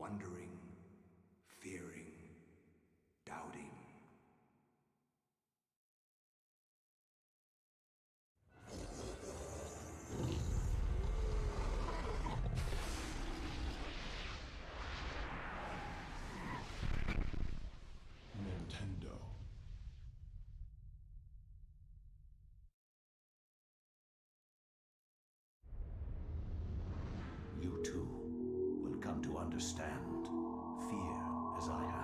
wondering, fearing, doubting. Nintendo. You too will come to understand fear as I have.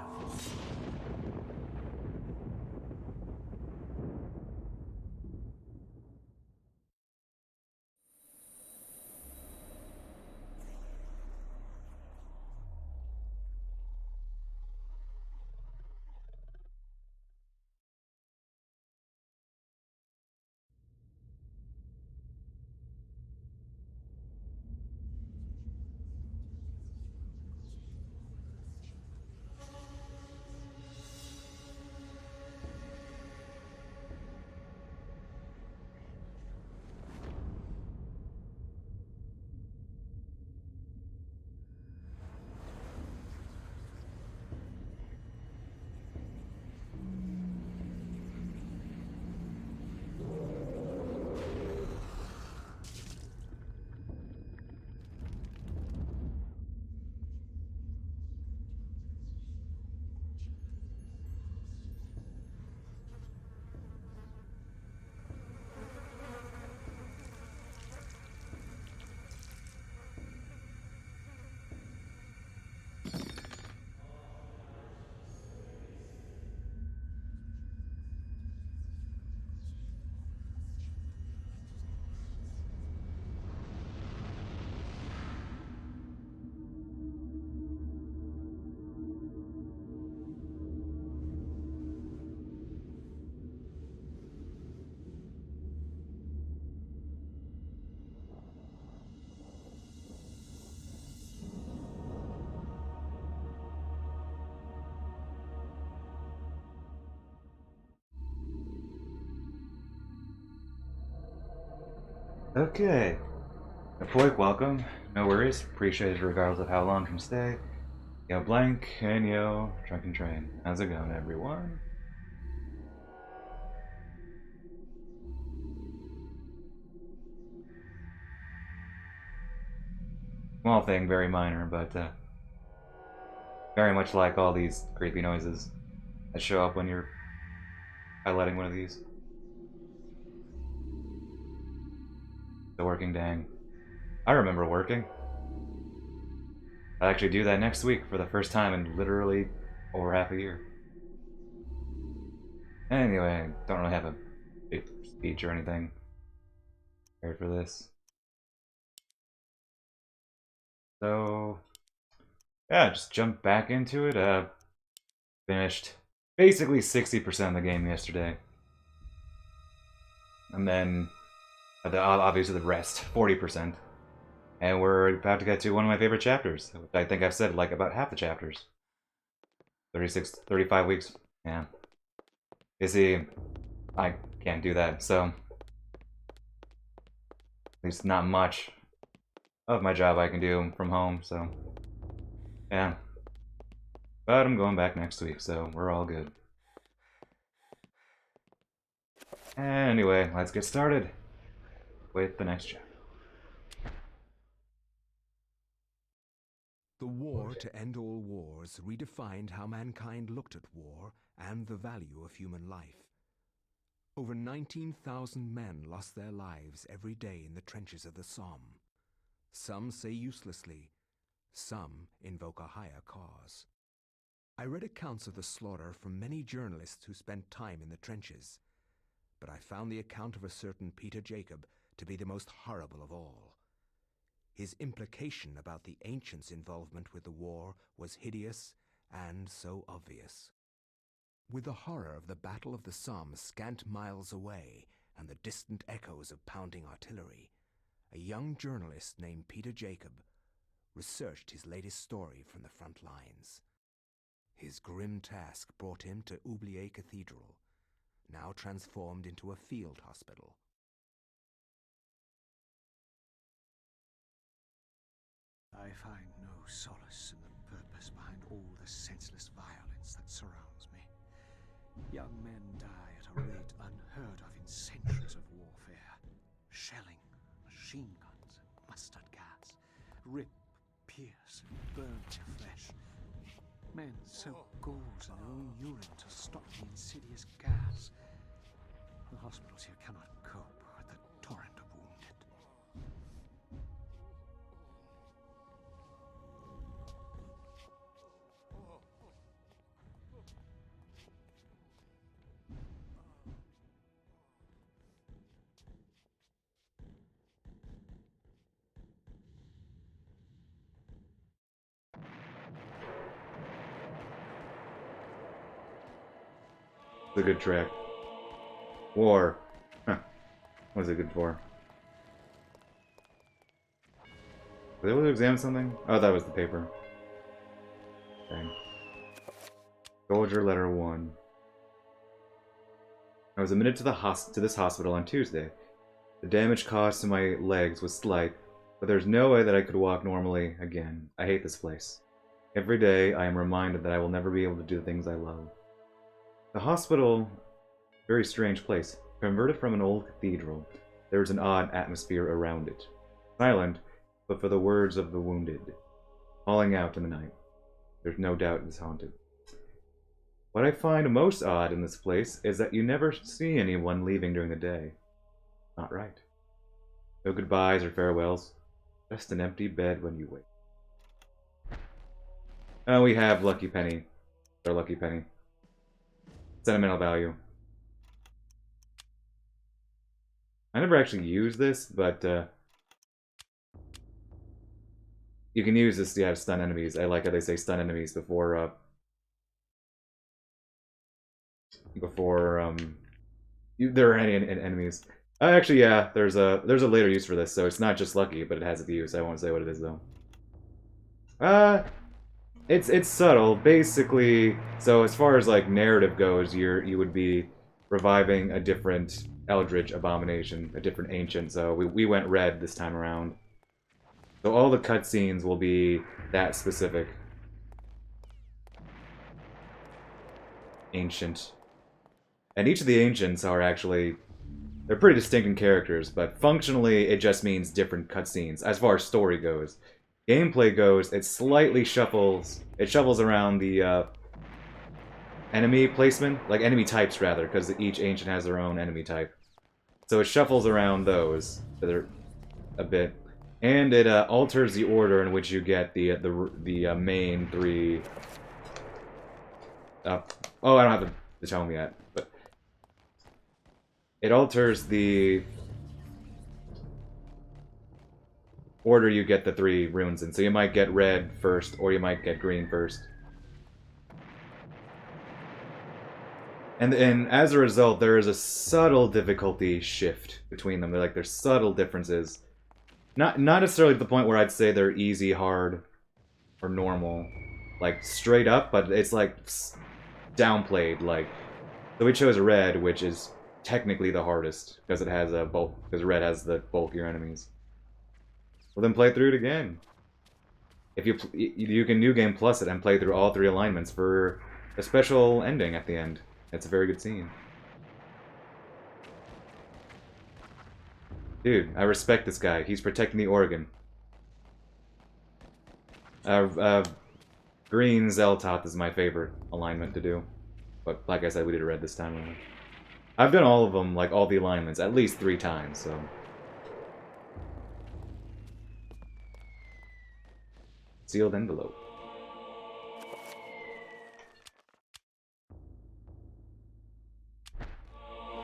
Okay. Apoik, welcome. No worries. Appreciate it regardless of how long from stay. Yo, Blank, and yo, Drunken Train. How's it going, everyone? Small thing, very minor, but very much like all these creepy noises that show up when you're highlighting one of these. The working dang. I remember working. I'll actually do that next week for the first time in literally over half a year. Anyway, I don't really have a big speech or anything prepared for this. So, yeah, just jump back into it. Finished basically 60% of the game yesterday. And then, obviously, the rest, 40%. And we're about to get to one of my favorite chapters. I think I've said like about half the chapters. 36, 35 weeks. Yeah. You see, I can't do that, so at least not much of my job I can do from home, so yeah. But I'm going back next week, so we're all good. Anyway, let's get started with the next chapter. The War to End All Wars redefined how mankind looked at war and the value of human life. Over 19,000 men lost their lives every day in the trenches of the Somme. Some say uselessly, some invoke a higher cause. I read accounts of the slaughter from many journalists who spent time in the trenches, but I found the account of a certain Peter Jacob to be the most horrible of all. His implication about the ancients' involvement with the war was hideous and so obvious. With the horror of the Battle of the Somme scant miles away and the distant echoes of pounding artillery, a young journalist named Peter Jacob researched his latest story from the front lines. His grim task brought him to Oubliette Cathedral, now transformed into a field hospital. I find no solace in the senseless violence that surrounds me. Young men die at a rate unheard of in centuries of warfare. Shelling, machine guns, mustard gas, rip, pierce, and burn their flesh. Men soak gauze in their own urine to stop the insidious gas. The hospitals here cannot cope with the torrent of wounded. It's a good track. War. Huh. What was it good for? Was I able to examine something? Oh, that was the paper. Okay. Soldier letter 1. I was admitted to this hospital on Tuesday. The damage caused to my legs was slight, but there's no way that I could walk normally again. I hate this place. Every day I am reminded that I will never be able to do the things I love. The hospital, very strange place. Converted from an old cathedral, there is an odd atmosphere around it. Silent, but for the words of the wounded, calling out in the night. There's no doubt it is haunted. What I find most odd in this place is that you never see anyone leaving during the day. Not right. No goodbyes or farewells. Just an empty bed when you wake. Oh, we have Lucky Penny. Our Lucky Penny. Sentimental value. I never actually used this, but you can use this to have stun enemies. I like how they say stun enemies before there are any enemies. Actually, yeah, there's a later use for this, so it's not just lucky, but it has a use. I won't say what it is though. It's subtle, basically. So as far as like narrative goes, you would be reviving a different Eldritch abomination, a different ancient. So we went red this time around. So all the cutscenes will be that specific. Ancient. And each of the ancients are actually, they're pretty distinct in characters, but functionally it just means different cutscenes as far as story goes. Gameplay goes, it slightly shuffles, around the enemy placement, like enemy types rather, because each ancient has their own enemy type. So it shuffles around those a bit, and it alters the order in which you get the main three. Oh, I don't have to tell them yet, but it alters the order you get the 3 runes in. So you might get red first, or you might get green first. And as a result, there is a subtle difficulty shift between them. There's subtle differences. Not necessarily to the point where I'd say they're easy, hard, or normal. Like, straight up, but it's like downplayed. Like, so we chose red, which is technically the hardest, because it has because red has the bulkier enemies. Well, then play through it again. If you can New Game Plus it and play through all 3 alignments for a special ending at the end. It's a very good scene. Dude, I respect this guy. He's protecting the Oregon. Green Zeltoth is my favorite alignment to do. But like I said, we did red this time around. I've done all of them, like all the alignments, at least 3 times, so... Sealed envelope.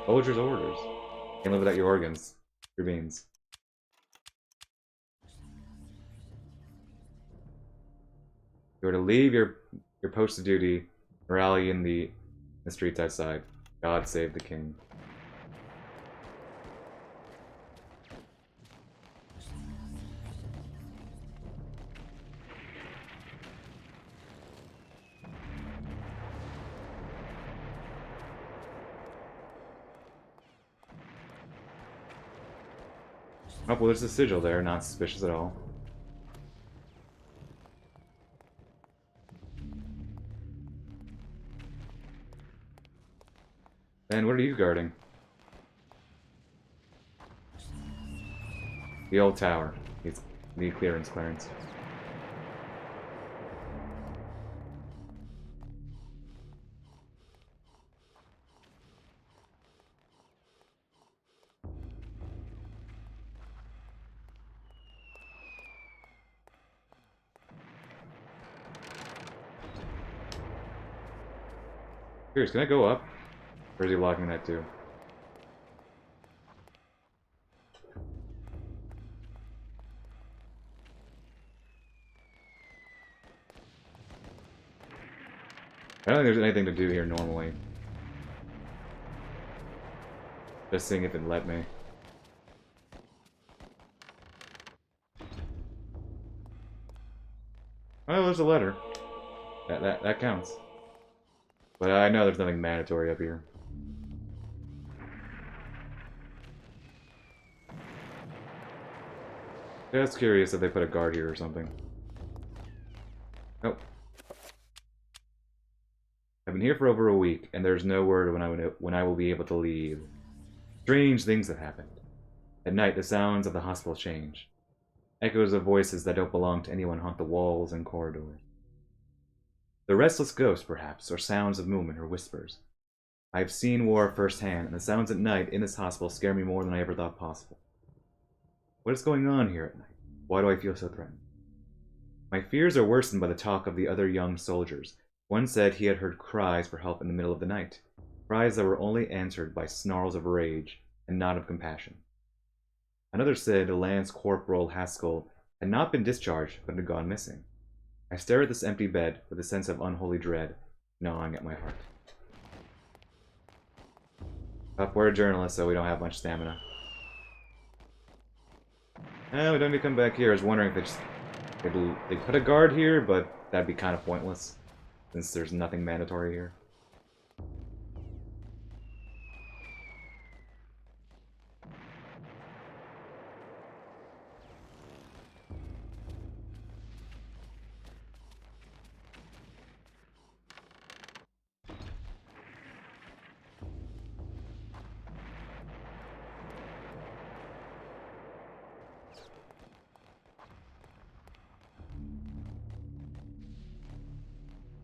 Soldier's orders. Can't live without your organs. Your beans. You are to leave your post of duty, rally in the streets outside. God save the king. Oh, well, there's a sigil there, not suspicious at all. And what are you guarding? The old tower. Needs clearance. Curious, can I go up? Or is he locking that too? I don't think there's anything to do here normally. Just seeing if it let me. Oh, there's a letter. That counts. But I know there's nothing mandatory up here. Just curious if they put a guard here or something. Nope. I've been here for over a week, and there's no word when I will be able to leave. Strange things have happened. At night, the sounds of the hospital change. Echoes of voices that don't belong to anyone haunt the walls and corridors. The restless ghosts, perhaps, or sounds of movement or whispers. I have seen war firsthand, and the sounds at night in this hospital scare me more than I ever thought possible. What is going on here at night? Why do I feel so threatened? My fears are worsened by the talk of the other young soldiers. One said he had heard cries for help in the middle of the night, cries that were only answered by snarls of rage and not of compassion. Another said Lance Corporal Haskell had not been discharged, but had gone missing. I stare at this empty bed with a sense of unholy dread gnawing at my heart. We're a journalist, so we don't have much stamina. We don't need to come back here. I was wondering if they put a guard here, but that'd be kind of pointless, since there's nothing mandatory here.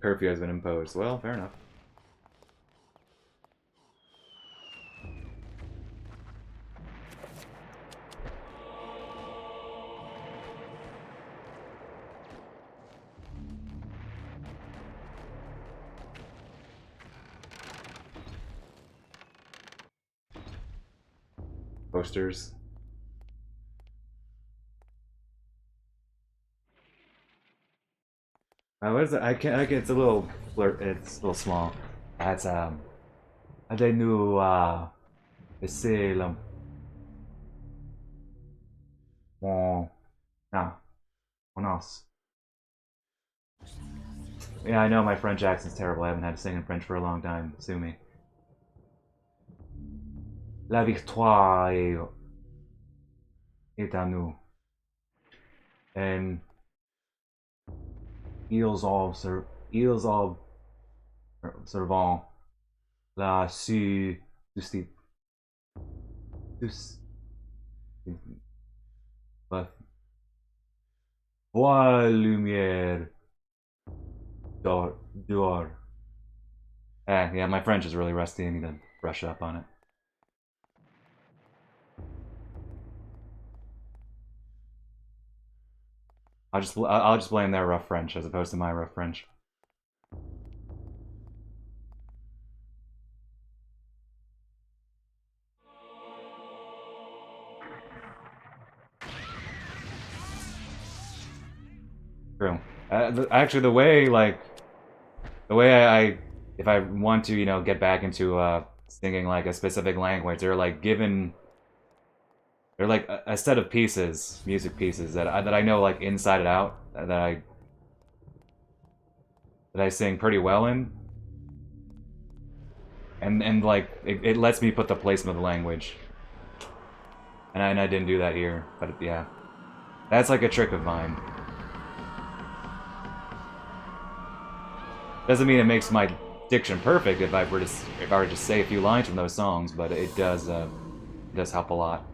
Curfew has been imposed. Well, fair enough. Posters. What is it? I can't. It's a little blur. It's a little small. That's I knew c'est le bon else. Yeah, I know my French accent's terrible. I haven't had to sing in French for a long time. Sue me. La victoire est à nous. And ils observent la justice. But voix lumière dehors. Yeah, my French is really rusty. I need to brush up on it. I'll just blame their rough French as opposed to my rough French. True. Actually, the way I if I want to, you know, get back into singing like a specific language, they're like given. They're like a set of pieces, music pieces that I know like inside and out that I sing pretty well in, and like it lets me put the placement of the language, and I didn't do that here, but yeah, that's like a trick of mine. Doesn't mean it makes my diction perfect if I were to just say a few lines from those songs, but it does help a lot.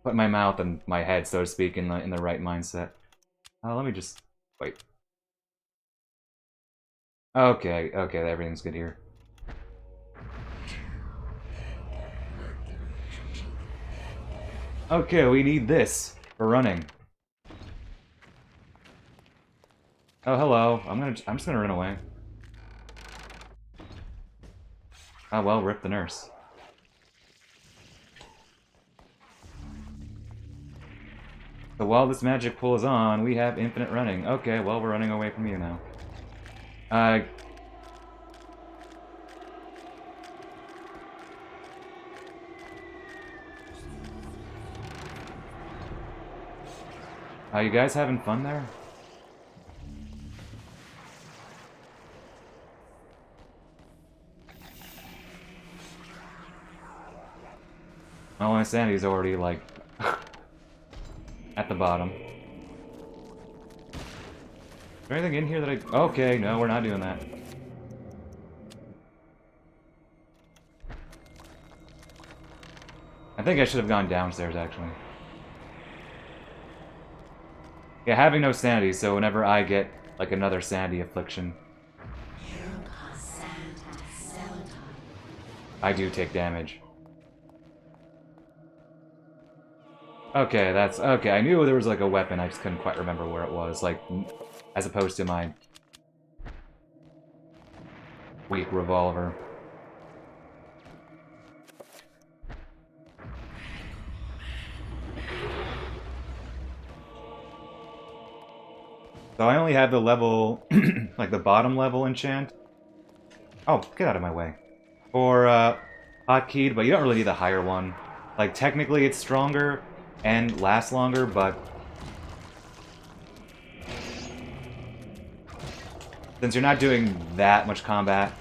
Put my mouth and my head, so to speak, in the right mindset. Let me just wait. Okay, everything's good here. Okay, we need this for running. Oh, hello. I'm just gonna run away. Oh well, rip the nurse. So while this magic pool is on, we have infinite running. Okay, well, we're running away from you now. Are you guys having fun there? Oh, my sanity's already, like, at the bottom. Is there anything in here that I... Okay, no, we're not doing that. I think I should have gone downstairs, actually. Yeah, having no sanity, so whenever I get, like, another sanity affliction, I do take damage. Okay, that's... Okay, I knew there was, like, a weapon, I just couldn't quite remember where it was, like, as opposed to my weak revolver. So I only have the level, like the bottom level enchant. Oh, get out of my way. For hotkeyed, but you don't really need the higher one. Like technically it's stronger and lasts longer, but since you're not doing that much combat,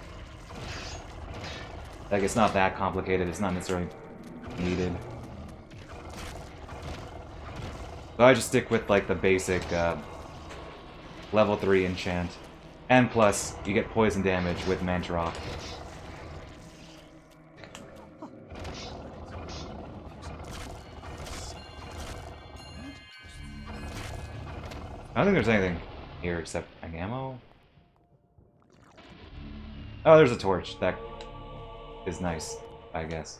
like it's not that complicated, it's not necessarily needed. So I just stick with like the basic level 3 enchant. And plus, you get poison damage with Mantarok. I don't think there's anything here except like ammo. Oh, there's a torch. That is nice, I guess.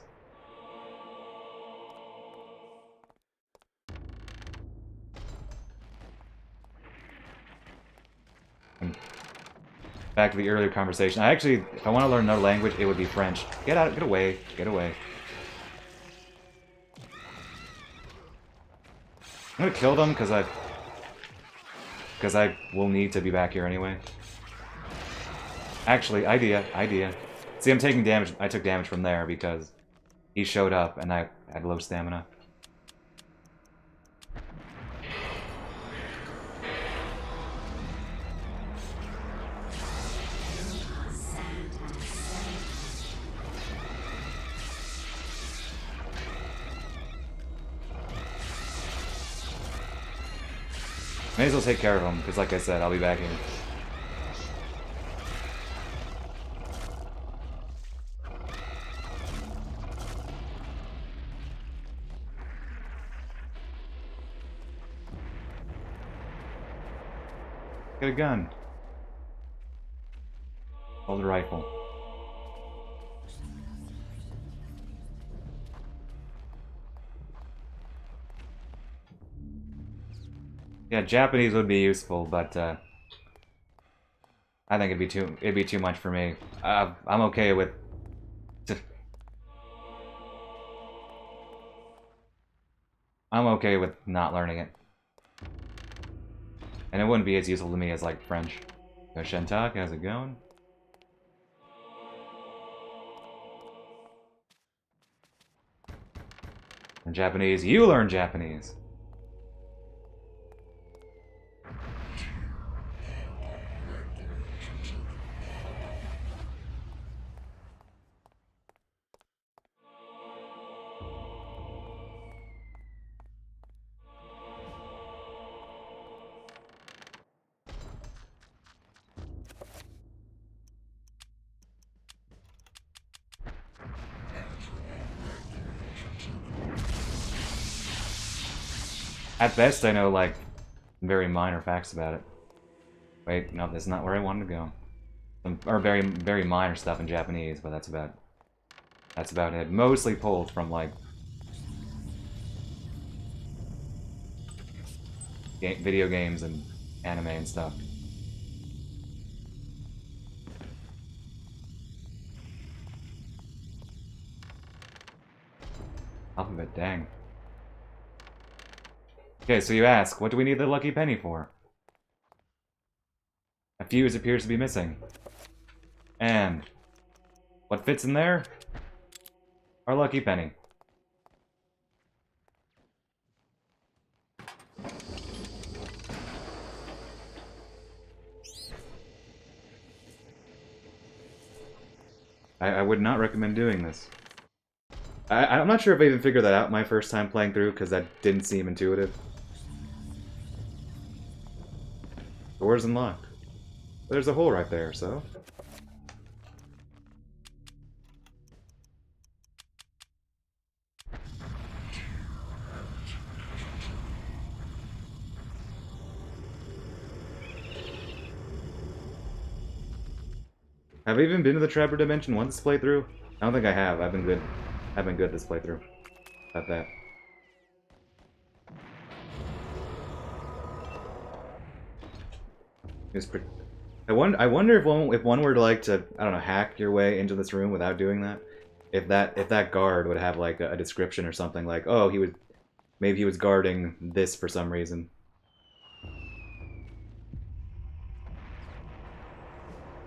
Back to the earlier conversation. I actually, if I want to learn another language, it would be French. Get out, get away, get away. I'm gonna kill them because I will need to be back here anyway. Actually, idea. See, I'm taking damage. I took damage from there because he showed up and I had low stamina. May as well take care of him, because like I said, I'll be back here. Get a gun. Hold a rifle. Yeah, Japanese would be useful, but I think it'd be too much for me. I'm okay with. I'm okay with not learning it, and it wouldn't be as useful to me as like French. Yo, Shentak, how's it going? Learn Japanese. You learn Japanese. At best, I know, like, very minor facts about it. Wait, no, that's not where I wanted to go. Or very, very minor stuff in Japanese, but that's about it. Mostly pulled from, like, video games and anime and stuff. Alphabet, dang. Okay, so you ask, what do we need the lucky penny for? A fuse appears to be missing. And what fits in there? Our lucky penny. I would not recommend doing this. I'm not sure if I even figured that out my first time playing through, because that didn't seem intuitive. Door's unlocked. There's a hole right there, so... Have I even been to the Trapper Dimension once this playthrough? I don't think I have. I've been good this playthrough. About that. I wonder if one were to like to, I don't know, hack your way into this room without doing that, if that guard would have like a description or something like, oh, maybe he was guarding this for some reason.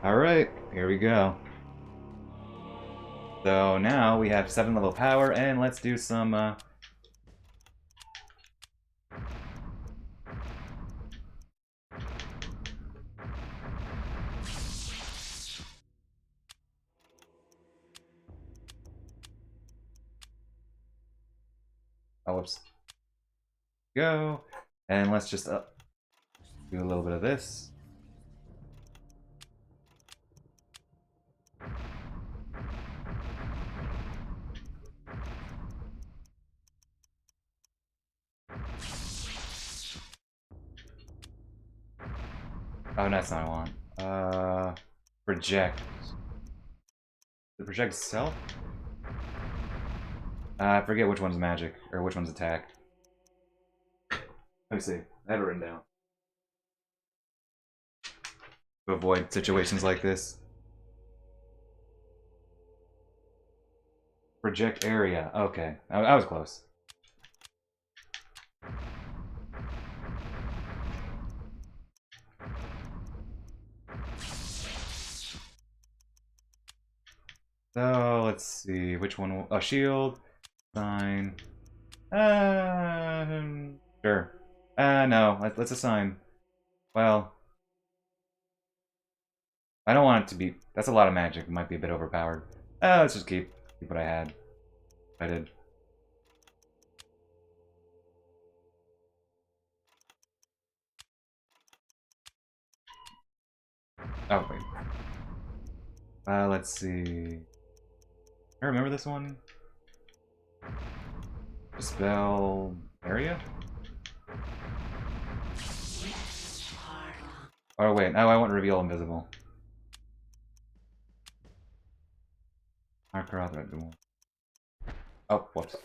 Alright, here we go. So now we have 7 level power, and let's do some, oh, whoops. Go. And let's just do a little bit of this. Oh, that's not what I want. Project. The project self? I forget which one's magic, or which one's attack. Let me see. I have it written down. To avoid situations like this. Project area. Okay. I was close. So, let's see, which one will... Oh, shield, sign... Sure. No, let's assign... Well... I don't want it to be... That's a lot of magic, it might be a bit overpowered. Let's just keep what I had. I did. Oh, wait. Let's see... I remember this one. Spell area? Oh wait, no, I want reveal invisible. Marker out the door. Oh, whoops.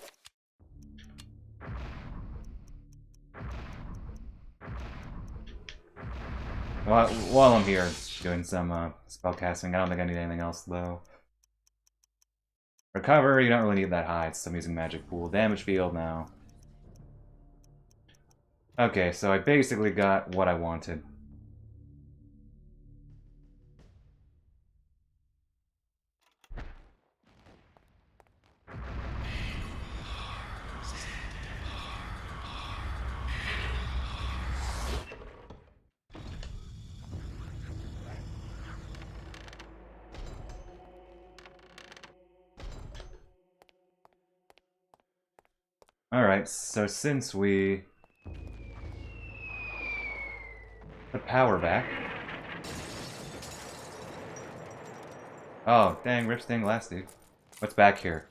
While I'm here doing some spell casting, I don't think I need anything else though. Recover, you don't really need that high, so I'm using magic pool. Damage field now. Okay, so I basically got what I wanted. Alright, so since we put power back... Oh, dang, rip stained glass, dude. What's back here?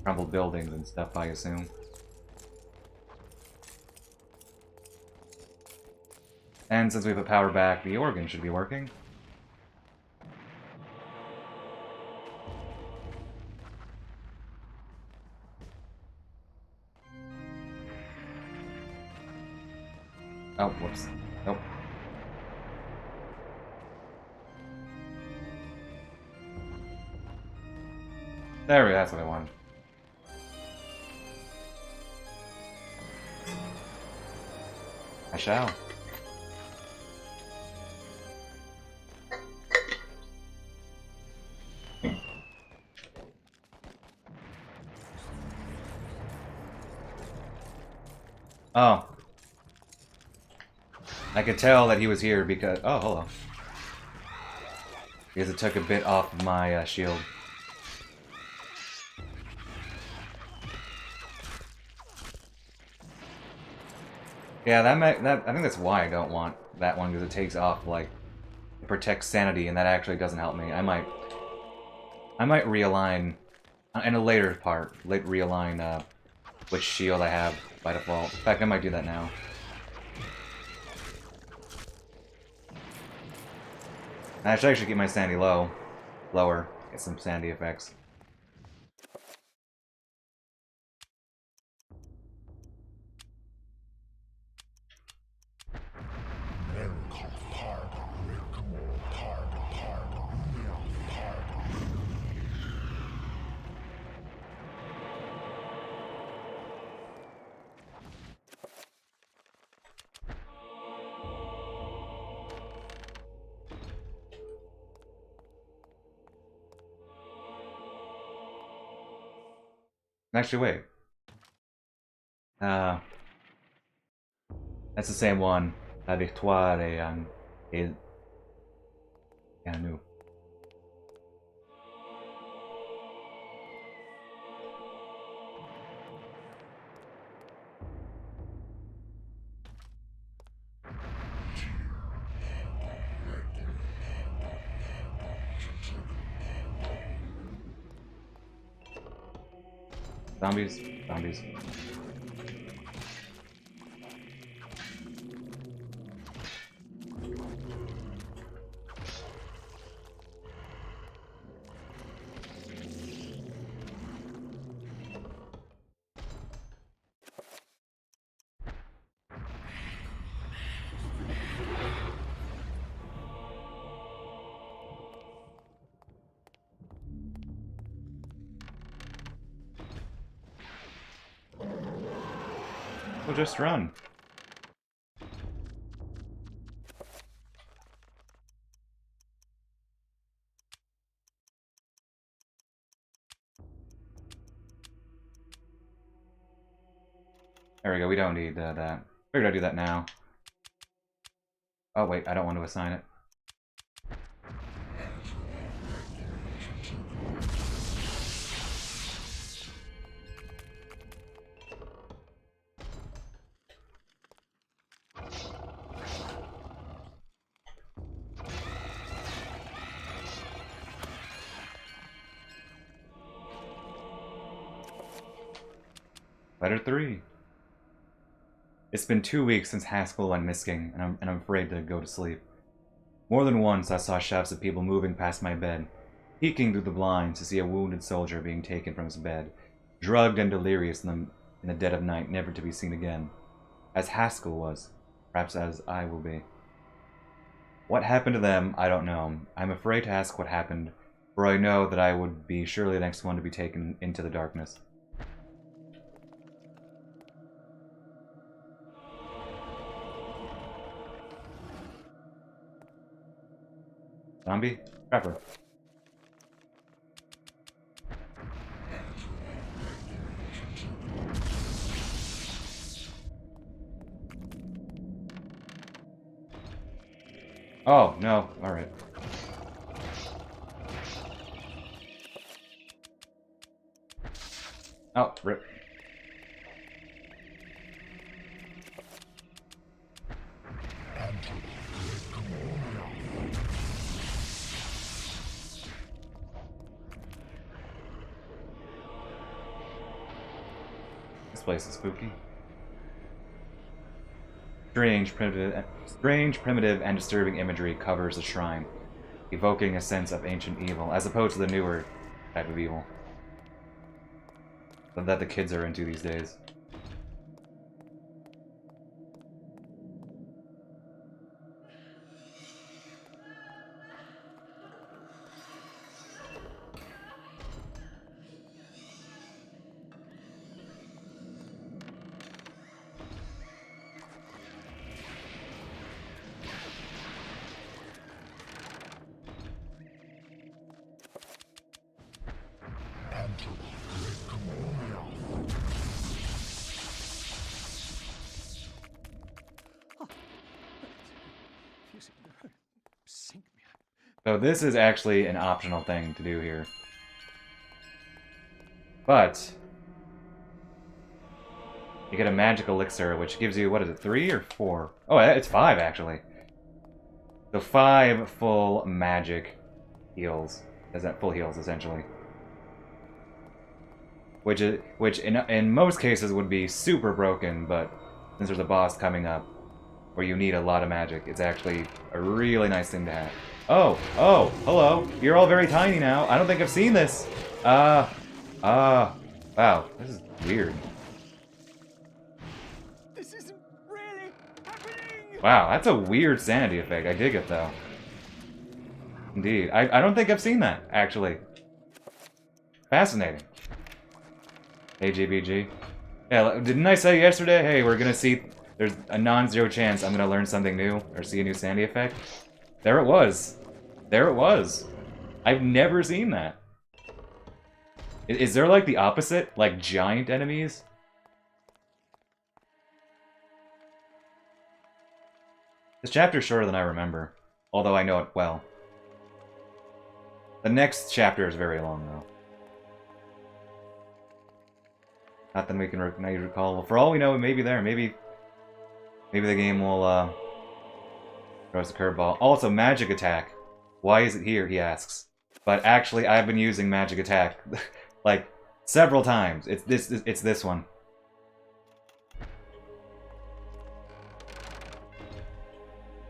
crumbled buildings and stuff, I assume. And since we put power back, the organ should be working. Oh, whoops. Nope. There we go, that's what I wanted. I shall. Oh. I could tell that he was here because... Oh, hello. Because it took a bit off of my shield. Yeah, I think that's why I don't want that one, because it takes off, like, it protects sanity, and that actually doesn't help me. I might realign, in a later part, realign which shield I have by default. In fact, I might do that now. I should actually keep my sanity lower, get some sanity effects. Actually, wait. That's the same one. La victoire est à nous. Zombies, zombies. We'll just run. There we go, we don't need that. Figured I'd do that now. Oh wait, I don't want to assign it. Letter 3. It's been 2 weeks since Haskell went missing, and I'm afraid to go to sleep. More than once I saw shouts of people moving past my bed, peeking through the blinds to see a wounded soldier being taken from his bed, drugged and delirious in the dead of night, never to be seen again. As Haskell was, perhaps as I will be. What happened to them, I don't know. I'm afraid to ask what happened, for I know that I would be surely the next one to be taken into the darkness. Zombie? Trapper. Oh, no. Alright. Oh, rip. place is spooky. Strange, primitive, and disturbing imagery covers the shrine, evoking a sense of ancient evil, as opposed to the newer type of evil that the kids are into these days. Sink me. So this is actually an optional thing to do here. But you get a magic elixir, which gives you, what is it, 3 or 4? Oh, it's 5, actually. So 5 full magic heals. Is that full heals, essentially? Which in most cases would be super broken, but since there's a boss coming up where you need a lot of magic, it's actually a really nice thing to have. Oh, hello. You're all very tiny now. I don't think I've seen this. Wow, this is weird. This isn't really happening! Wow, that's a weird sanity effect. I dig it, though. Indeed. I don't think I've seen that, actually. Fascinating. Hey, GBG. Yeah, didn't I say yesterday, hey, we're gonna see... There's a non-zero chance I'm gonna learn something new, or see a new sanity effect? There it was. There it was. I've never seen that. Is there, like, the opposite? Like, giant enemies? This chapter's shorter than I remember, although I know it well. The next chapter is very long, though. Nothing we can recall. For all we know, it may be there. Maybe the game will throw us a curveball. Also, magic attack. Why is it here? He asks. But actually, I've been using magic attack like several times. It's this one.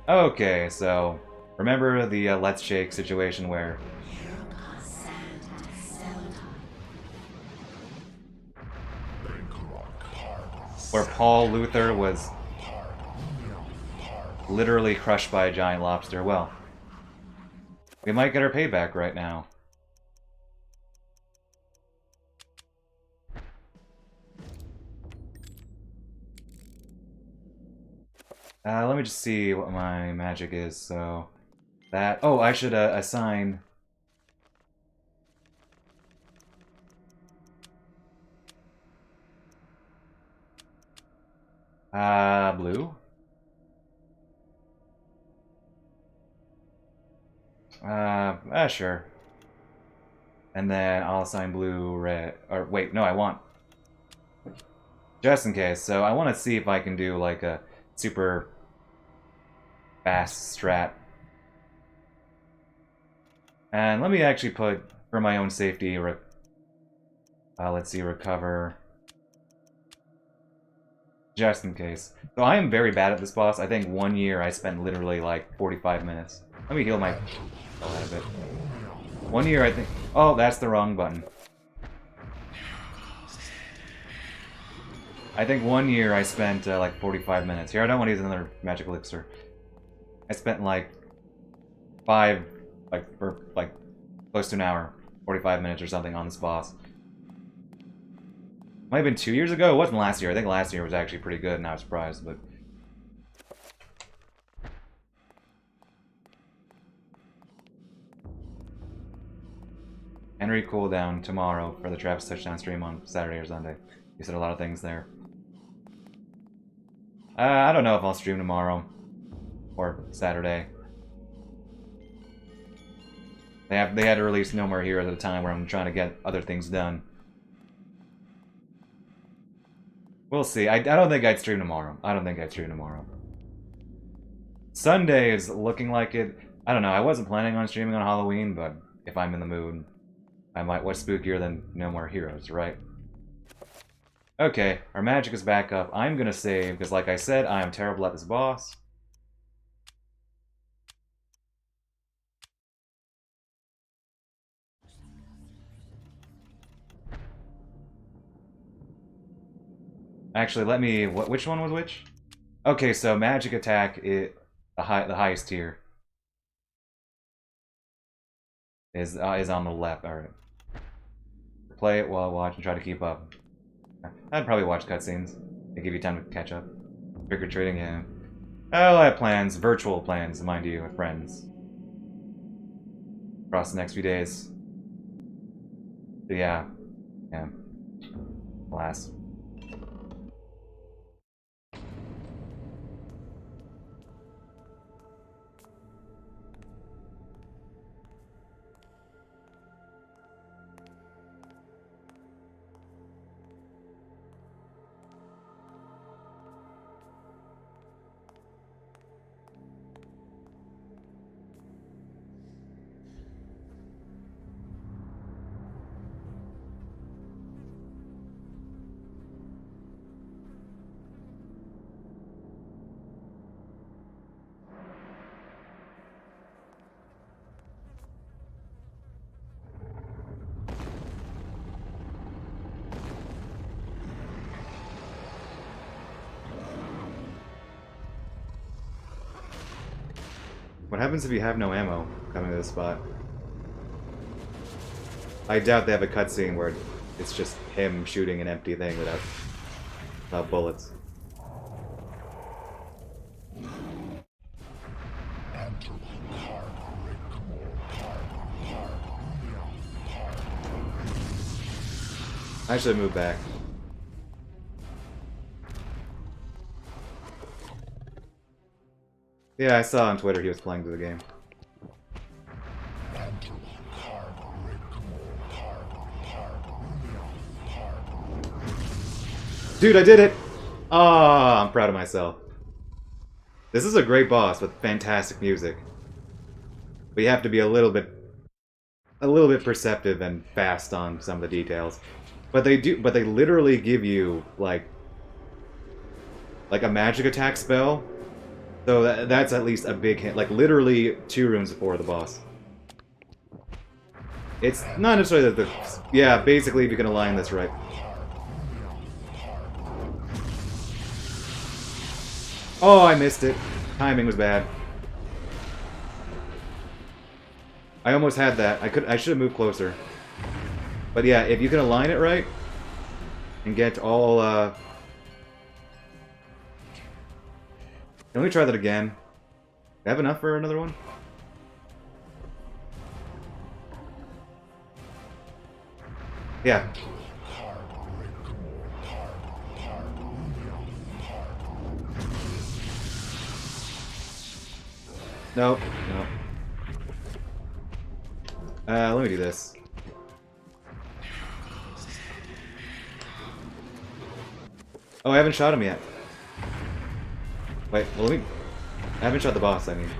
Okay, so remember the Let's Shake situation where Paul Luther was literally crushed by a giant lobster. Well, we might get our payback right now. Let me just see what my magic is. So that... Oh, I should assign... blue? Sure. And then I'll assign blue, red, or wait, no, I want... Just in case, so I want to see if I can do like a super fast strat. And let me actually put, for my own safety, let's see, recover. Just in case. So I am very bad at this boss. I think 1 year I spent literally like 45 minutes. Let me heal my... Oh, a bit. 1 year I think... Oh, that's the wrong button. I think 1 year I spent like 45 minutes. Here, I don't want to use another magic elixir. I spent like close to an hour, 45 minutes or something on this boss. Might have been 2 years ago. It wasn't last year. I think last year was actually pretty good, and I was surprised. But Henry cooldown tomorrow for the Travis Touchdown stream on Saturday or Sunday. You said a lot of things there. I don't know if I'll stream tomorrow or Saturday. They had to release No More Heroes at a time where I'm trying to get other things done. We'll see. I don't think I'd stream tomorrow. I don't think I'd stream tomorrow. Sunday is looking like it. I don't know. I wasn't planning on streaming on Halloween, but if I'm in the mood, I might. What's spookier than No More Heroes, right? Okay, our magic is back up. I'm gonna save, because like I said, I am terrible at this boss. Actually, let me... which one was which? Okay, so magic attack, the highest tier. Is on the left, alright. Play it while watch and try to keep up. I'd probably watch cutscenes. They give you time to catch up. Trick-or-treating, yeah. Oh, I have plans, virtual plans, mind you, with friends. Across the next few days. But yeah. Yeah. Alas. What happens if you have no ammo coming to this spot? I doubt they have a cutscene where it's just him shooting an empty thing without bullets. I should move back. Yeah, I saw on Twitter he was playing through the game. Dude, I did it! Ah, I'm proud of myself. This is a great boss with fantastic music. But you have to be a little bit perceptive and fast on some of the details. But they literally give you like a magic attack spell. So that's at least a big hint. Like literally 2 rooms before the boss. It's not necessarily that yeah, basically if you can align this right. Oh, I missed it. Timing was bad. I almost had that. I should have moved closer. But yeah, if you can align it right and get all let me try that again. Do I have enough for another one? Yeah. No, no. Let me do this. Oh, I haven't shot him yet. Wait, well, I haven't shot the boss, I mean.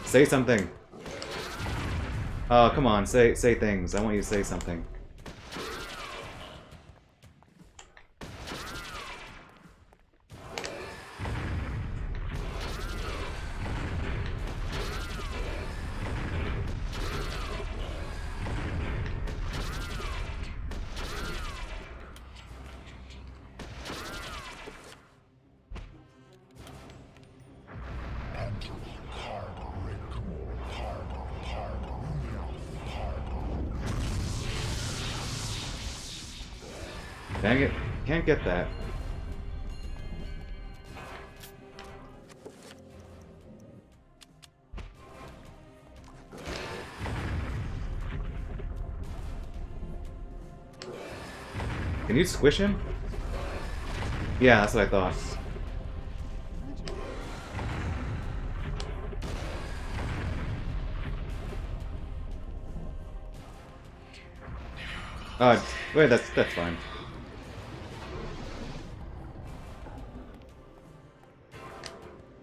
Say something. Oh, come on, say things. I want you to say something. Dang it. Can't get that. Can you squish him? Yeah, that's what I thought. Wait, that's fine.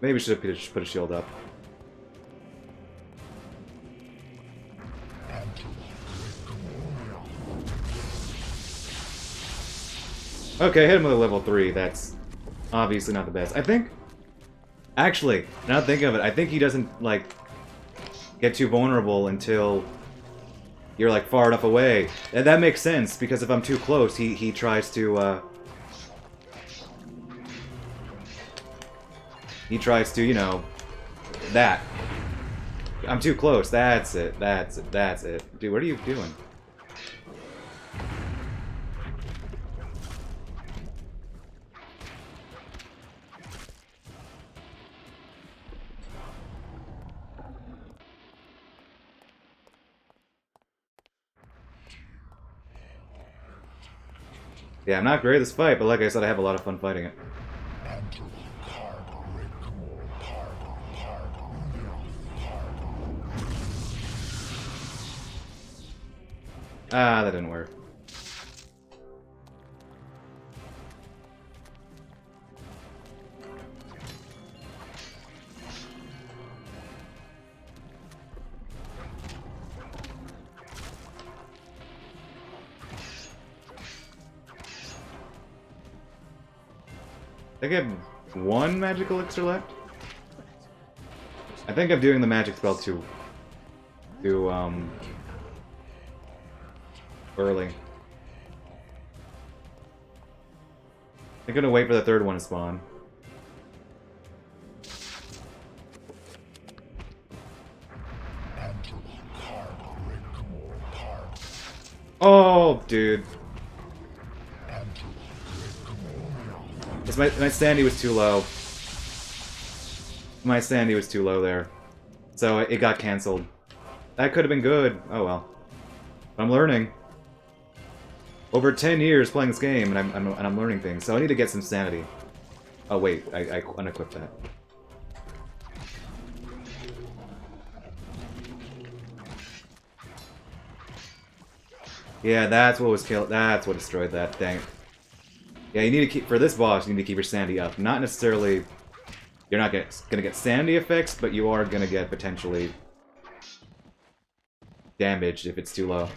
Maybe should have put a shield up. Okay, hit him with a level 3. That's obviously not the best. I think... Actually, now that I think of it, I think he doesn't, like, get too vulnerable until you're, like, far enough away. And that makes sense, because if I'm too close, he tries to, he tries to, you know, that. I'm too close. That's it. That's it. That's it. Dude, what are you doing? Yeah, I'm not great at this fight, but like I said, I have a lot of fun fighting it. Ah, that didn't work. I think I have one magic elixir left. I think I'm doing the magic spell too early. I'm gonna wait for the third one to spawn. Oh, dude. My sanity was too low. My sanity was too low there. So it got cancelled. That could have been good. Oh well. I'm learning. Over 10 years playing this game, and I'm learning things. So I need to get some sanity. Oh wait, I unequipped that. Yeah, that's what was killed. That's what destroyed that. Dang it. Yeah, you need to keep, for this boss, you need to keep your sanity up. Not necessarily, you're not gonna get sanity effects, but you are gonna get potentially damaged if it's too low.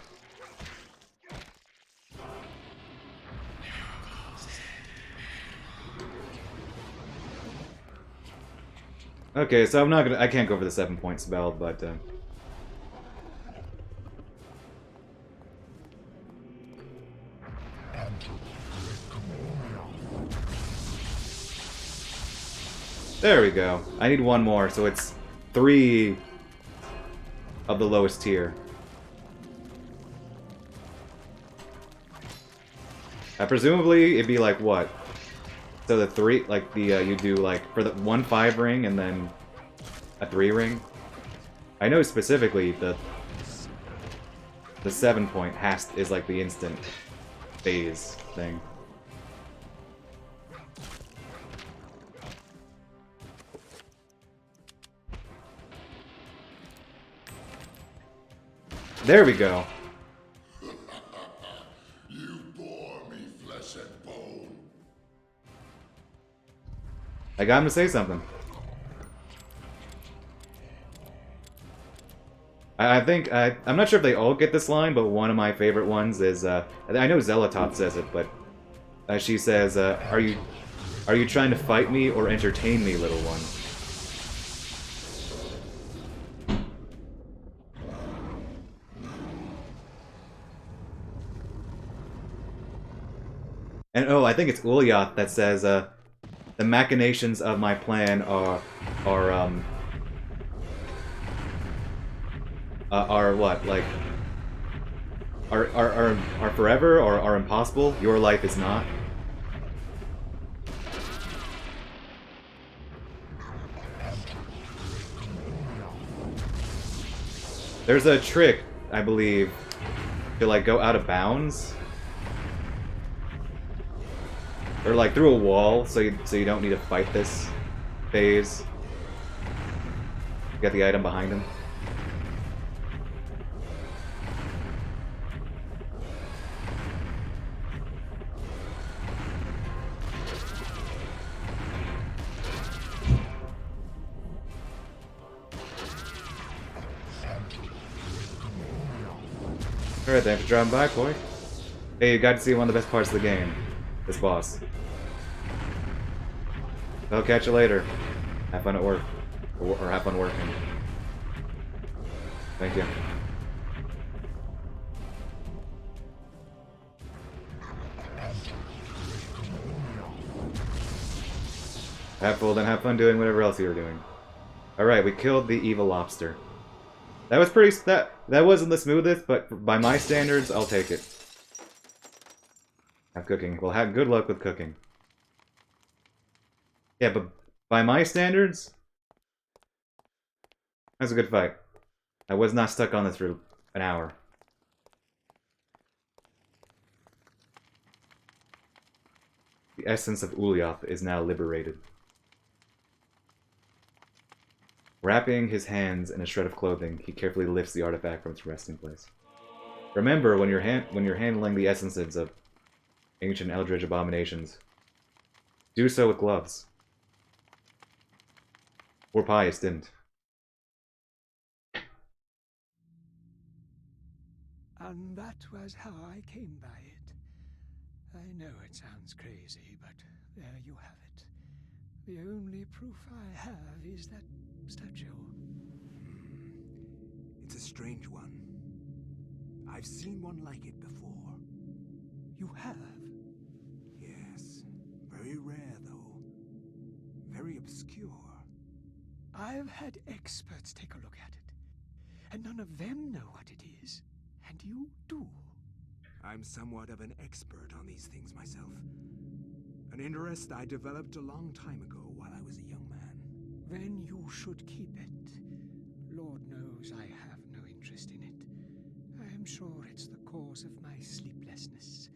Okay, so I can't go for the 7-point spell, but there we go. I need one more, so it's 3 of the lowest tier. Presumably, it'd be like what? So the 3, like the, you do like, for the 1 5 ring and then a 3 ring? I know specifically the 7-point is like the instant phase thing. There we go. You bore me flesh and bone. I got him to say something. I think, I'm not sure if they all get this line, but one of my favorite ones is, I know Zelotop says it, but she says, are you trying to fight me or entertain me, little one? And oh, I think it's Ulyath that says, the machinations of my plan are what? Like, are forever or are impossible? Your life is not. There's a trick, I believe, to like go out of bounds. Or like through a wall, so you don't need to fight this phase. You got the item behind him. Alright, thanks for dropping by, Koi. Hey, you got to see one of the best parts of the game. This boss. I'll catch you later. Have fun at work. Or have fun working. Thank you. Have fun, then have fun doing whatever else you were doing. Alright, we killed the evil lobster. That was pretty... That wasn't the smoothest, but by my standards, I'll take it. Have cooking. Well, have good luck with cooking. Yeah, but by my standards, that's a good fight. I was not stuck on this for an hour. The essence of Ulyaoth is now liberated. Wrapping his hands in a shred of clothing, he carefully lifts the artifact from its resting place. Remember, when you're handling the essences of ancient eldritch abominations, do so with gloves. Poor Pius didn't. And that was how I came by it. I know it sounds crazy, but there you have it. The only proof I have is that statue. It's a strange one. I've seen one like it before. You have? Yes. Very rare, though. Very obscure. I've had experts take a look at it, and none of them know what it is. And you do. I'm somewhat of an expert on these things myself. An interest I developed a long time ago while I was a young man. Then you should keep it. Lord knows I have no interest in it. I am sure it's the cause of my sleeplessness.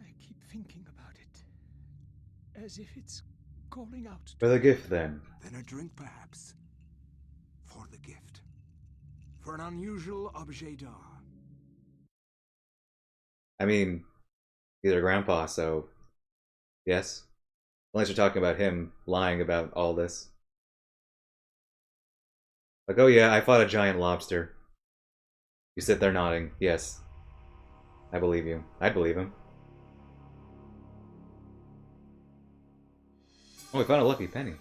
I keep thinking about it, as if it's calling out For the gift, then. Then a drink, perhaps. For the gift. For an unusual objet d'art. I mean, he's a grandpa, so... Yes. Unless you're talking about him lying about all this. Like, oh yeah, I fought a giant lobster. You sit there nodding. Yes. I believe you. I'd believe him. Oh, we found a lucky penny.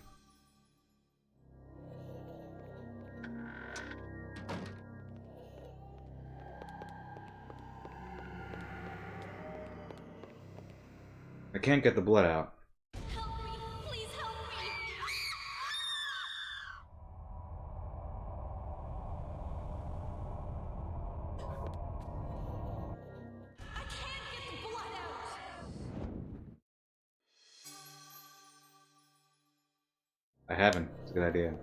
I can't get the blood out. Help me! Please help me! I can't get the blood out! I haven't. It's a good idea.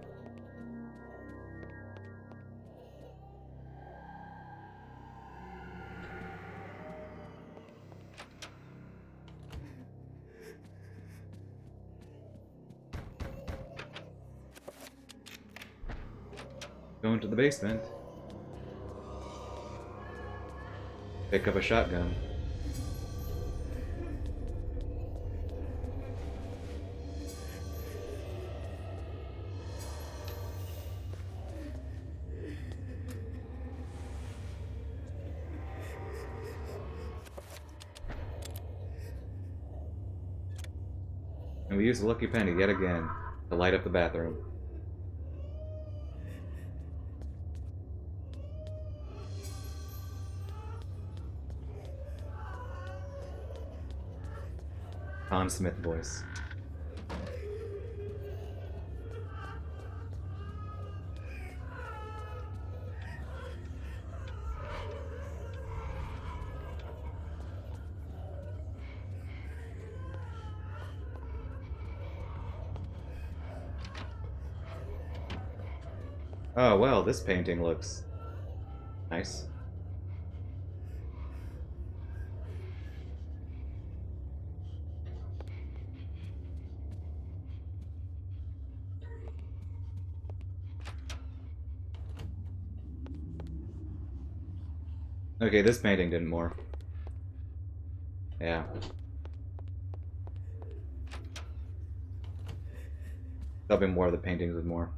Go into the basement. Pick up a shotgun. And we use the lucky penny yet again to light up the bathroom. Tom Smith voice. Oh, well, this painting looks nice. Okay, this painting didn't more. Yeah. There'll be more of the paintings with more.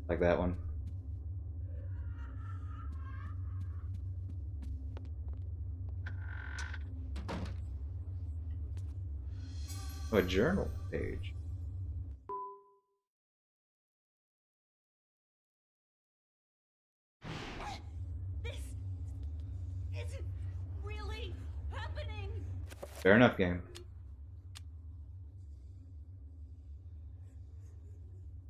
Like that one. Oh, a journal page. This isn't really happening. Fair enough, game.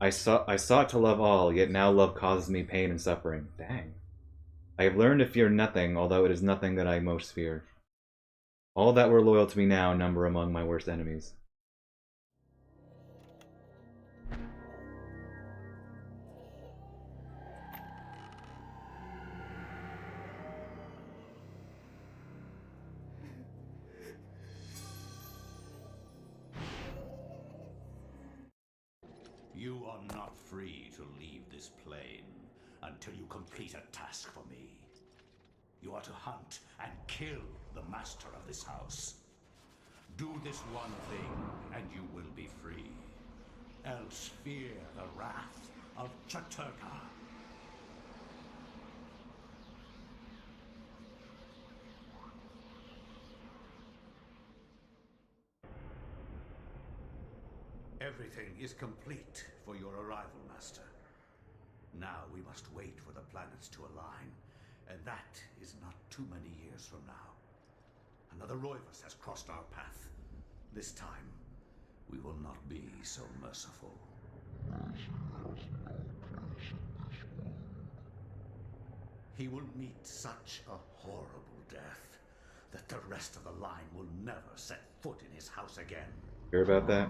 I sought to love all, yet now love causes me pain and suffering. Dang. I have learned to fear nothing, although it is nothing that I most fear. All that were loyal to me now number among my worst enemies. You are not free to leave this plane until you complete a task for me. You are to hunt and kill the master of this house. Do this one thing, and you will be free. Else fear the wrath of Chattur'gha. Everything is complete for your arrival, Master. Now we must wait for the planets to align, and that is not too many years from now. Another Roivus has crossed our path. This time, we will not be so merciful. He will meet such a horrible death that the rest of the line will never set foot in his house again. Hear about that?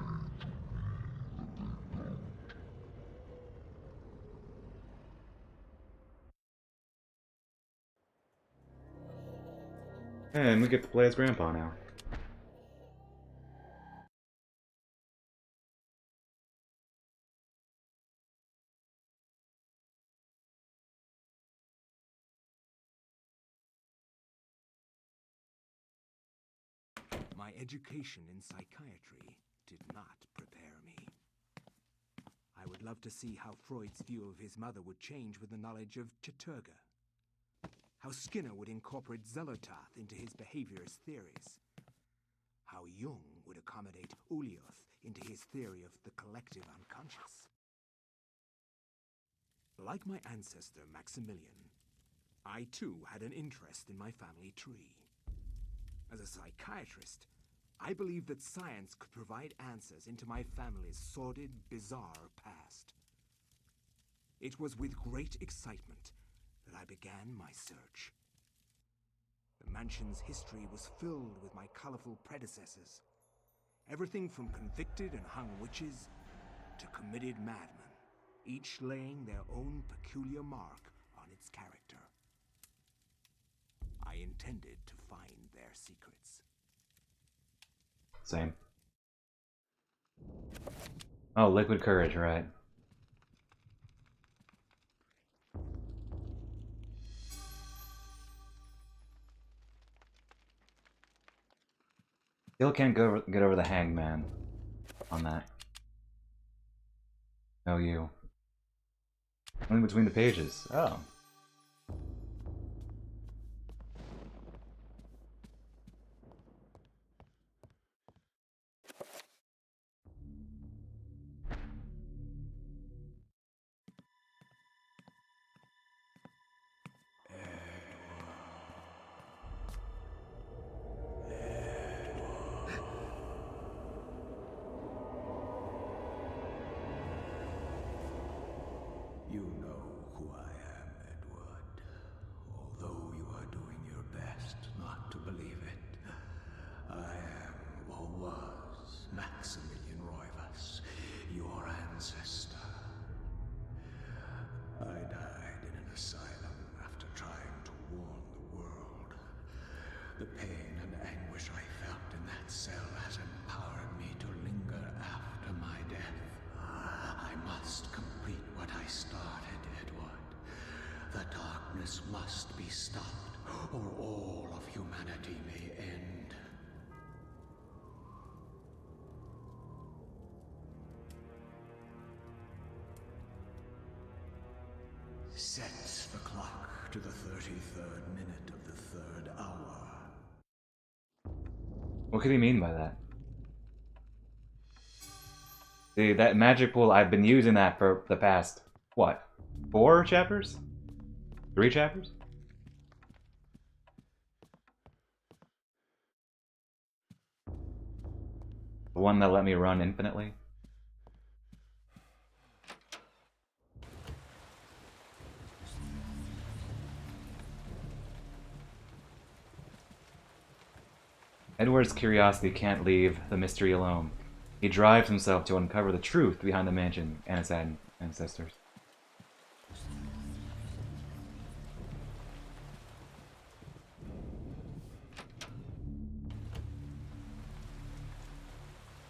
And we get to play as Grandpa now. My education in psychiatry did not prepare me. I would love to see how Freud's view of his mother would change with the knowledge of Chattur'gha. How Skinner would incorporate Xelothoth into his behaviorist theories. How Jung would accommodate Ulioth into his theory of the collective unconscious. Like my ancestor Maximilian, I too had an interest in my family tree. As a psychiatrist, I believed that science could provide answers into my family's sordid, bizarre past. It was with great excitement that I began my search. The mansion's history was filled with my colorful predecessors. Everything from convicted and hung witches to committed madmen, each laying their own peculiar mark on its character. I intended to find their secrets. Same. Oh, liquid courage, right. Still can't get over the hangman on that. No, you. Only between the pages. Oh. You know who I am, Edward. Although you are doing your best not to believe it, I am, or was, Maximilian Roivus, your ancestor. I died in an asylum after trying to warn the world. The pain and anguish I felt in that cell has empowered me to linger after my death. I must complete what I started, Edward. The darkness must be stopped, or all of humanity may end. Set the clock to the 33rd minute of the 3rd hour. What could he mean by that? See, that magic pool, I've been using that for the past, what, 4 chapters? 3 chapters? The one that let me run infinitely? Edward's curiosity can't leave the mystery alone. He drives himself to uncover the truth behind the mansion and its ancestors.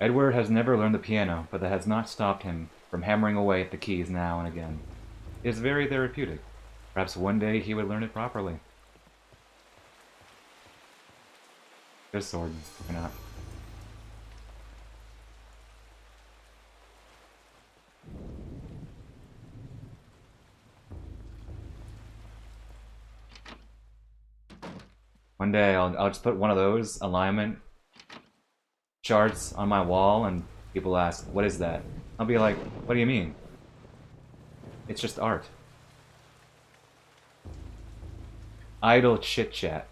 Edward has never learned the piano, but that has not stopped him from hammering away at the keys now and again. It is very therapeutic. Perhaps one day he would learn it properly. This sword, why not? One day I'll just put one of those alignment charts on my wall and people ask, what is that? I'll be like, what do you mean? It's just art. Idle chit chat.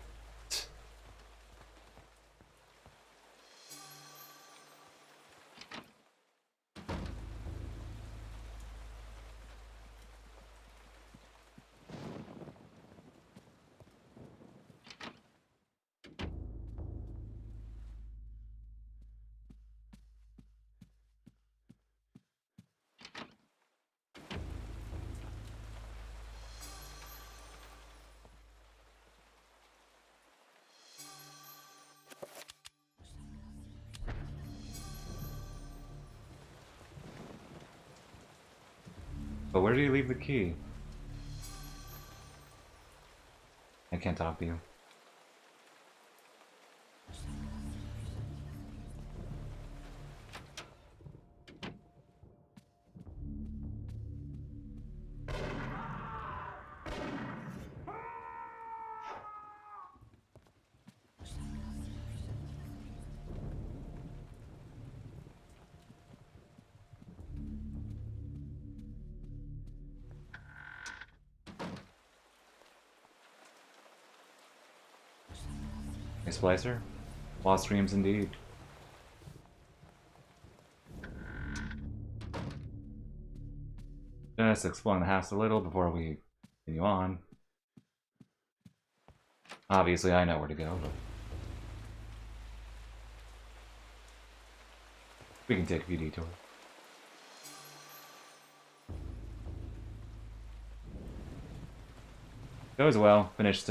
But where did he leave the key? I can't talk to you. Hey, Splicer? Lost dreams indeed. Just exploring the house a little before we continue on. Obviously, I know where to go, but we can take a few detours. Goes well. Finished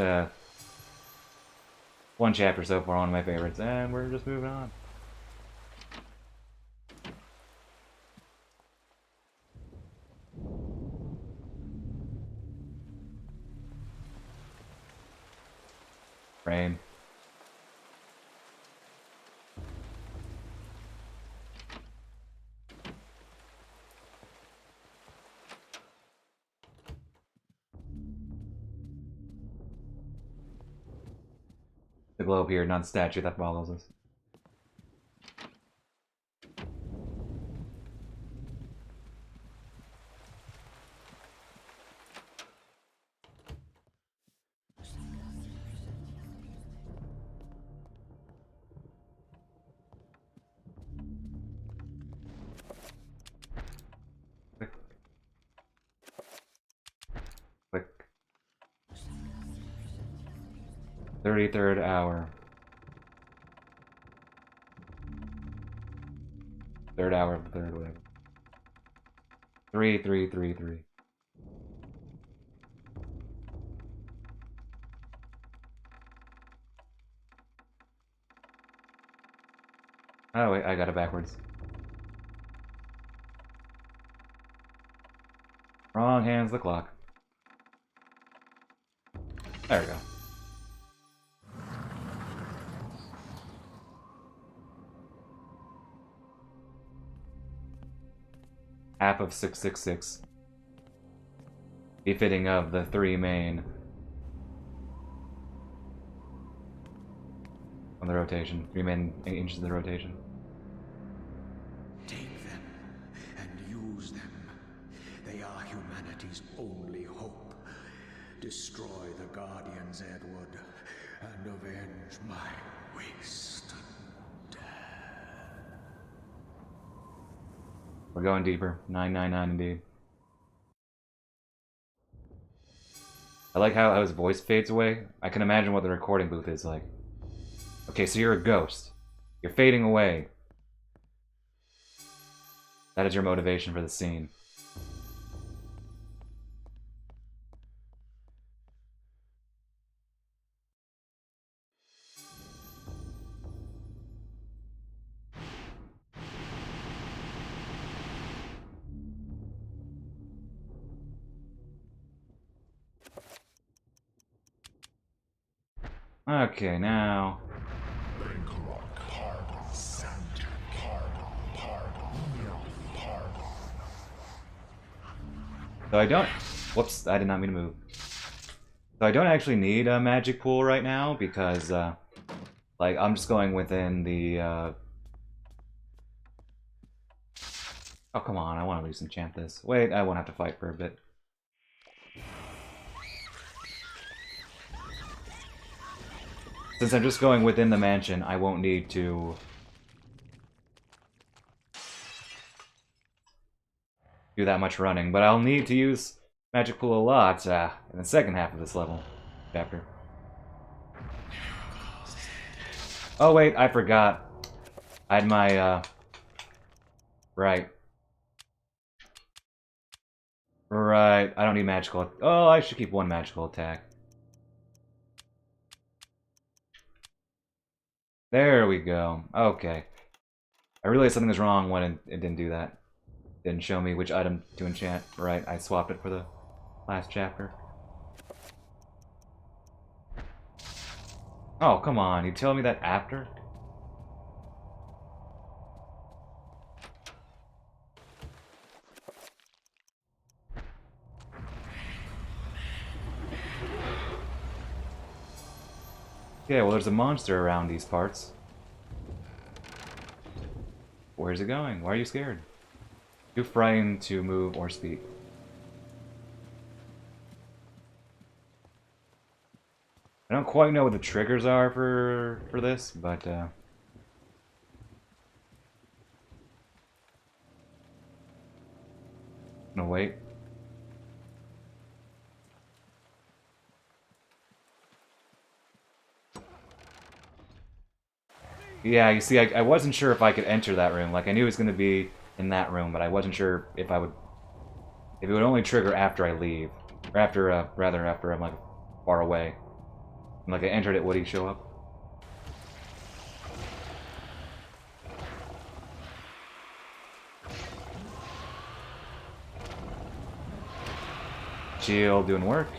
one chapter so far, one of my favorites, and we're just moving on. Rain. The globe here, not the statue that follows us. Click. Click. 33rd hour. 3rd hour of the 3rd, whatever. 3. Oh wait, I got it backwards. Wrong hands the clock. There we go. Half of 666. Befitting of the 3 main. On the rotation. 3 main inches of the rotation. Take them. humanity's only hope. Destroy the Guardians, Edward, and avenge my waste and death. We're going deeper. 999 indeed. I like how his voice fades away. I can imagine what the recording booth is like. Okay, so you're a ghost. You're fading away. That is your motivation for the scene. Okay, now... So I don't... Whoops, I did not mean to move. So I don't actually need a magic pool right now because, like, I'm just going within the, Oh, come on, I want to at least enchant this. Wait, I won't have to fight for a bit. Since I'm just going within the mansion, I won't need to... do that much running, but I'll need to use Magic Pool a lot in the second half of this level chapter. Oh wait, I forgot. I had my right. Right, I don't need magical. Oh, I should keep one magical attack. There we go. Okay. I realized something was wrong when it didn't do that. Didn't show me which item to enchant. Right, I swapped it for the last chapter. Oh, come on. You tell me that after? Okay, well there's a monster around these parts. Where's it going? Why are you scared? Too frightened to move or speak. I don't quite know what the triggers are for this, but no, wait. Yeah, you see, I wasn't sure if I could enter that room. Like, I knew it was going to be in that room, but I wasn't sure if I would... if it would only trigger after I leave. Or after, rather, after I'm, like, far away. And, like, I entered it, would he show up? Shield doing work.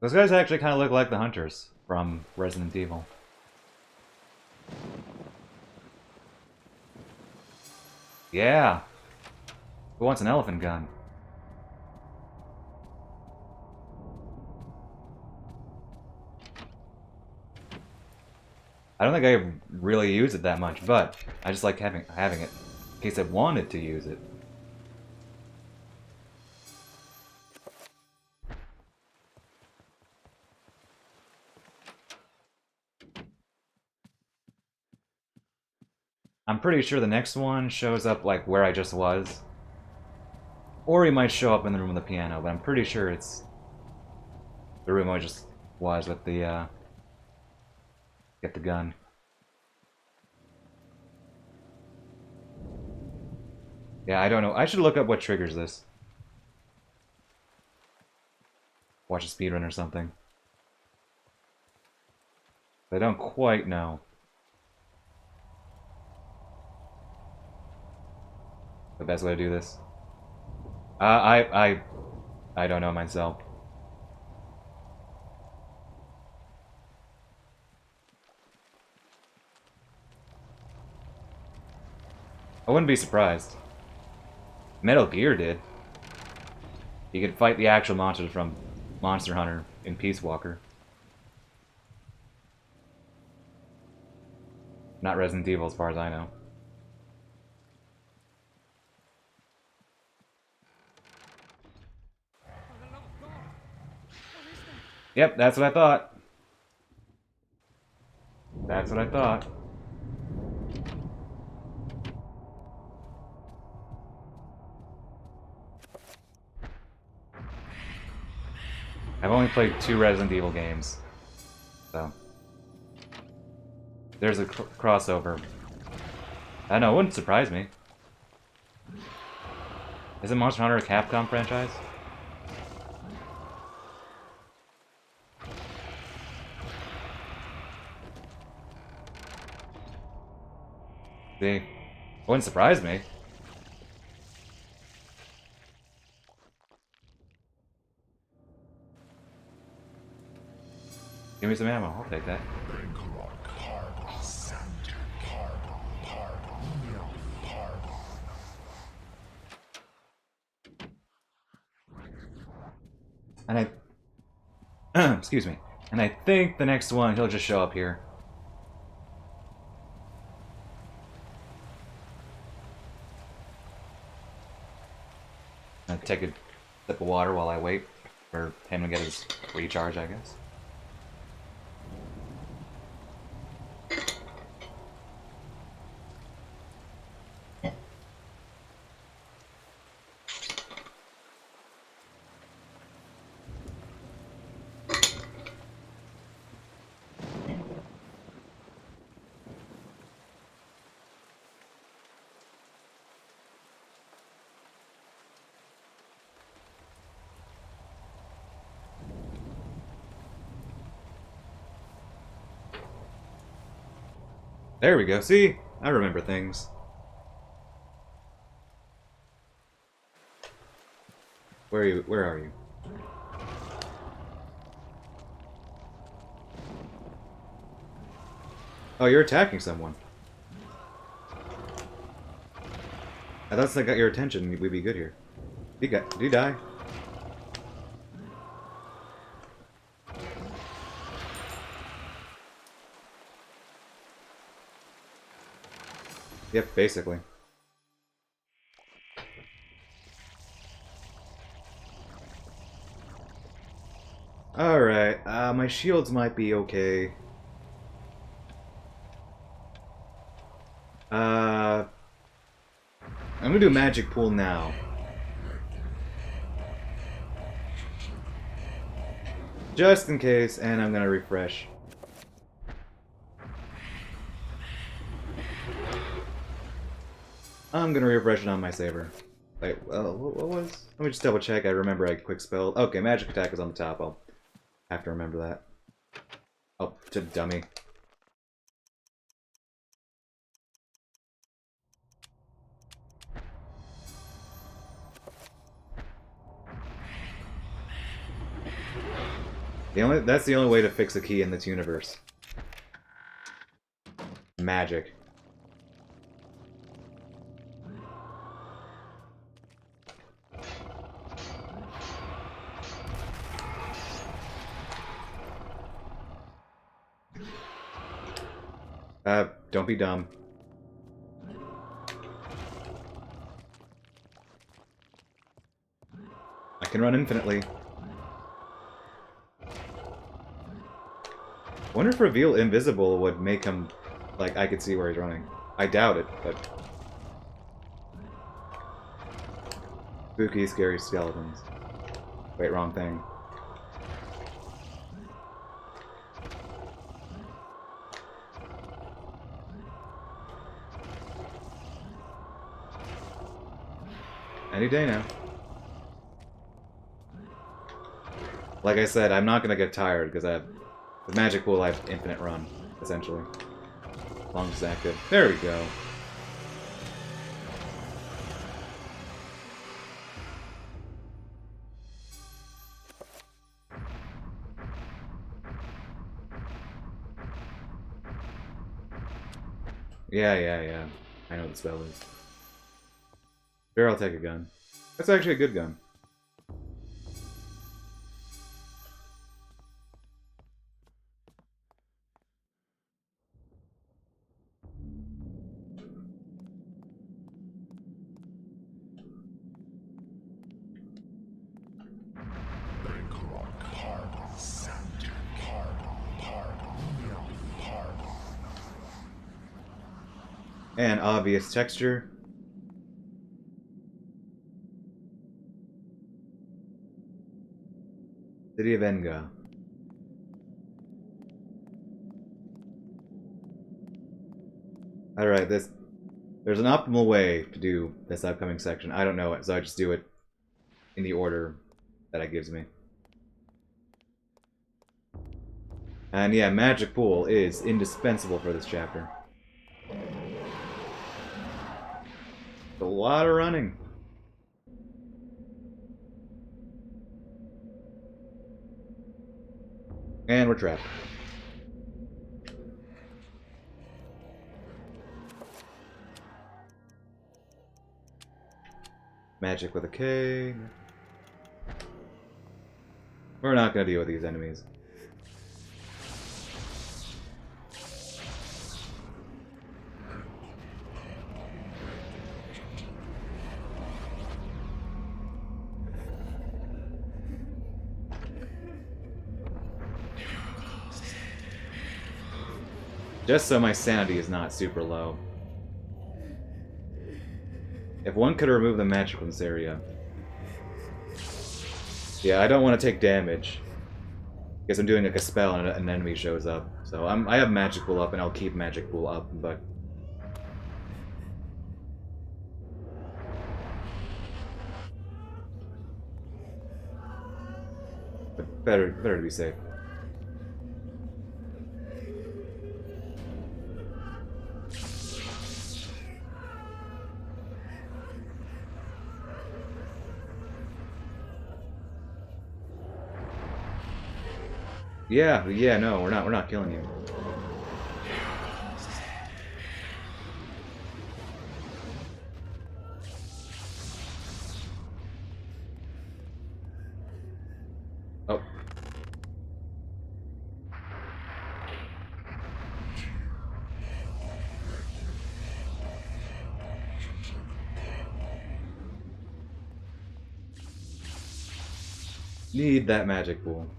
Those guys actually kind of look like the hunters from Resident Evil. Yeah! Who wants an elephant gun? I don't think I really use it that much, but I just like having it in case I wanted to use it. I'm pretty sure the next one shows up like where I just was. Or he might show up in the room with the piano, but I'm pretty sure it's the room I just was with the get the gun. Yeah, I don't know. I should look up what triggers this. Watch a speedrun or something. I don't quite know. The best way to do this. I don't know myself. I wouldn't be surprised. Metal Gear did. You could fight the actual monsters from Monster Hunter in Peace Walker. Not Resident Evil as far as I know. Yep, that's what I thought. That's what I thought. I've only played 2 Resident Evil games, so there's a crossover. I know, it wouldn't surprise me. Isn't Monster Hunter a Capcom franchise? See, wouldn't surprise me. Give me some ammo, I'll take that. And I... excuse me. And I think the next one, he'll just show up here. I'll take a sip of water while I wait for him to get his recharge, I guess. There we go. See? I remember things. Where are you? Where are you? Oh, you're attacking someone. I thought I got your attention. We'd be good here. Do you die? Yep, basically. Alright, my shields might be okay. I'm gonna do a magic pool now. Just in case, and I'm gonna refresh. I'm gonna refresh it on my saber. Wait, what was? Let me just double check. I remember I quick spelled. Okay, magic attack is on the top. I'll have to remember that. Oh, to dummy. That's the only way to fix a key in this universe. Magic. Don't be dumb. I can run infinitely. Wonder if reveal invisible would make him, like, I could see where he's running. I doubt it, but... Spooky, scary skeletons. Wait, wrong thing. Any day now. Like I said, I'm not gonna get tired because I have with Magic Pool. I have infinite run, essentially. As long as it's active. There we go. Yeah. I know what the spell is. Sure, I'll take a gun. That's actually a good gun. And obvious texture. City of Enga. Alright, there's an optimal way to do this upcoming section. I don't know it, so I just do it in the order that it gives me. And yeah, Magic Pool is indispensable for this chapter. A lot of running. And we're trapped. Magic with a K. We're not gonna deal with these enemies. Just so my sanity is not super low. If one could remove the magic from this area. Yeah, I don't want to take damage. Because I'm doing like a spell and an enemy shows up. So I have Magic Pool up and I'll keep Magic Pool up, but... better to be safe. Yeah, no, we're not killing you. Oh. Need that Magic Pool.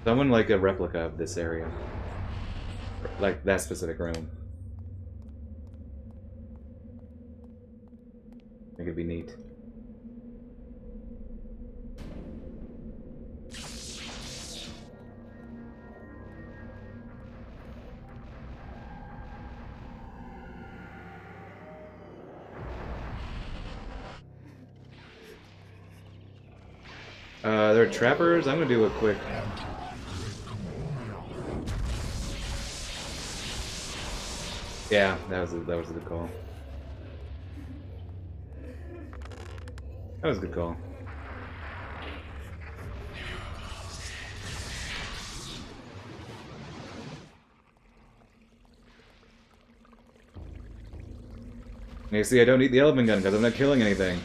Someone like a replica of this area. Like that specific room. I think it'd be neat. There are trappers. I'm gonna do a quick. Yeah, that was a good call. That was a good call. You see, I don't need the element gun because I'm not killing anything.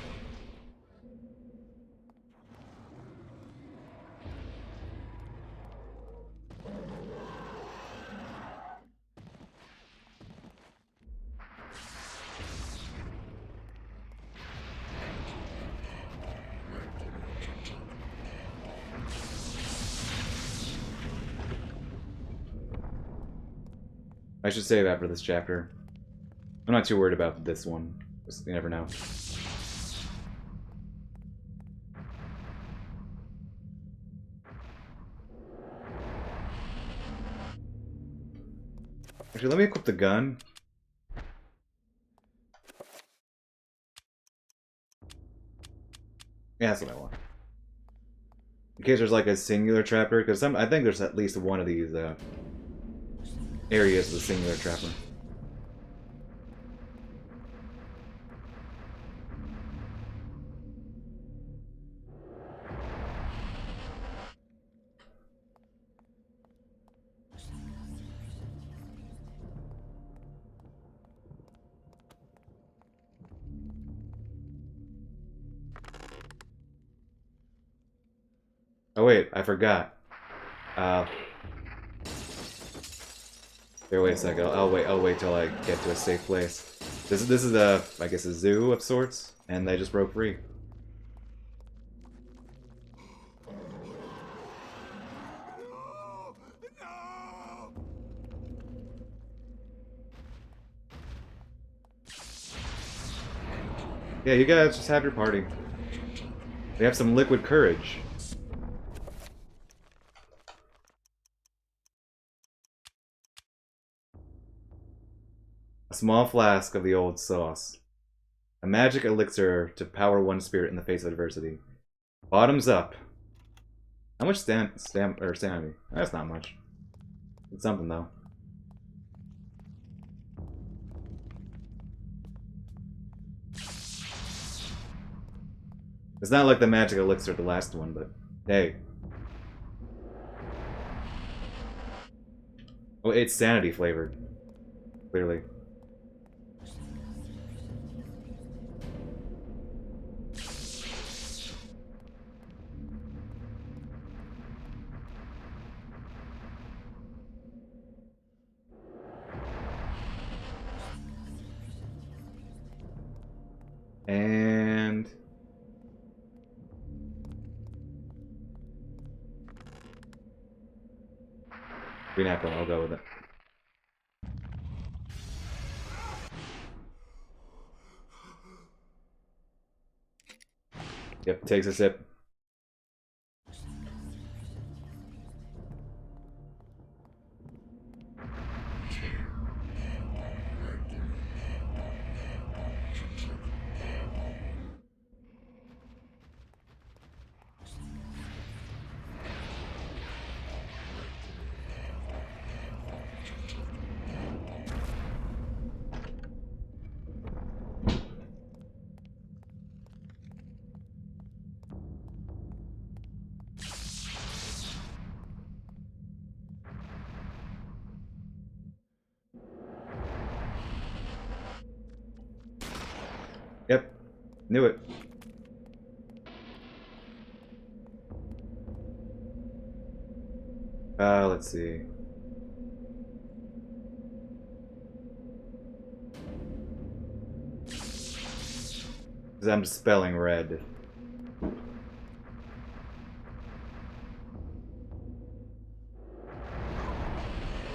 I should save after this chapter. I'm not too worried about this one. You never know. Actually, let me equip the gun. Yeah, that's what I want. In case there's like a singular trapper, because I think there's at least one of these areas with a singular trapper. Oh wait, I forgot. Here, wait a second. I'll wait till I get to a safe place. This is a, I guess, a zoo of sorts, and they just broke free. Yeah, you guys just have your party. We have some liquid courage. A small flask of the old sauce. A magic elixir to power one's spirit in the face of adversity. Bottoms up. How much sanity? That's not much. It's something though. It's not like the magic elixir, the last one, but hey. Oh, it's sanity flavored. Clearly. And green apple, I'll go with it. Yep, takes a sip. Yep, knew it. Let's see. Because I'm spelling red.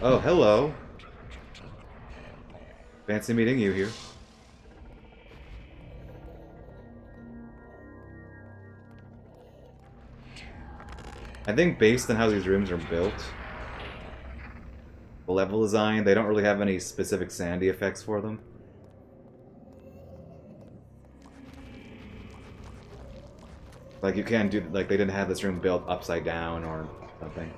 Oh, hello. Fancy meeting you here. I think based on how these rooms are built, the level design, they don't really have any specific sanity effects for them. Like you can't do, like they didn't have this room built upside down or something.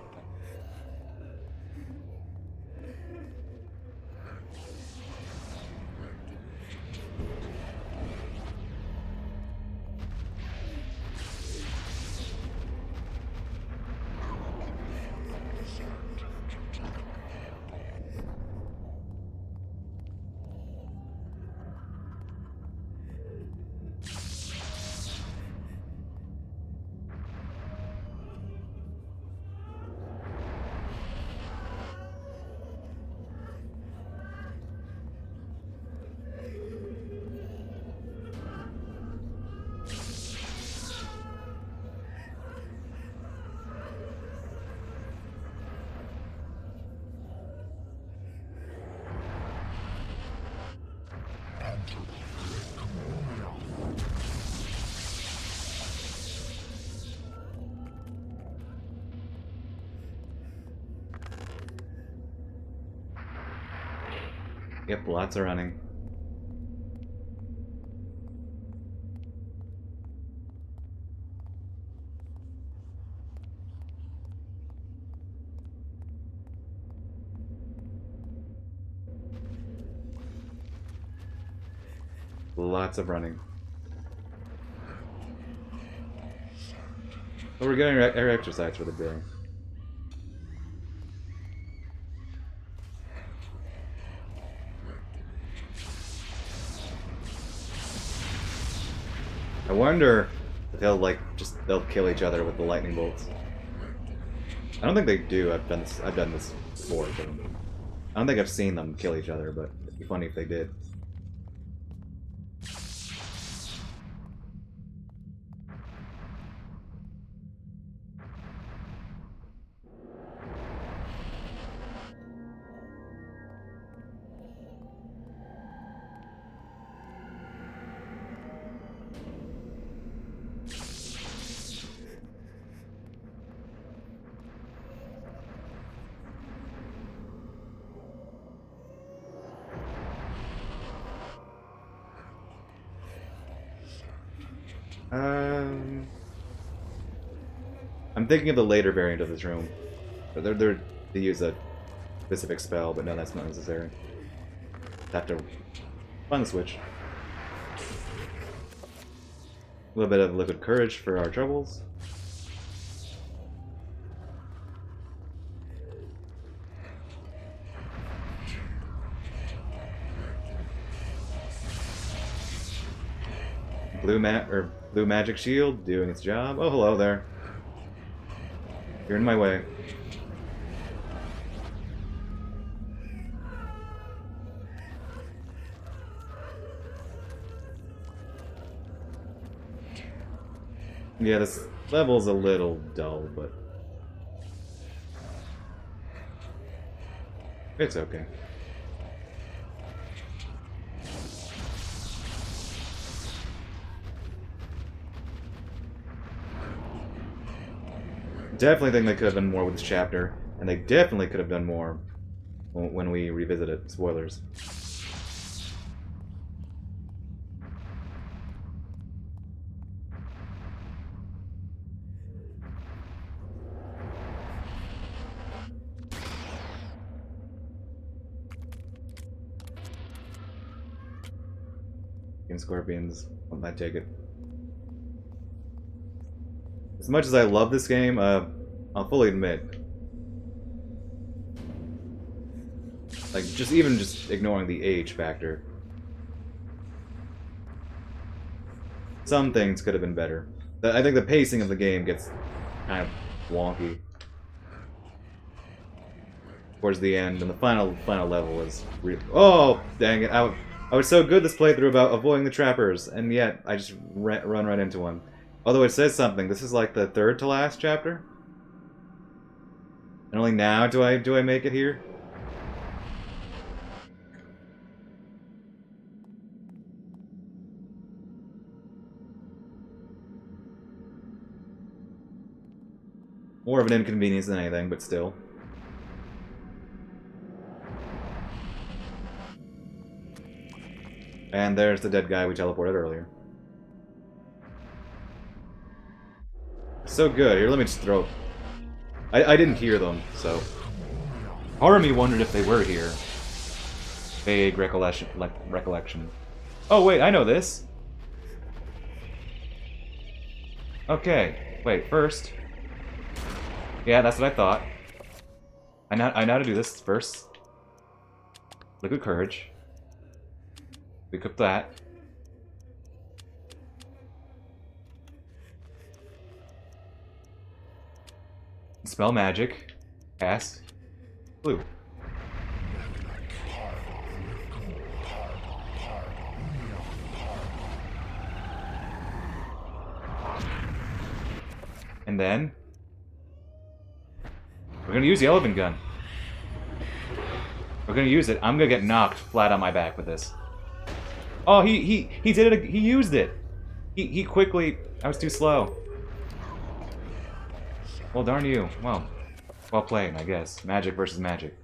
Yep, lots of running. Lots of running. But we're getting our exercise for the day. I wonder if they'll kill each other with the lightning bolts. I don't think they do. I've done this before. But I don't think I've seen them kill each other, but it'd be funny if they did. I'm thinking of the later variant of this room. They use a specific spell, but no, that's not necessary. Have to find the switch. A little bit of liquid courage for our troubles. Blue magic shield doing its job. Oh, hello there. You're in my way. Yeah, this level's a little dull, but it's okay. Definitely think they could have done more with this chapter, and they definitely could have done more when we revisit it. Spoilers. And scorpions, I take it. As much as I love this game, I'll fully admit, like, just ignoring the age factor, some things could have been better. I think the pacing of the game gets kind of wonky towards the end, and the final level is oh, dang it! I was so good this playthrough about avoiding the trappers, and yet I just run right into one. Although it says something, this is like the third to last chapter, and only now do I make it here. More of an inconvenience than anything, but still. And there's the dead guy we teleported earlier. So good. Here, let me just throw... I didn't hear them, so... Part of me wondered if they were here. Vague recollection. Oh, wait, I know this! Okay, wait, first... Yeah, that's what I thought. I know how to do this first. Liquid courage. We cook that. Spell magic. Cast. Blue. And then we're gonna use the elephant gun. We're gonna use it. I'm gonna get knocked flat on my back with this. Oh, he did it. He used it. He quickly. I was too slow. Well, darn you. Well played, I guess. Magic versus magic.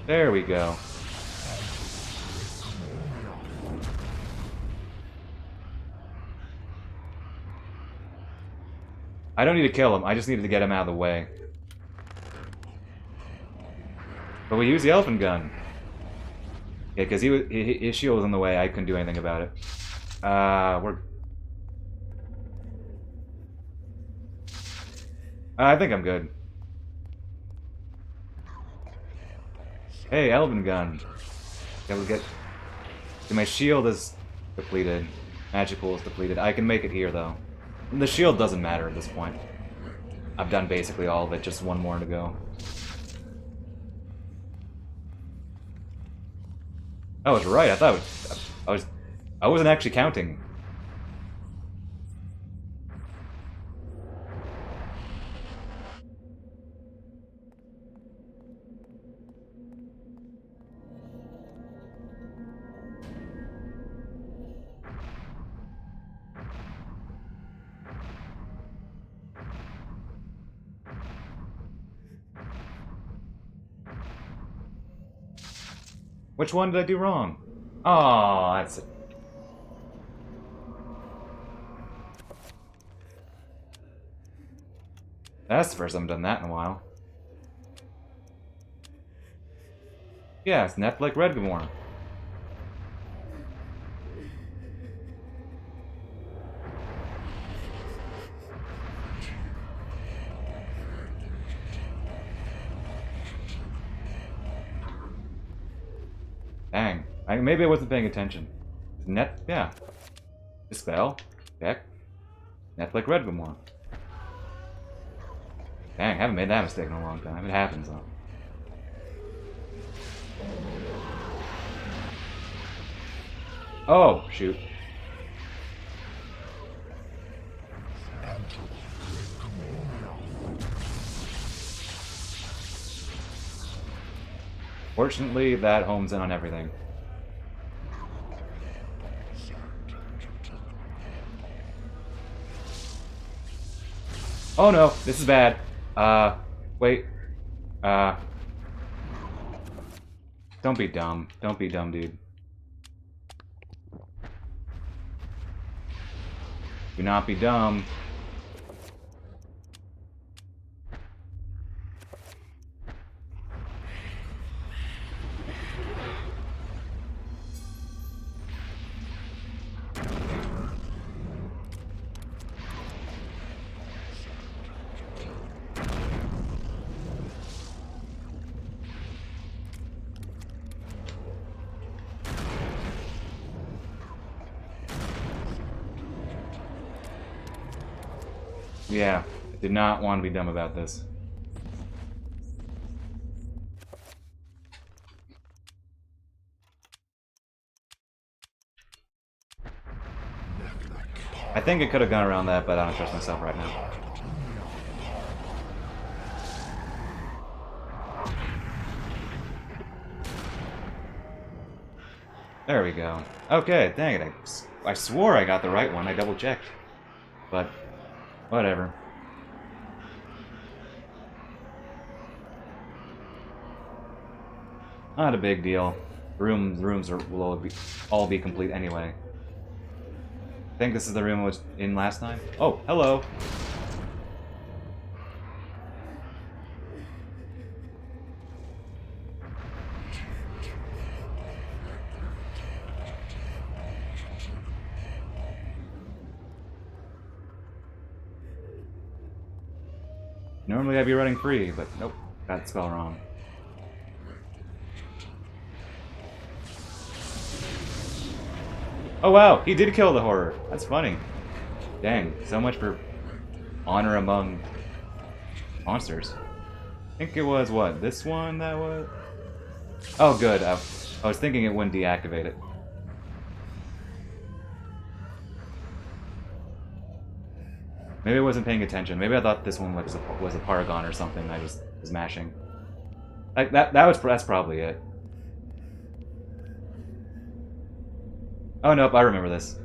There we go. I don't need to kill him, I just needed to get him out of the way. But we use the elephant gun. Yeah, because his shield was in the way, I couldn't do anything about it. I think I'm good. Hey, Elven Gun. Able to get... My shield is depleted. Magical is depleted. I can make it here, though. The shield doesn't matter at this point. I've done basically all of it, just one more to go. I was right, I thought I wasn't actually counting. Which one did I do wrong? Oh, that's it. That's the first time I've done that in a while. Yeah, it's Netflix Redgamore. Dang. Maybe I wasn't paying attention. Yeah. Dispel. Check. Netflix Redgamore. Dang, I haven't made that mistake in a long time. It happens, though. Oh, shoot. Fortunately, that homes in on everything. Oh no, this is bad. Wait. Don't be dumb. Don't be dumb, dude. Do not be dumb. Yeah, I did not want to be dumb about this. I think I could have gone around that, but I don't trust myself right now. There we go. Okay, dang it. I swore I got the right one. I double checked. But, whatever. Not a big deal. Rooms will all be complete anyway. I think this is the room I was in last time. Oh, hello. Normally I'd be running free, but nope, that spell wrong. Oh wow, he did kill the horror. That's funny. Dang, so much for honor among monsters. I think it was, what, this one that was? Oh good, I was thinking it wouldn't deactivate it. Maybe I wasn't paying attention. Maybe I thought this one was a Paragon or something I was mashing. Like that's probably it. Oh nope, I remember this.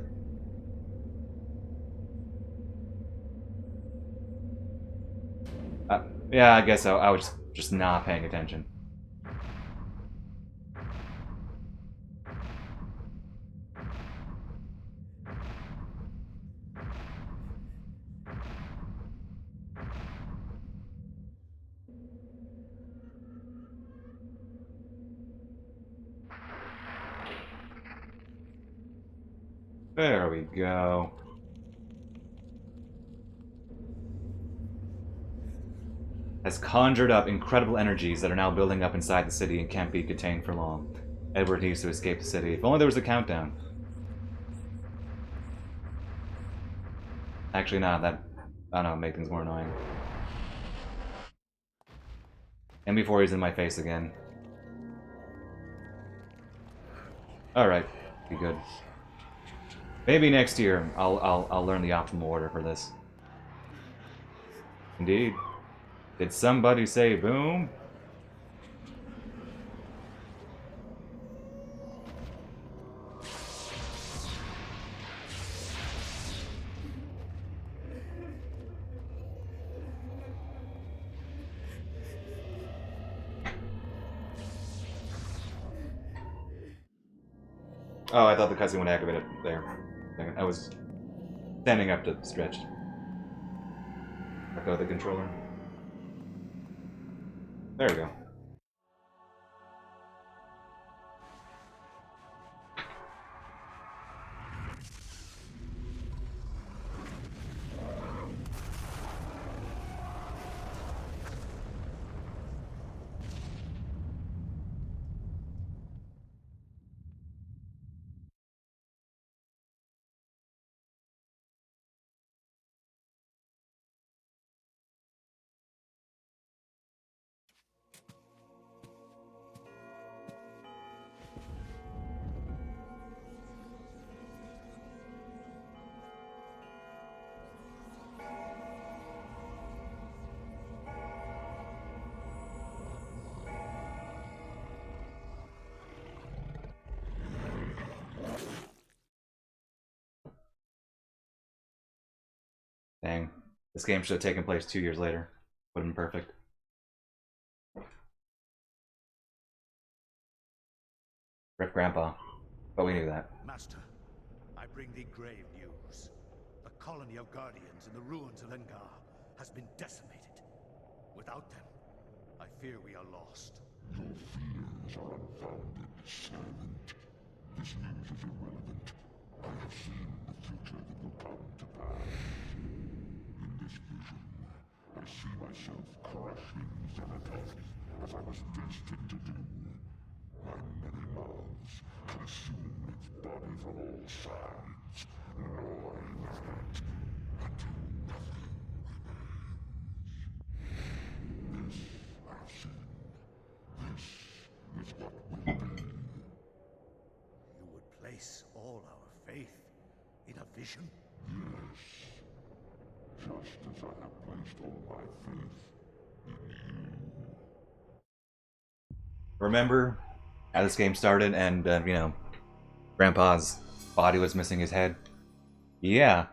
Yeah, I guess so. I was just not paying attention. There we go. has conjured up incredible energies that are now building up inside the city and can't be contained for long. Edward needs to escape the city. If only there was a countdown. Actually, not that. I don't know, make things more annoying. And before he's in my face again. Alright, be good. Maybe next year I'll learn the optimal order for this. Indeed. Did somebody say boom? Oh, I thought the cutscene would activate it there. I was standing up to stretch. Let go of the controller. There we go. Dang. This game should have taken place 2 years later. Would have been perfect. Rip Grandpa. But we knew that. Master, I bring thee grave news. The colony of Guardians in the ruins of Engar has been decimated. Without them, I fear we are lost. Your fears are unfounded, servant. This news is irrelevant. I have seen the future that will come to pass. In this vision, I see myself crushing Xenatoth as I was destined to do. My many mouths consume its body from all sides, gnawing at it until nothing remains. This I have seen. This is what will be. You would place all our faith in a vision? Yes. Just as I have placed all my faith in you. Remember how this game started and, you know, Grandpa's body was missing his head? Yeah.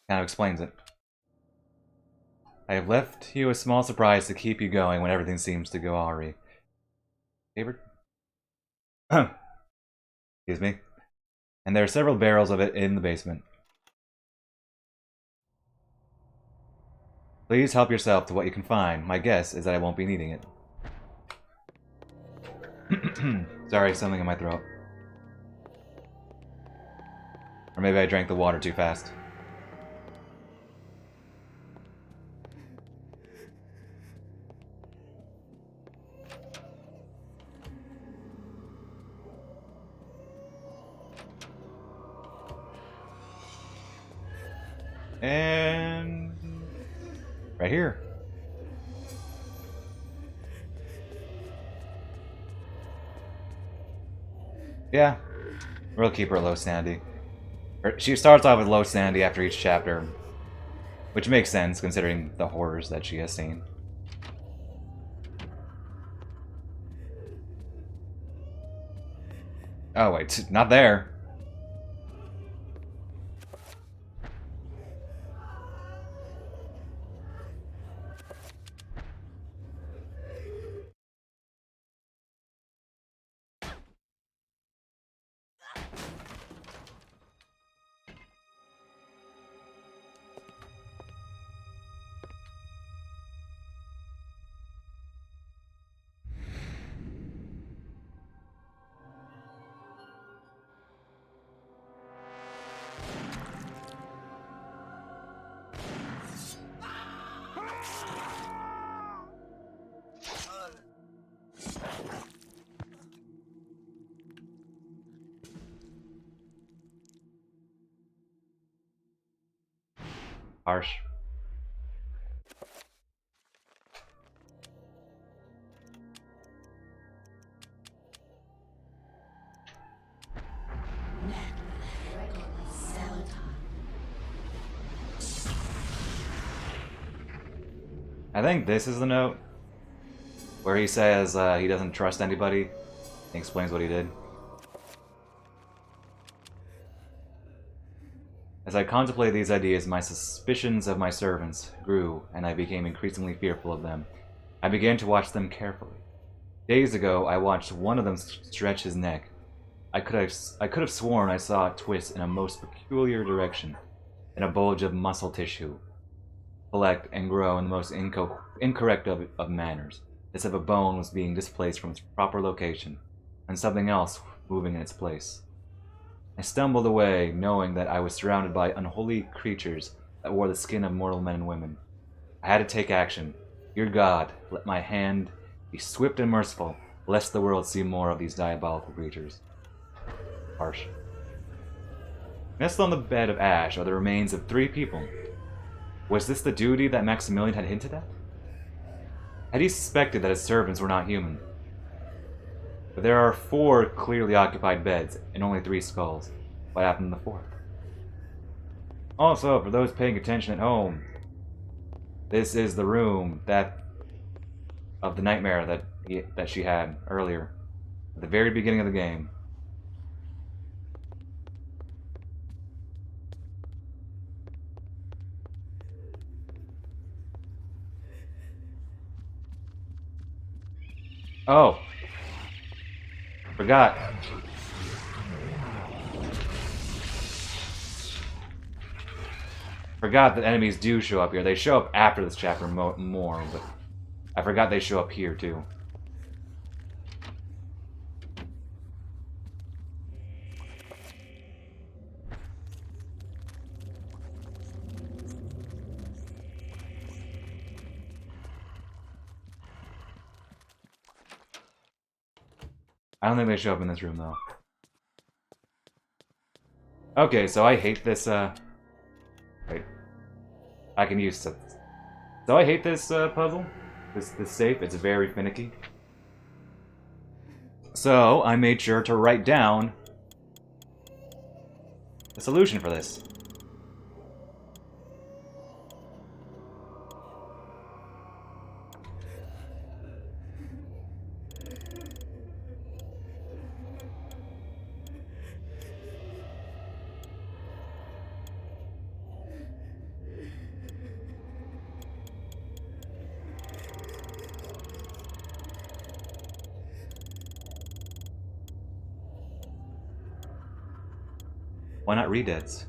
Kind of explains it. I have left you a small surprise to keep you going when everything seems to go awry. Favorite? Excuse me. And there are several barrels of it in the basement. Please help yourself to what you can find. My guess is that I won't be needing it. Sorry, something in my throat. Or maybe I drank the water too fast. And right here. Yeah, we'll keep her low sanity. She starts off with low sanity after each chapter, which makes sense considering the horrors that she has seen. Oh wait, not there. Harsh. I think this is the note where he says he doesn't trust anybody. He explains what he did. As I contemplated these ideas, my suspicions of my servants grew, and I became increasingly fearful of them. I began to watch them carefully. Days ago, I watched one of them stretch his neck. I could have sworn I saw it twist in a most peculiar direction, in a bulge of muscle tissue, collect and grow in the most incorrect of manners, as if a bone was being displaced from its proper location, and something else moving in its place. I stumbled away, knowing that I was surrounded by unholy creatures that wore the skin of mortal men and women. I had to take action. Dear God, let my hand be swift and merciful, lest the world see more of these diabolical creatures. Harsh. Nestled on the bed of ash are the remains of 3 people. Was this the duty that Maximilian had hinted at? Had he suspected that his servants were not human? But there are 4 clearly occupied beds, and only 3 skulls. What happened to the 4th? Also, for those paying attention at home, this is the room of the nightmare that she had earlier, at the very beginning of the game. Oh! Forgot. Forgot that enemies do show up here. They show up after this chapter more, but I forgot they show up here too. I don't think they show up in this room, though. Okay, so I hate this, Wait. I can use some... So I hate this, puzzle. This safe. It's very finicky. So, I made sure to write down the solution for this. Why not Redeads?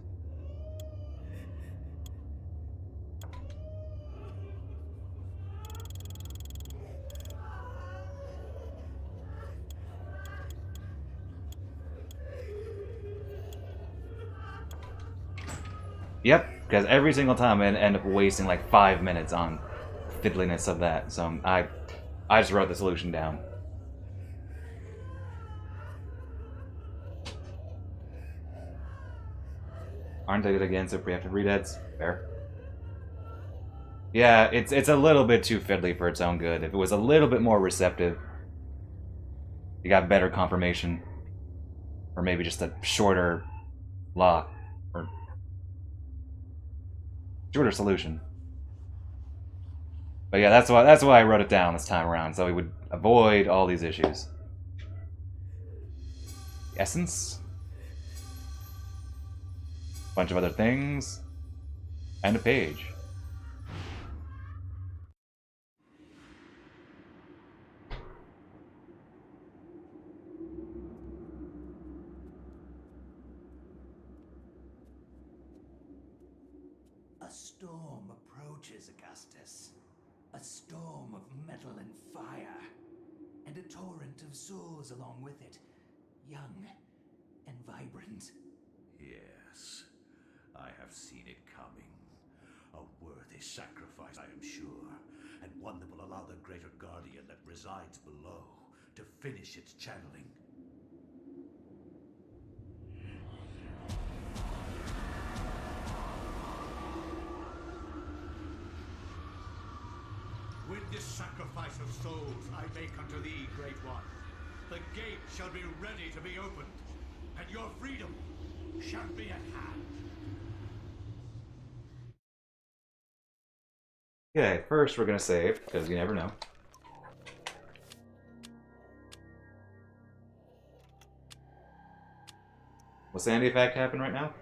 Yep, because every single time I end up wasting like 5 minutes on fiddliness of that, so I just wrote the solution down. Aren't I good against if we have to Redeads? Fair. Yeah, it's a little bit too fiddly for its own good. If it was a little bit more receptive, you got better confirmation. Or maybe just a shorter lock. Or shorter solution. But yeah, that's why I wrote it down this time around, so we would avoid all these issues. Essence. Bunch of other things. And a page. A storm approaches, Augustus. A storm of metal and fire. And a torrent of souls along with it. Young and vibrant. Yes, I have seen it coming. A worthy sacrifice, I am sure, and one that will allow the greater guardian that resides below to finish its channeling. this sacrifice of souls I make unto thee, Great One, the gate shall be ready to be opened, and your freedom shall be at hand. Okay, first we're gonna save, because you never know. Will Sandy effect happen right now?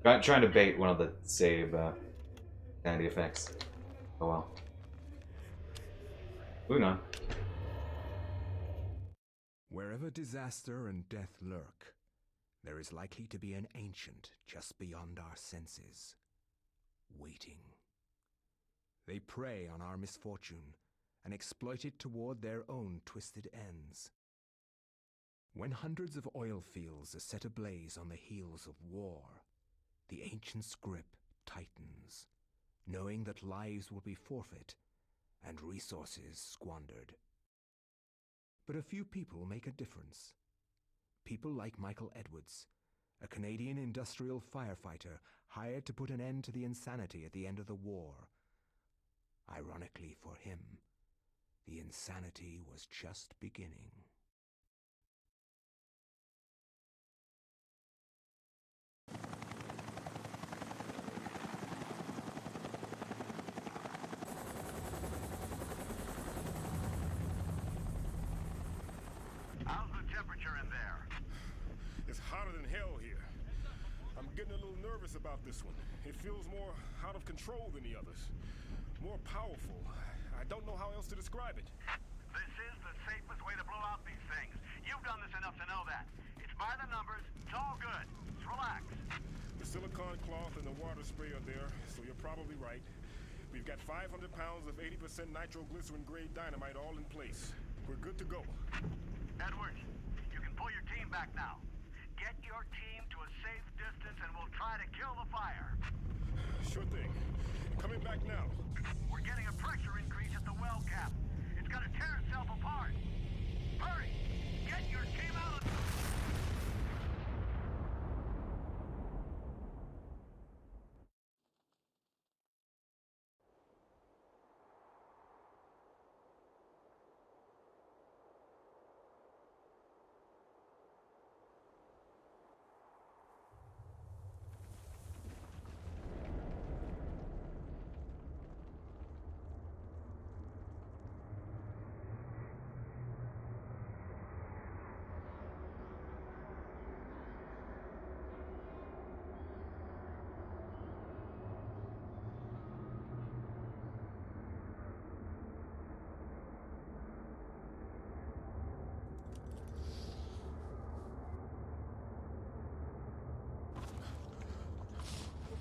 Oh, trying to bait one of the save Sandy effects. Oh well. Moving on. Wherever disaster and death lurk, there is likely to be an ancient just beyond our senses, waiting. They prey on our misfortune and exploit it toward their own twisted ends. When hundreds of oil fields are set ablaze on the heels of war, the ancient's grip tightens, knowing that lives will be forfeit and resources squandered. But a few people make a difference. People like Michael Edwards, a Canadian industrial firefighter hired to put an end to the insanity at the end of the war. Ironically for him, the insanity was just beginning. How's the temperature in there? It's hotter than hell here. I'm getting a little nervous about this one. It feels more out of control than the others. More powerful. I don't know how else to describe it. This is the safest way to blow out these things. You've done this enough to know that. It's by the numbers. It's all good. Just relax. The silicone cloth and the water spray are there, so you're probably right. We've got 500 pounds of 80% nitroglycerin grade dynamite all in place. We're good to go. Edwards, you can pull your team back now. Get your team to a safe distance and we'll try to kill the fire. Sure thing. Coming back now. We're getting a pressure increase at the well cap. It's gonna tear itself apart. Hurry! Get your team out of...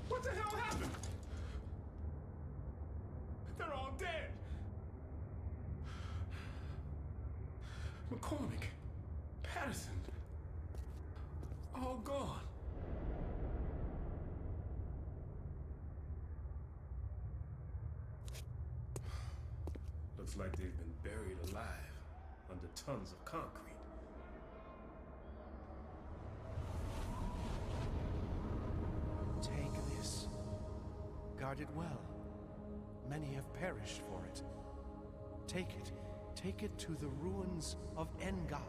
What the hell happened? They're all dead. McCormick, Patterson, all gone. Looks like they've been buried alive under tons of concrete. Take this. Guard it well. Many have perished for it. Take it. Take it to the ruins of Engal.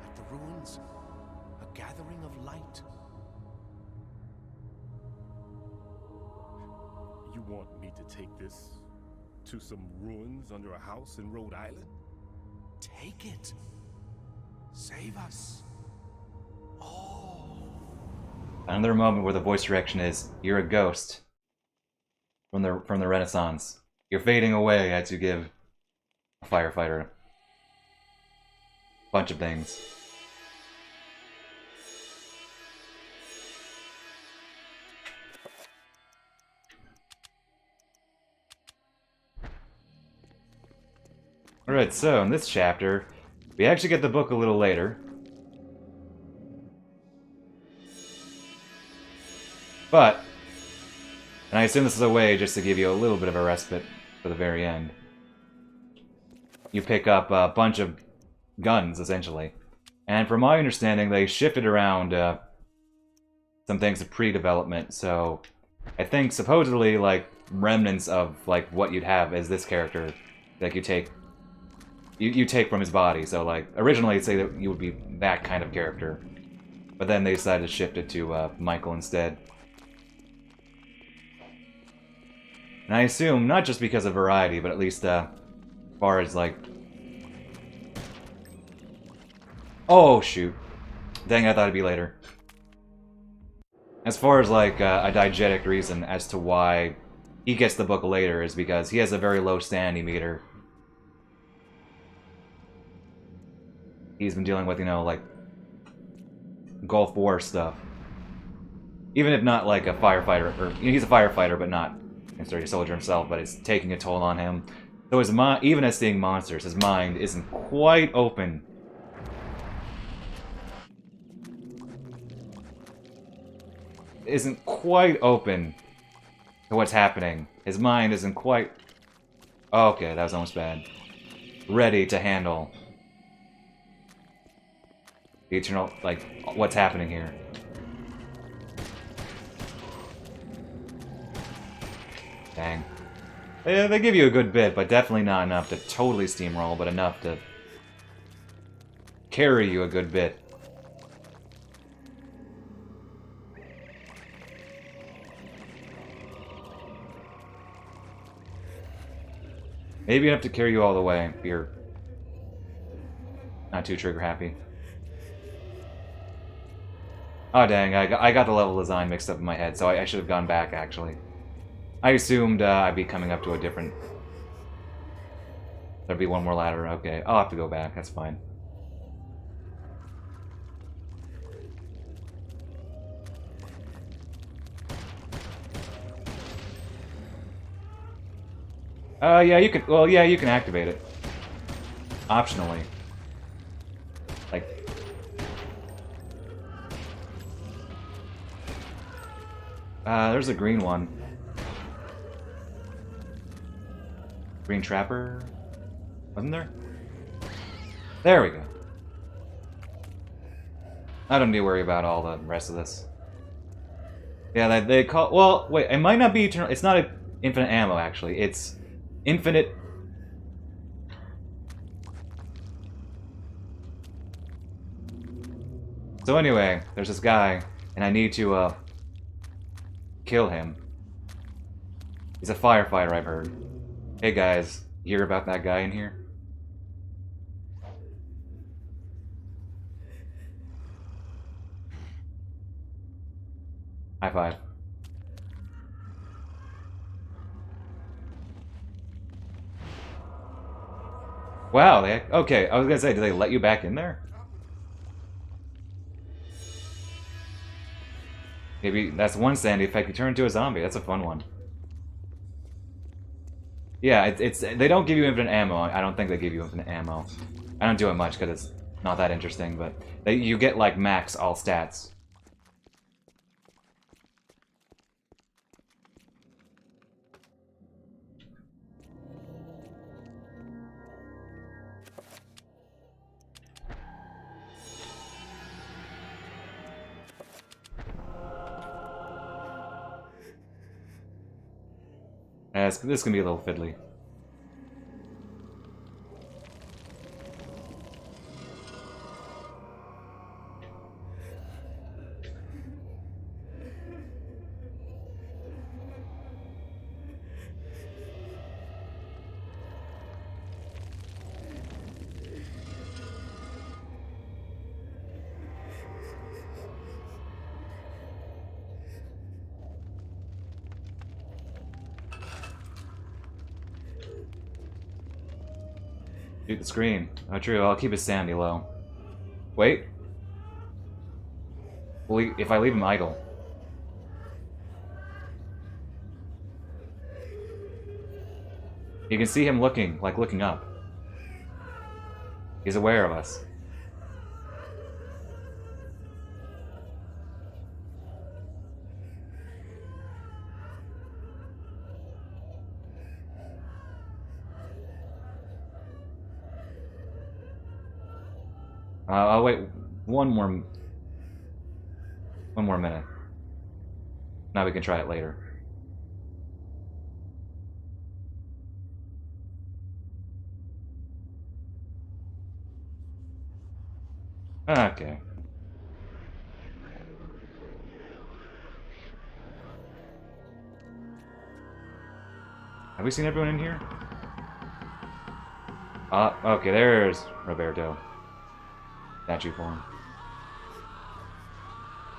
At the ruins, a gathering of light. You want me to take this to some ruins under a house in Rhode Island? Take it. Save us. All. Another moment where the voice direction is, you're a ghost from the Renaissance. You're fading away as you give a firefighter a bunch of things. Alright, so in this chapter, we actually get the book a little later. But, and I assume this is a way just to give you a little bit of a respite for the very end. you pick up a bunch of guns, essentially. And from my understanding, they shifted around some things to pre-development, so I think supposedly, like, remnants of, like, what you'd have as this character, like, you take from his body. So, like, originally, say that you would be that kind of character, but then they decided to shift it to Michael instead. And I assume, not just because of variety, but at least, as far as, like... Oh, shoot. Dang, I thought it'd be later. As far as, like, a diegetic reason as to why he gets the book later is because he has a very low sanity meter. He's been dealing with, you know, like, Gulf War stuff. Even if not, like, a firefighter, or, you know, he's a firefighter, but not necessarily a soldier himself, but it's taking a toll on him. So his mind, even as seeing monsters, his mind isn't quite open. Isn't quite open to what's happening. His mind isn't quite... Okay, that was almost bad. Ready to handle the eternal, like, what's happening here. Dang. They give you a good bit, but definitely not enough to totally steamroll, but enough to carry you a good bit. Maybe enough to carry you all the way if you're not too trigger happy. Oh dang, I got the level design mixed up in my head, so I should have gone back actually. I assumed I'd be coming up to a different... There'd be one more ladder, okay. I'll have to go back, that's fine. Yeah, you can, well, yeah, you can activate it. Optionally. Like... there's a green one. Green Trapper? Wasn't there? There we go. I don't need to worry about all the rest of this. Yeah, they call... Well, wait, it might not be eternal... It's not infinite ammo, actually. It's infinite... So anyway, there's this guy, and I need to, kill him. He's a firefighter, I've heard. Hey guys, you hear about that guy in here? High five. Wow, they... Okay, I was gonna say, do they let you back in there? Maybe that's one sanity effect, you turn into a zombie. That's a fun one. Yeah, it's they don't give you infinite ammo. I don't think they give you infinite ammo. I don't do it much because it's not that interesting, but you get like max all stats. This can be a little fiddly. Shoot the screen. Oh, true. I'll keep his sanity low. Wait. Well, if I leave him idle. You can see him looking, like looking up. He's aware of us. I'll wait one more minute. Now we can try it later. Okay. Have we seen everyone in here? Okay, there's Roberto. Statue form.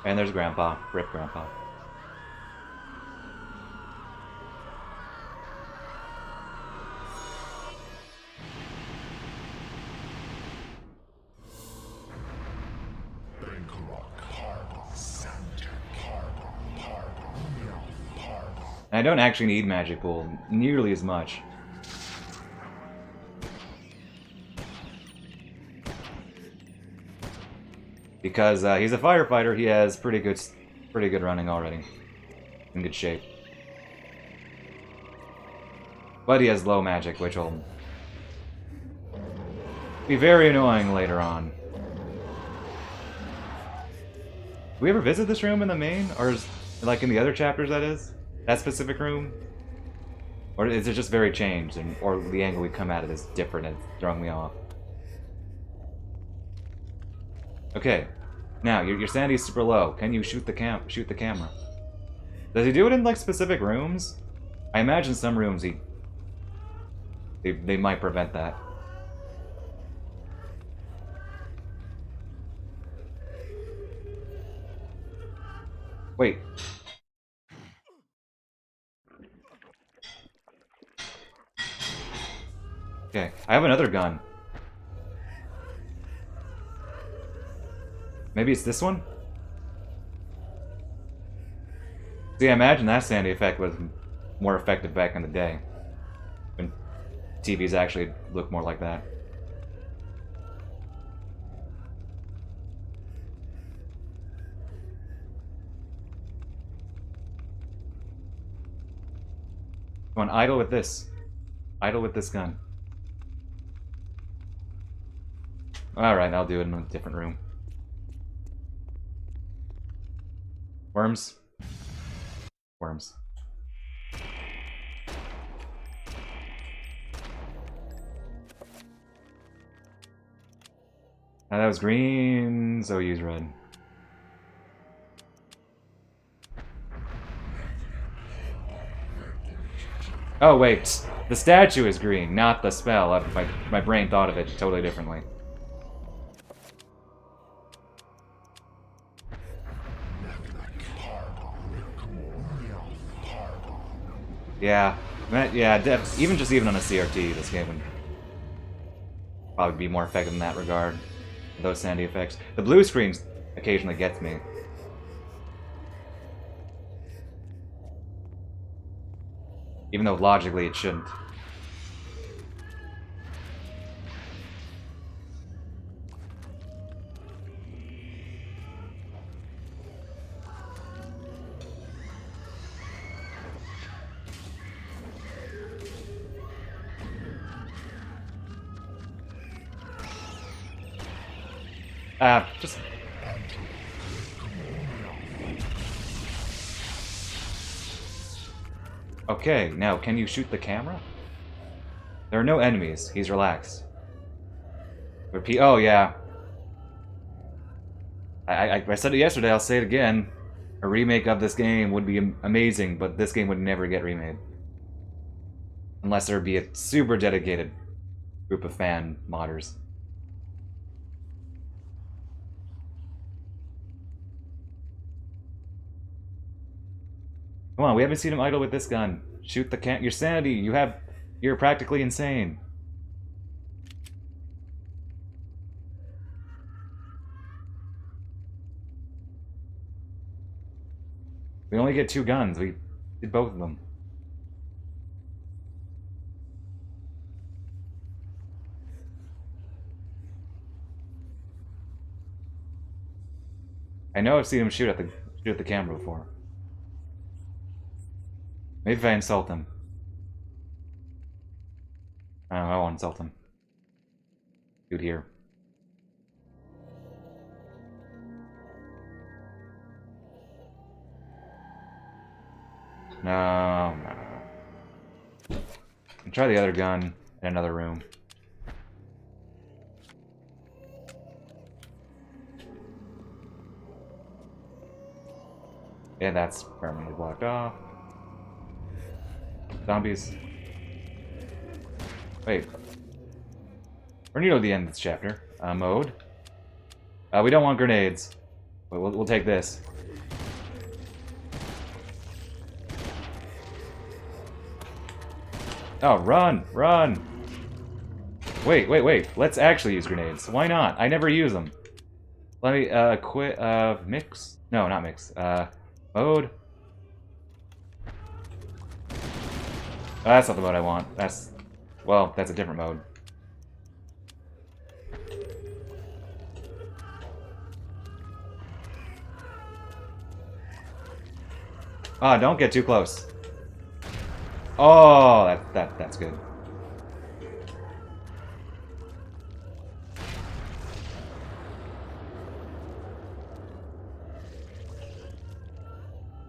And there's Grandpa. Rip Grandpa. I don't actually need Magic Pool nearly as much. Because he's a firefighter, he has pretty good running already. In good shape. But he has low magic, which will be very annoying later on. Do we ever visit this room in the main? Or is, like in the other chapters, that is? That specific room? Or is it just very changed, and or the angle we come at it is different and it's throwing me off? Okay, now your sanity is super low. Can you shoot the camera? Does he do it in like specific rooms? I imagine some rooms they might prevent that. Wait. Okay, I have another gun. Maybe it's this one? See, I imagine that sandy effect was more effective back in the day. When TVs actually look more like that. Come on, idle with this. Idle with this gun. Alright, I'll do it in a different room. Worms? Worms. Now that was green, so use red. Oh wait, the statue is green, not the spell. My brain thought of it totally differently. Yeah, even on a CRT, this game would probably be more effective in that regard. Those sandy effects. The blue screen occasionally gets me. Even though logically it shouldn't. Just... Okay, now, can you shoot the camera? There are no enemies. He's relaxed. Repeat. Oh, yeah. I said it yesterday, I'll say it again. A remake of this game would be amazing, but this game would never get remade. Unless there would be a super dedicated group of fan modders. Come on, we haven't seen him idle with this gun. Shoot the your sanity. You're practically insane. We only get 2 guns. We did both of them. I know I've seen him shoot at the camera before. Maybe if I insult him. I won't insult him. Dude here. No, no. Try the other gun in another room. Yeah, that's permanently blocked off. Zombies. Wait. We're near the end of this chapter. Mode. We don't want grenades. But we'll take this. Oh, run! Run! Wait, wait, wait. Let's actually use grenades. Why not? I never use them. Let me, quit, mix? No, not mix. Mode. Oh, that's not the mode I want. That's... Well, that's a different mode. Ah, don't get too close. Oh, that's good.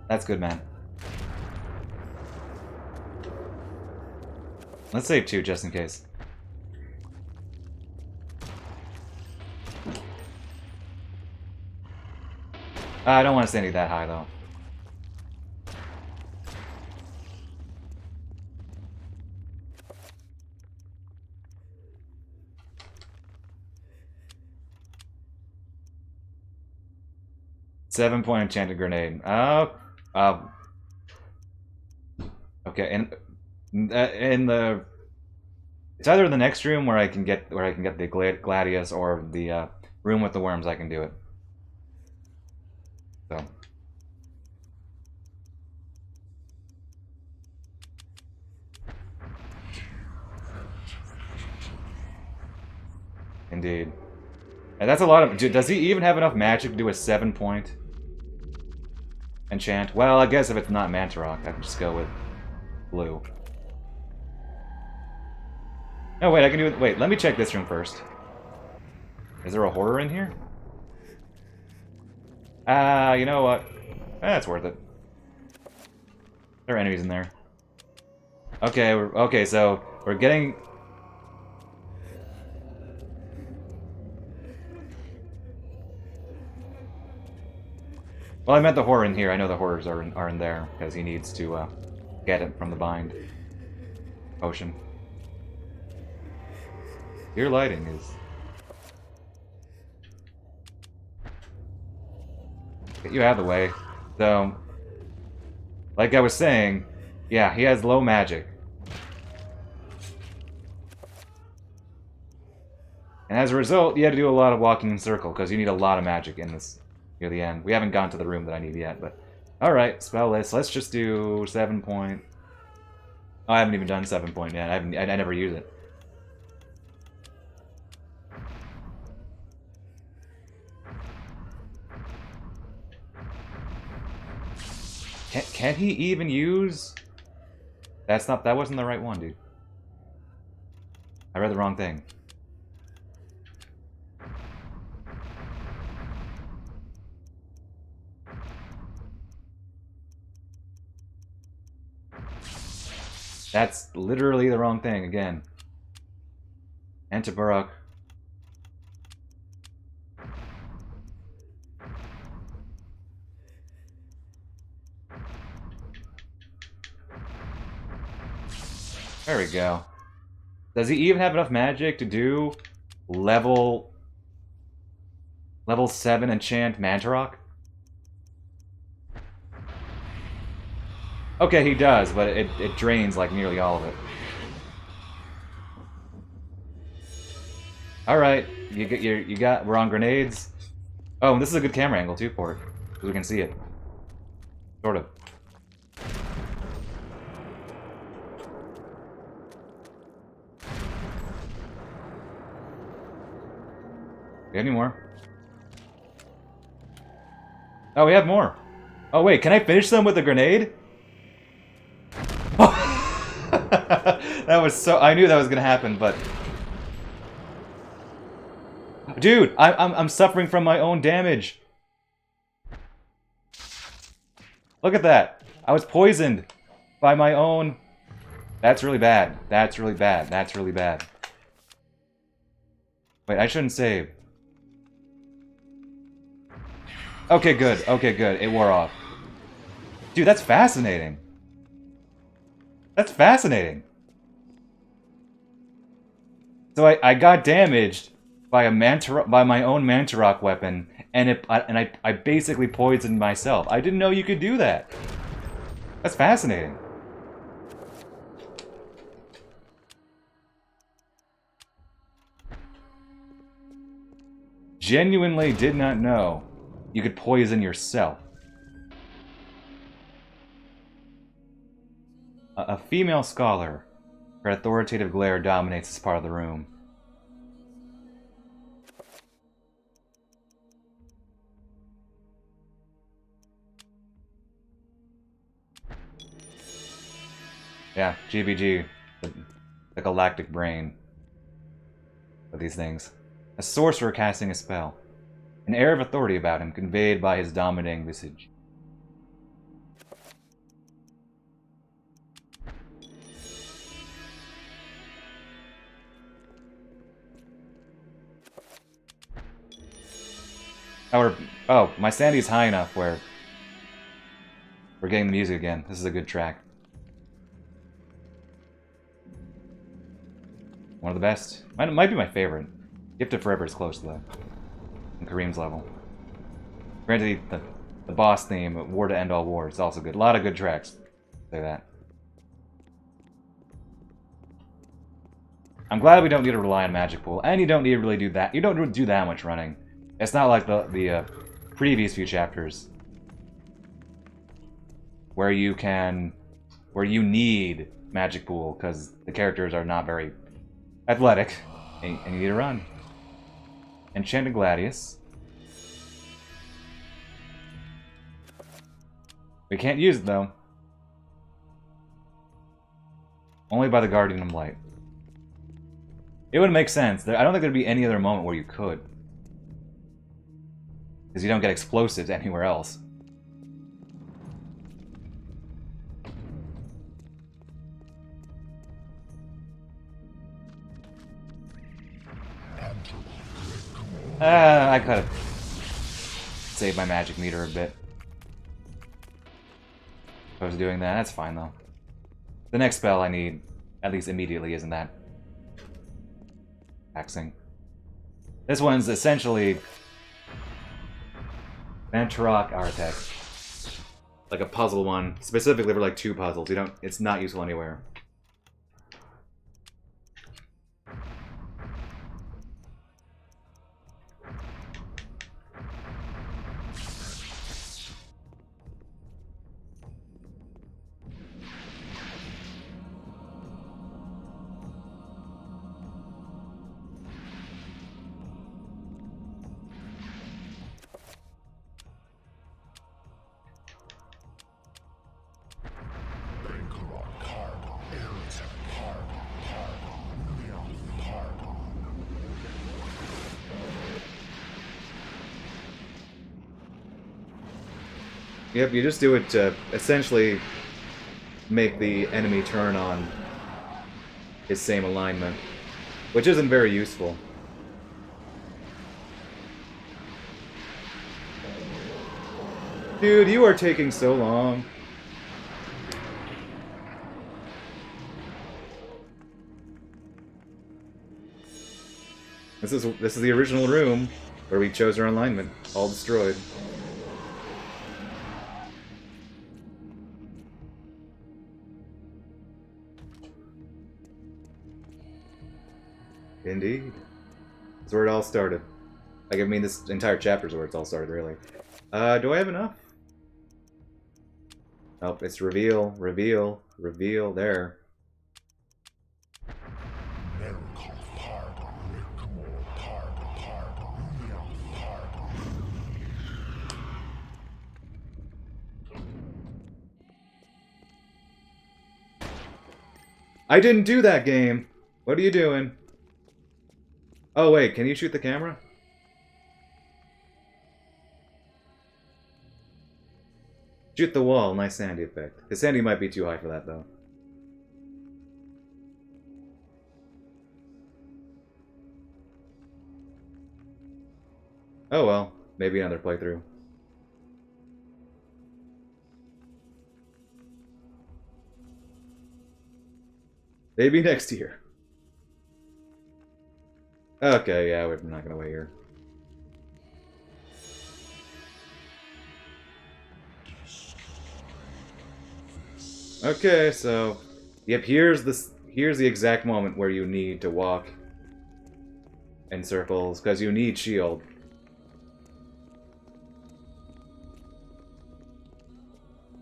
That's good, man. Let's save 2 just in case. I don't want to stay any that high though. Seven-point enchanted grenade. Okay, and in the, it's either in the next room where I can get the Gladius, or the room with the worms. I can do it. So. Indeed. And that's a lot of... Dude, does he even have enough magic to do a 7-point enchant? Well, I guess if it's not Mantarok, I can just go with blue. No, wait, I can do it... Wait, let me check this room first. Is there a horror in here? You know what? That's worth it. There are enemies in there. Okay, okay, so we're getting... Well, I meant the horror in here. I know the horrors are in there, because he needs to get it from the bind potion. Your lighting is... Get you out of the way. So, like I was saying, yeah, he has low magic. And as a result, you have to do a lot of walking in circle, because you need a lot of magic in this near the end. We haven't gone to the room that I need yet, but... Alright, spell list. Let's just do 7-point... Oh, I haven't even done 7-point yet. I never use it. Can he even use... That wasn't the right one, dude. I read the wrong thing. That's literally the wrong thing, again. Antibarok. There we go. Does he even have enough magic to do level 7 enchant Mantarok? Okay, he does, but it drains like nearly all of it. All right, we're on grenades. Oh, and this is a good camera angle too for it, because we can see it, sort of. Got any more? Oh, we have more. Oh wait, can I finish them with a grenade? That was so... I knew that was gonna happen, but... Dude, I'm suffering from my own damage. Look at that. I was poisoned. by my own... That's really bad. That's really bad. That's really bad. Wait, I shouldn't save. Okay, good. Okay, good. It wore off. Dude, that's fascinating. That's fascinating. So I got damaged by a by my own Mantarok weapon, and I basically poisoned myself. I didn't know you could do that. That's fascinating. Genuinely did not know you could poison yourself. A female scholar. Her authoritative glare dominates this part of the room. Yeah, GBG. The galactic brain of these things. A sorcerer casting a spell. An air of authority about him, conveyed by his dominating visage. Oh, my sanity's high enough where we're getting the music again. This is a good track. One of the best. Might be my favorite. Gift of Forever is close to that. In Kareem's level. Granted, the boss theme, War to End All Wars, is also good. A lot of good tracks. Say that. I'm glad we don't need to rely on Magic Pool, and you don't need to really do that. You don't do that much running. It's not like the previous few chapters where you need Magic Pool because the characters are not very athletic, and you need to run. Enchanted Gladius. We can't use it though. Only by the Guardian of Light. It would make sense. I don't think there'd be any other moment where you could. Because you don't get explosives anywhere else. I could have saved my magic meter a bit. If I was doing that, that's fine though. The next spell I need, at least immediately, isn't that taxing. This one's essentially Mantarok Artek. Like a puzzle one, specifically for like 2 puzzles. It's not useful anywhere. Yep, you just do it to essentially make the enemy turn on his same alignment, which isn't very useful. Dude, you are taking so long. This is the original room where we chose our alignment, all destroyed. Indeed. That's where it all started. Like, I mean, this entire chapter is where it's all started, really. Do I have enough? Nope, it's reveal, reveal, reveal, there. I didn't do that, game! What are you doing? Oh wait, can you shoot the camera? Shoot the wall, nice sandy effect. The sandy might be too high for that, though. Oh well, maybe another playthrough. Maybe next year. Okay, yeah, we're not gonna wait here. Okay, so yep, here's the exact moment where you need to walk in circles because you need shield.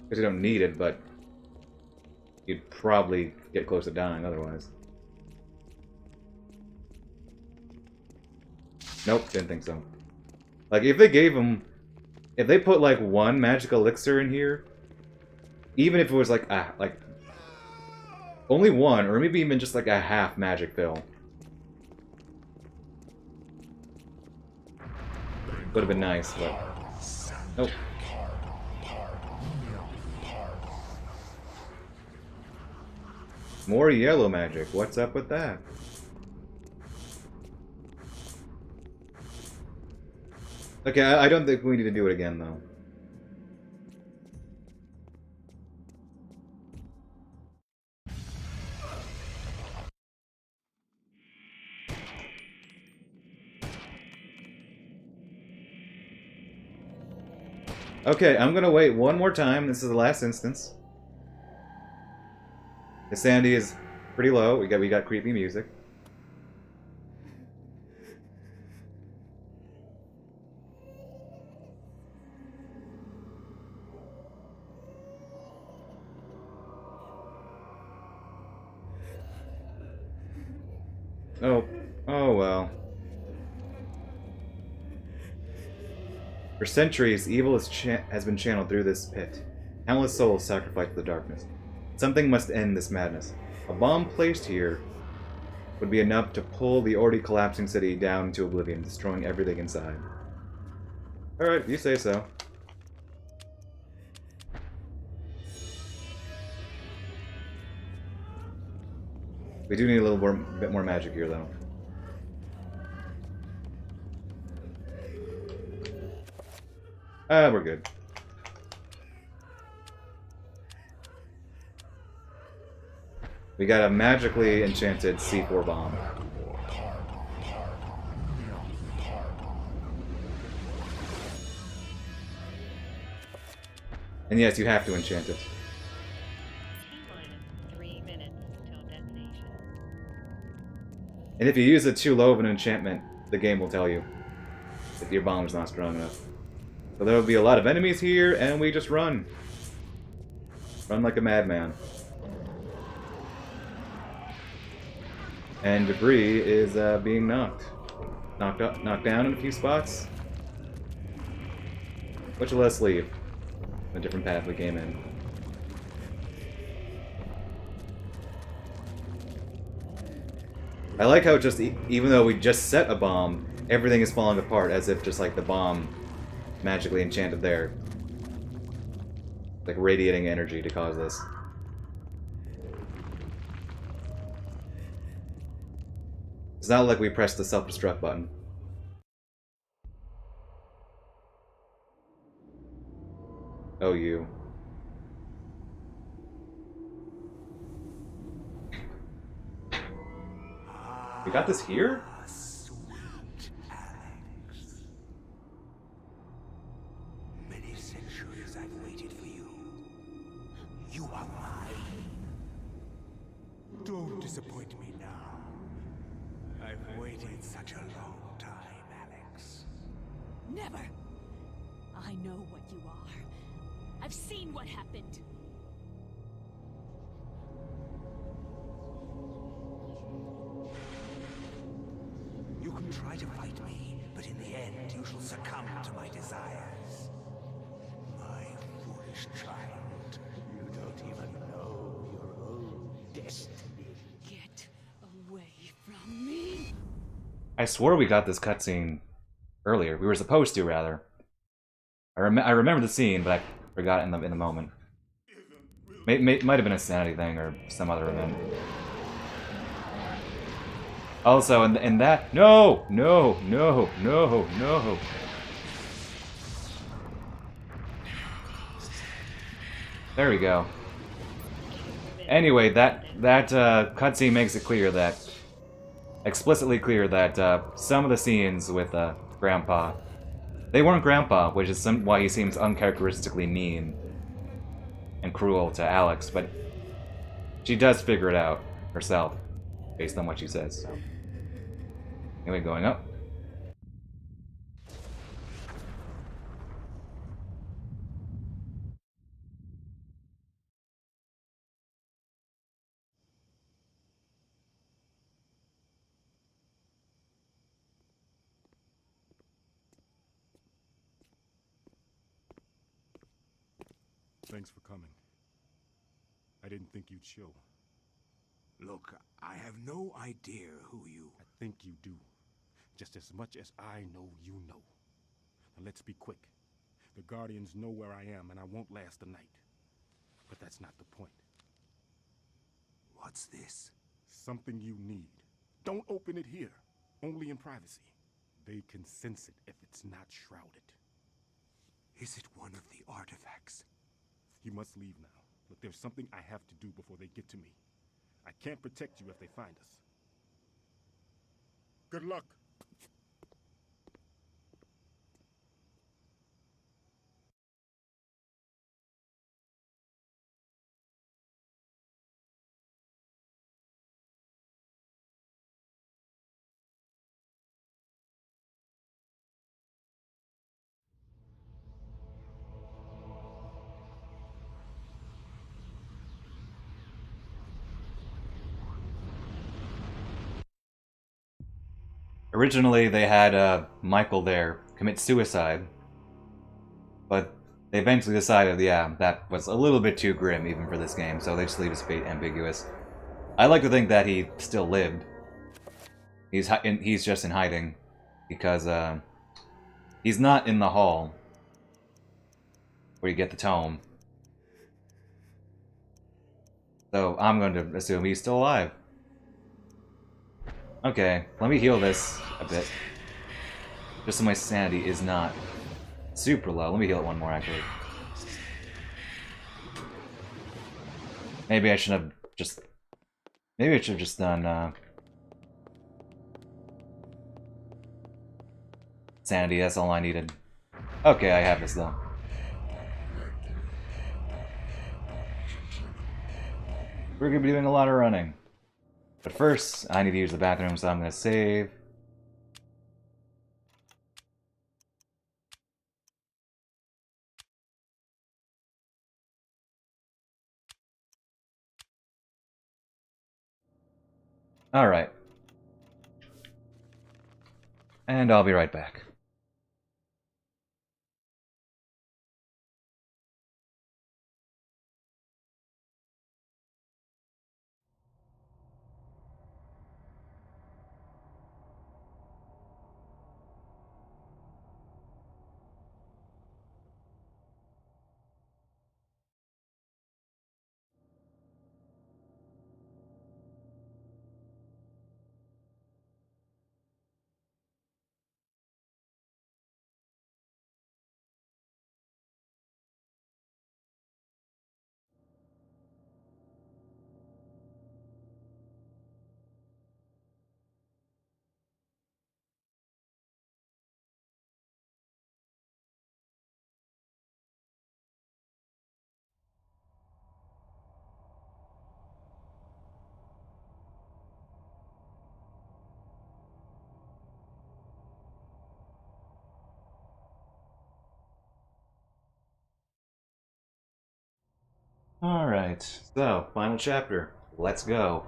Because you don't need it, but you'd probably get close to dying otherwise. Nope, didn't think so. Like, if they gave him... If they put, like, one magic elixir in here, even if it was, like, only one, or maybe even just, like, a half magic fill. Would have been nice, but... Nope. More yellow magic. What's up with that? Okay, I don't think we need to do it again, though. Okay, I'm gonna wait one more time. This is the last instance. The sandy is pretty low. We got creepy music. Oh well. For centuries, evil has been channeled through this pit. Countless souls sacrificed to the darkness. Something must end this madness. A bomb placed here would be enough to pull the already collapsing city down to oblivion, destroying everything inside. Alright, you say so. We do need a little bit more magic here, though. We're good. We got a magically enchanted C4 bomb. And yes, you have to enchant it. And if you use it too low of an enchantment, the game will tell you if your bomb is not strong enough. So there will be a lot of enemies here, and we just run. Run like a madman. And debris is being knocked down in a few spots, which will let us leave a different path we came in. I like how just even though we just set a bomb, everything is falling apart as if just like the bomb magically enchanted there, like radiating energy to cause this. It's not like we pressed the self-destruct button. Oh, you. We got this here? Sweet Alex. Many centuries I've waited for you. You are mine. Don't disappoint me now. I've waited such a long time, Alex. Never! I know what you are. I've seen what happened. You can try to fight me, but in the end you shall succumb to my desires. My foolish child, you don't even know your own destiny. Get away from me! I swore we got this cutscene earlier. We were supposed to, rather. I remember the scene, but Forgot in the moment. Might have been a sanity thing or some other event. Also, in that... No! No! No! No! No! There we go. Anyway, that cutscene makes it clear that... explicitly clear that some of the scenes with Grandpa... They weren't Grandpa, which is why he seems uncharacteristically mean and cruel to Alex, but she does figure it out herself, based on what she says, so... Anyway, going up. Thanks for coming. I didn't think you'd show. Look, I have no idea who you... I think you do. Just as much as I know you know. Now let's be quick. The Guardians know where I am, and I won't last the night. But that's not the point. What's this? Something you need. Don't open it here. Only in privacy. They can sense it if it's not shrouded. Is it one of the artifacts? You must leave now. Look, there's something I have to do before they get to me. I can't protect you if they find us. Good luck. Originally, they had Michael there commit suicide, but they eventually decided, yeah, that was a little bit too grim even for this game, so they just leave his fate ambiguous. I like to think that he still lived. He's just in hiding because he's not in the hall where you get the tome. So I'm going to assume he's still alive. Okay, let me heal this a bit. Just so my sanity is not super low. Let me heal it one more, actually. Maybe I should have just... Maybe I should have just done, sanity, that's all I needed. Okay, I have this, though. We're gonna be doing a lot of running. But first, I need to use the bathroom, so I'm gonna save. Alright. And I'll be right back. Alright, so, final chapter. Let's go.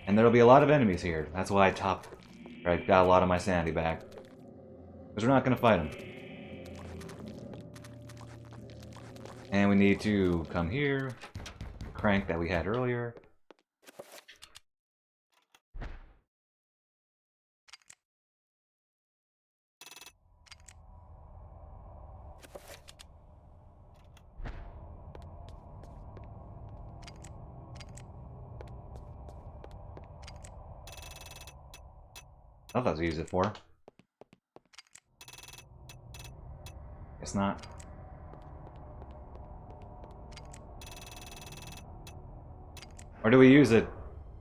And there'll be a lot of enemies here. That's why I got a lot of my sanity back. Because we're not going to fight them. And we need to come here. Crank that we had earlier. I thought that's what I used it for. It's not. Or do we use it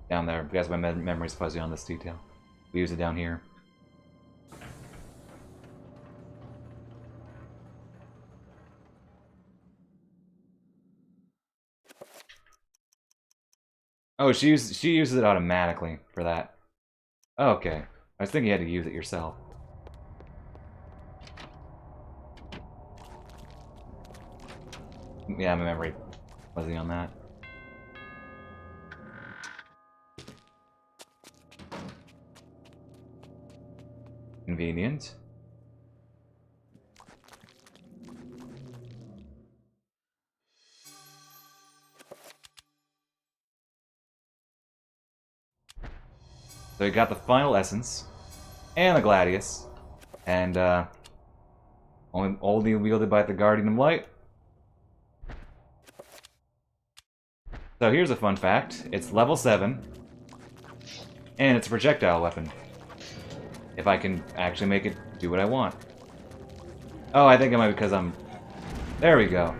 down there? Because my memory's fuzzy on this detail. We use it down here. Oh, she uses it automatically for that. Oh, okay. I was thinking you had to use it yourself. Yeah, my memory fuzzy on that. Convenient. So we got the final essence, and the Gladius, and only wielded by the Guardian of Light. So here's a fun fact: it's level 7, and it's a projectile weapon. If I can actually make it do what I want. Oh, I think it might be because I'm... There we go.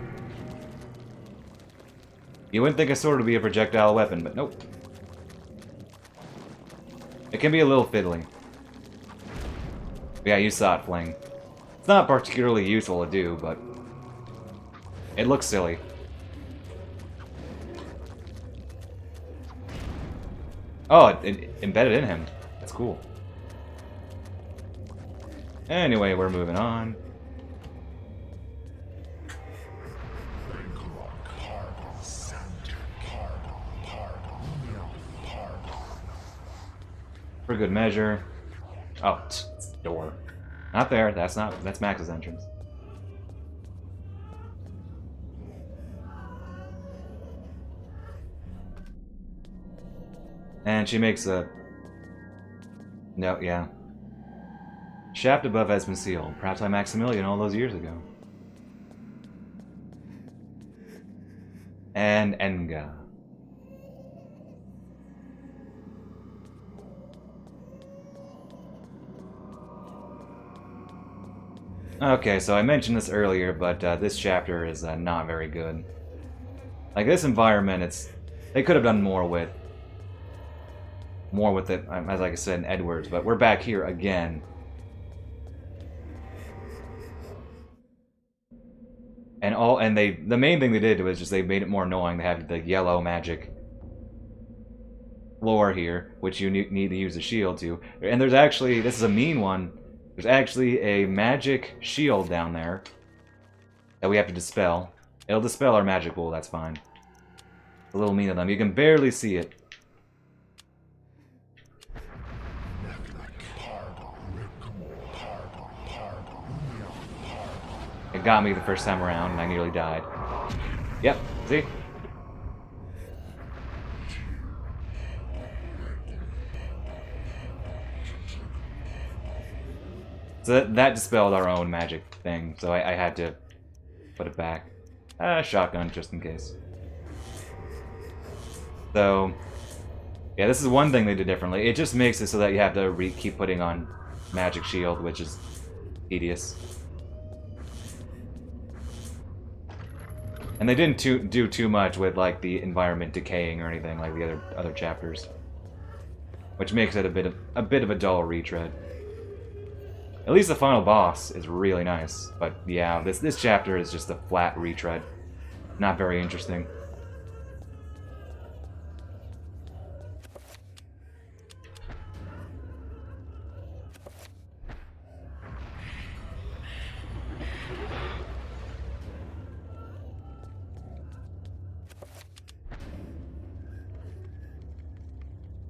You wouldn't think a sword would be a projectile weapon, but nope. It can be a little fiddly. But yeah, you saw it fling. It's not particularly useful to do, but... it looks silly. Oh, it embedded in him. That's cool. Anyway, we're moving on. For good measure. Oh, it's the door. Not there. That's Max's entrance. And she makes a... No, yeah. Shaft above has been sealed, perhaps by Maximilian all those years ago. And Enga. Okay, so I mentioned this earlier, but this chapter is not very good. Like, this environment, they could have done more with it, as like I said, in Edwards, but we're back here again. And the main thing they did was just they made it more annoying. They have the yellow magic floor here, which you need to use a shield to. And there's actually, this is a mean one, there's actually a magic shield down there that we have to dispel. It'll dispel our magic pool, that's fine. A little mean of them. You can barely see it. It got me the first time around, and I nearly died. Yep, see? So that dispelled our own magic thing, so I had to put it back. Shotgun, just in case. So, yeah, this is one thing they did differently. It just makes it so that you have to keep putting on magic shield, which is tedious. And they didn't do too much with like the environment decaying or anything like the other chapters, which makes it a bit of a dull retread. At least the final boss is really nice, but yeah, this chapter is just a flat retread, not very interesting.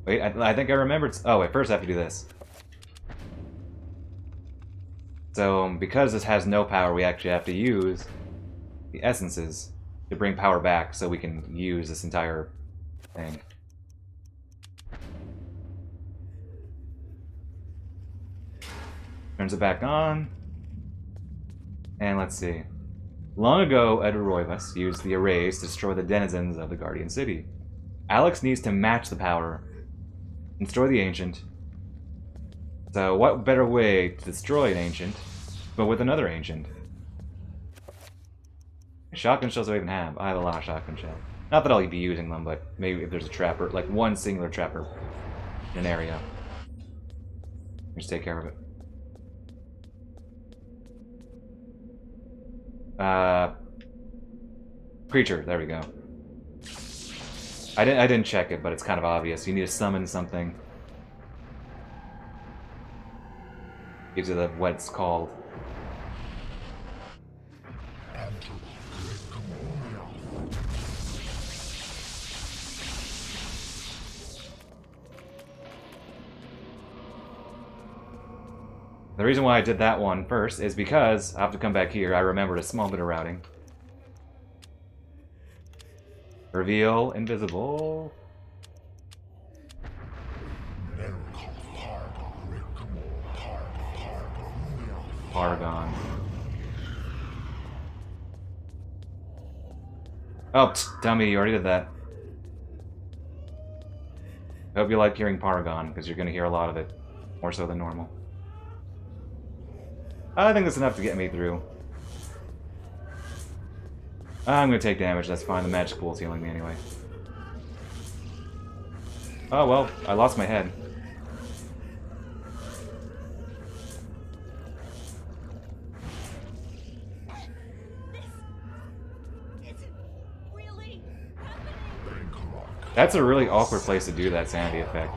Wait, I think I remembered... Oh, wait, first I have to do this. So, because this has no power, we actually have to use the essences to bring power back so we can use this entire thing. Turns it back on. And let's see. Long ago, Edward Roivas used the arrays to destroy the denizens of the Guardian City. Alex needs to match the power. Destroy the Ancient. So what better way to destroy an ancient, but with another ancient? Shotgun shells do I even have? I have a lot of shotgun shells. Not that I'll be using them, but maybe if there's a trapper, like one singular trapper in an area. Just take care of it. Creature, there we go. I didn't check it, but it's kind of obvious. You need to summon something. Gives you what it's called. The reason why I did that one first is because I have to come back here. I remembered a small bit of routing. Reveal invisible. Paragon. Oh, tell me you already did that. I hope you like hearing Paragon, because you're going to hear a lot of it. More so than normal. I think that's enough to get me through. I'm going to take damage, that's fine. The magic pool's healing me anyway. Oh well, I lost my head. That's a really awkward place to do that sanity effect.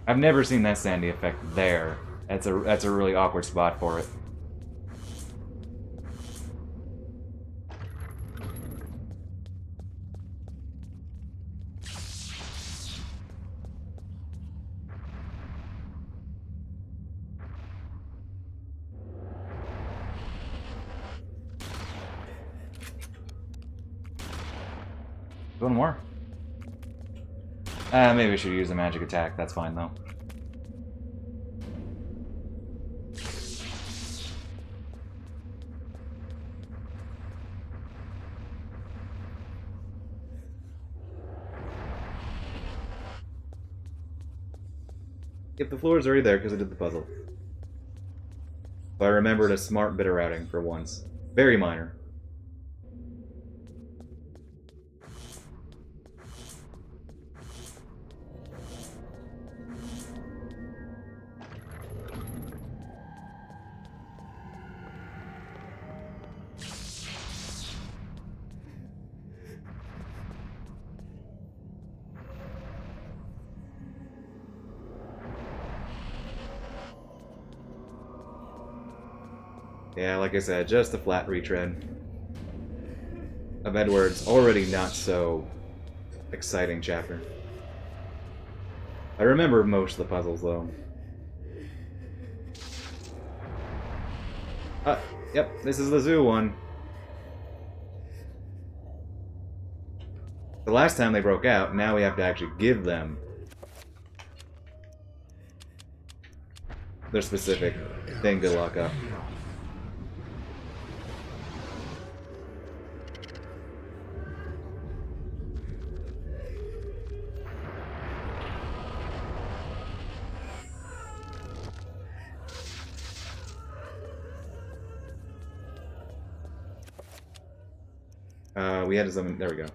I've never seen that sanity effect there. That's a really awkward spot for it. One more? Maybe I should use a magic attack. That's fine, though. If the floor is already there because I did the puzzle. But I remembered a smart bit of routing for once. Very minor. Yeah, like I said, just a flat retread of Edward's already not so exciting chapter. I remember most of the puzzles, though. Yep, this is the zoo one. The last time they broke out, now we have to actually give them their specific thing to lock up. We had to summon. There we go.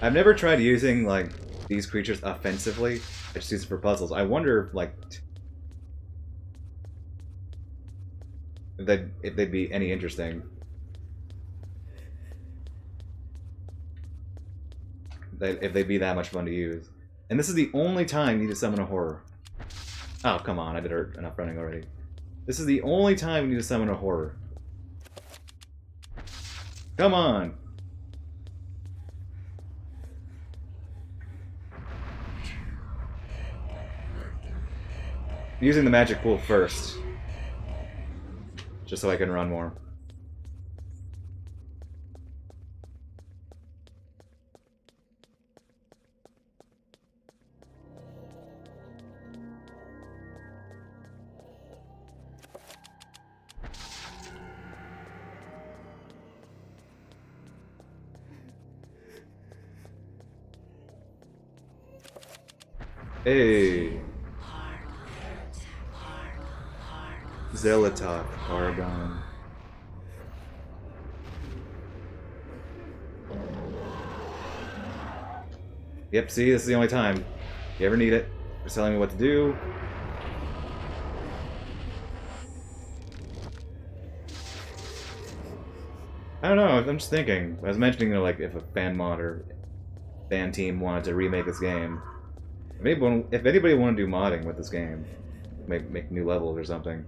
I've never tried using like these creatures offensively. I just use it for puzzles. I wonder, like, if they'd be any interesting. If they'd be that much fun to use. And this is the only time you need to summon a horror. Oh, come on, I did enough running already. This is the only time you need to summon a horror. Come on! Using the magic pool first. Just so I can run more. Hey. Zelatok, Argon. Yep, see, this is the only time. If you ever need it, just telling me what to do. I don't know, I'm just thinking. I was mentioning, you know, like, if a fan mod or fan team wanted to remake this game. If anybody wanted to do modding with this game, make new levels or something.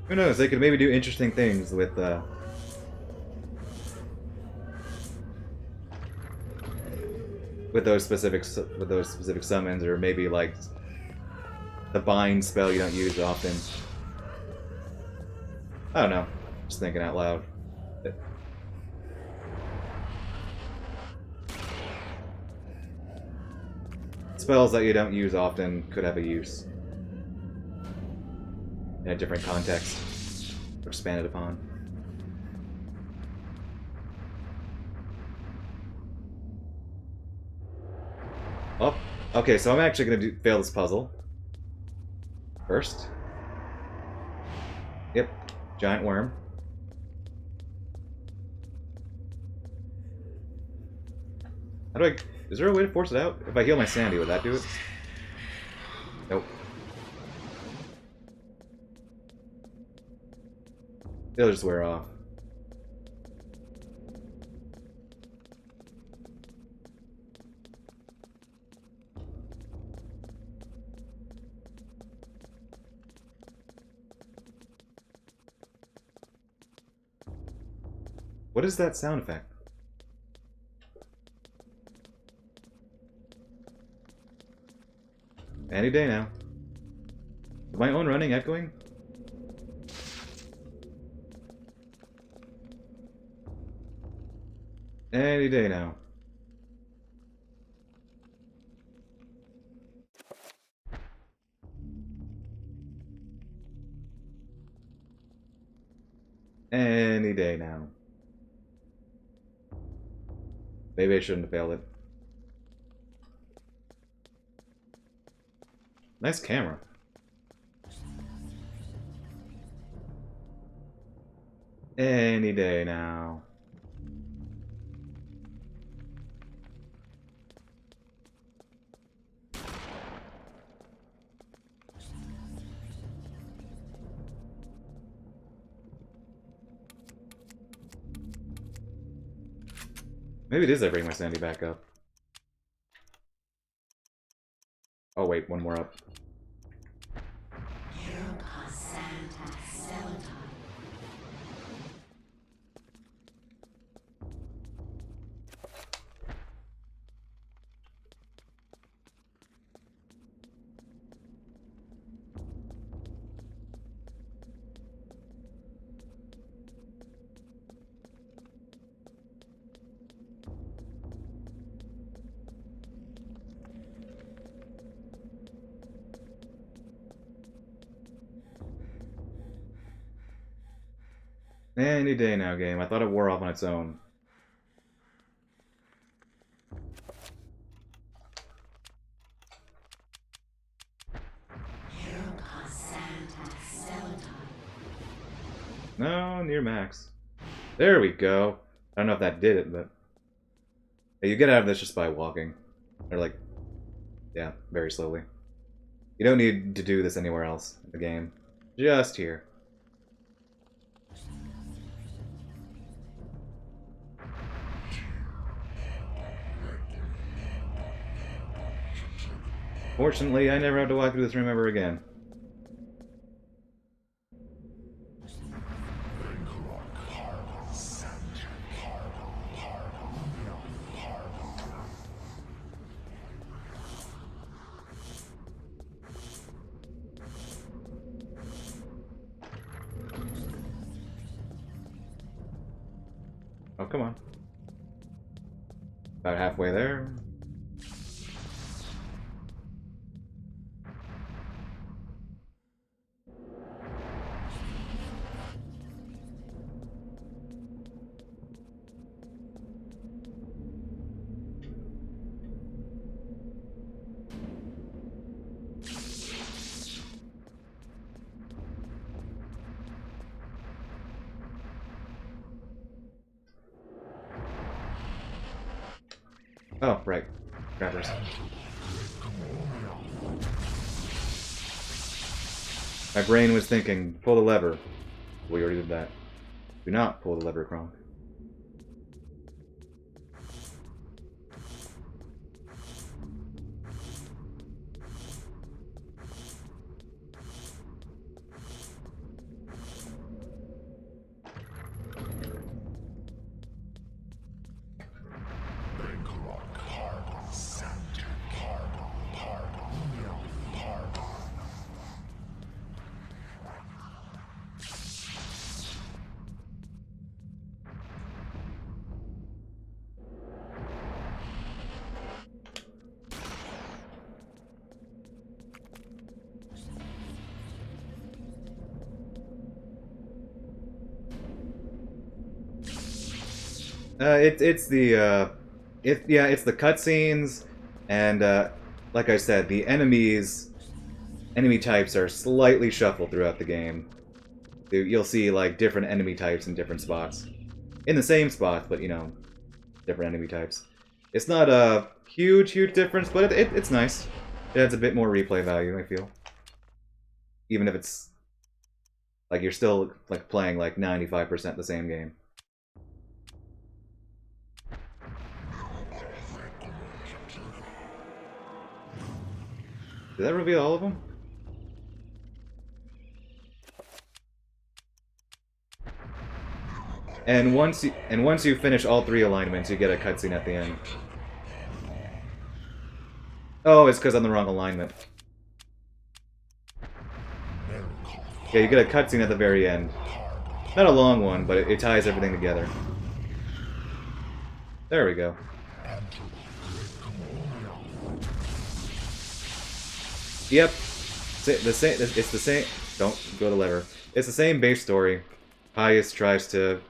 Who knows, they could maybe do interesting things with those specific summons, or maybe like the bind spell you don't use often. I don't know. Just thinking out loud. Spells that you don't use often could have a use in a different context, or expanded upon. Oh, okay, so I'm actually gonna fail this puzzle first. Yep, giant worm. How do I... Is there a way to force it out? If I heal my sanity, would that do it? Nope. It'll just wear off. What is that sound effect? Any day now. Is my own running echoing? Any day now. Any day now. Maybe I shouldn't have failed it. Nice camera. Any day now. Maybe it is I bring my sanity back up. Oh wait, one more up. Any day now, game. I thought it wore off on its own. No, near max. There we go. I don't know if that did it, but... Hey, you get out of this just by walking. Or like... Yeah, very slowly. You don't need to do this anywhere else in the game. Just here. Fortunately, I never have to walk through this room ever again. Oh, come on. About halfway there. Oh, right. Trappers. My brain was thinking, pull the lever. We already did that. Do not pull the lever, Kronk. It's the cutscenes, and like I said, the enemy types are slightly shuffled throughout the game. You'll see like different enemy types in different spots, in the same spot, but you know, different enemy types. It's not a huge difference, but it's nice. It adds a bit more replay value, I feel. Even if it's like you're still like playing like 95% the same game. Did that reveal all of them? And once you finish all 3 alignments, you get a cutscene at the end. Oh, it's because I'm the wrong alignment. Yeah, you get a cutscene at the very end. Not a long one, but it ties everything together. There we go. Yep. It's the same. Don't go to lever. It's the same base story. Pius tries to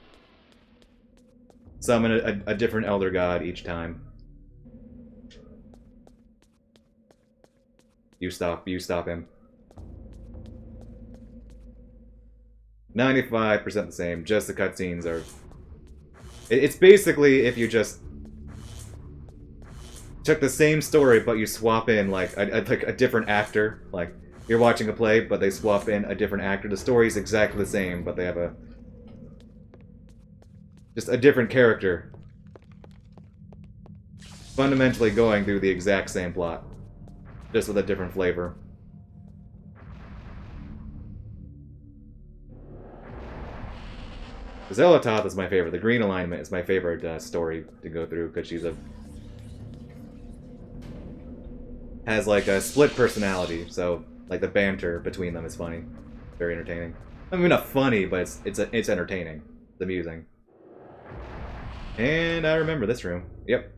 summon a different elder god each time. You stop him. 95% the same, just the cutscenes are... It's basically if you just took the same story, but you swap in like a different actor. Like, you're watching a play, but they swap in a different actor. The story's exactly the same, but they have just a different character. Fundamentally going through the exact same plot, just with a different flavor. Xel'lotath is my favorite. The green alignment is my favorite story to go through, because she's has like a split personality, so like the banter between them is funny. Very entertaining. I mean, not funny, but it's entertaining. It's amusing. And I remember this room. Yep.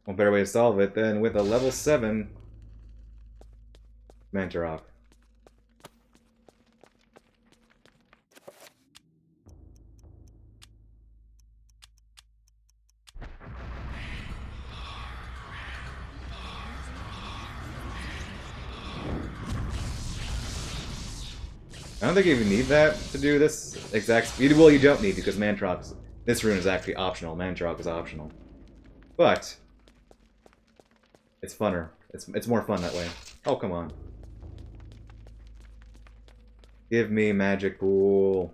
One better way to solve it than with a level 7 Mantarok. I don't think you even need that to do this exact speed. Well, you don't need, because Mantarok's... This rune is actually optional. Mantarok is optional. But it's funner. It's more fun that way. Oh, come on. Give me magic pool.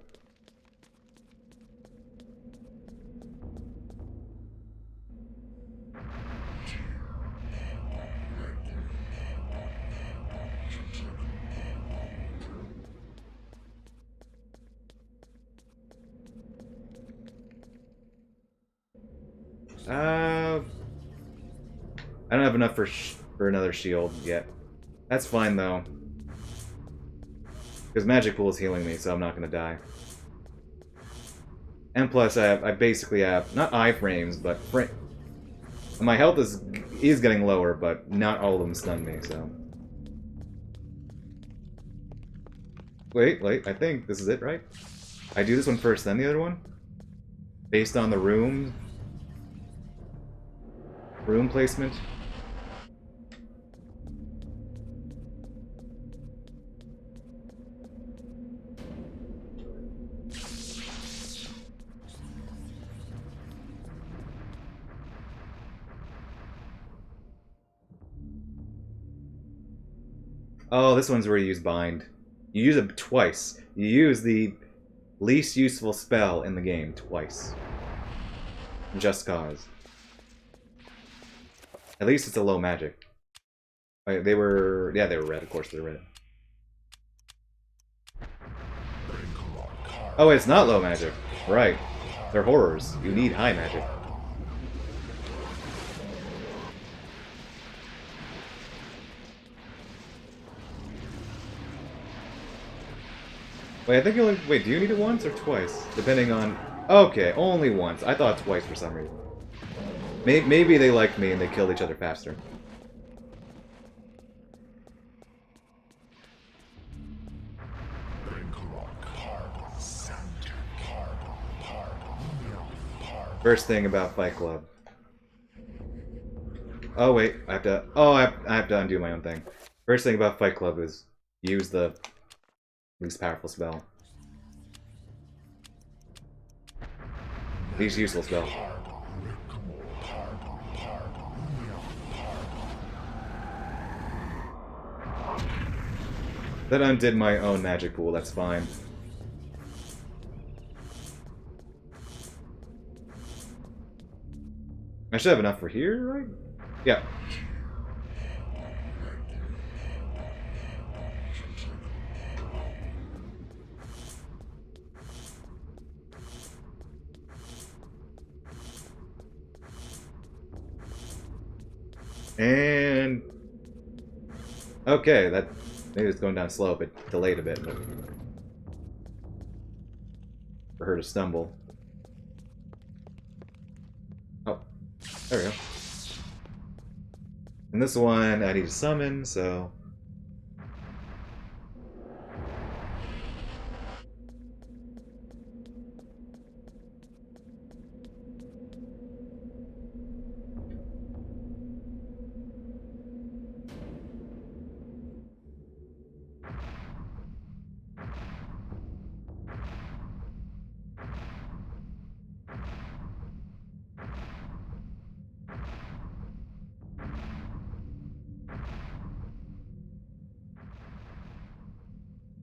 I don't have enough for another shield yet. That's fine though, because magic pool is healing me, so I'm not gonna die. And plus, I basically have not iframes, but my health is getting lower, but not all of them stun me. So wait, I think this is it, right? I do this one first, then the other one, based on the room placement. Oh, this one's where you use Bind. You use it twice. You use the least useful spell in the game twice. Just cause. At least it's a low magic. They were... yeah, they were red. Of course they're red. Oh, it's not low magic. Right. They're horrors. You need high magic. Wait, I think you only... wait, do you need it once or twice? Depending on... okay, only once. I thought twice for some reason. Maybe they liked me and they killed each other faster. First thing about Fight Club. Oh wait, I have to... oh, I have to undo my own thing. First thing about Fight Club is use the least powerful spell. Least useful spell. That undid my own magic pool, that's fine. I should have enough for here, right? Yeah. And... okay, that... maybe it's going down slow, but delayed a bit. But for her to stumble. Oh, there we go. And this one I need to summon, so...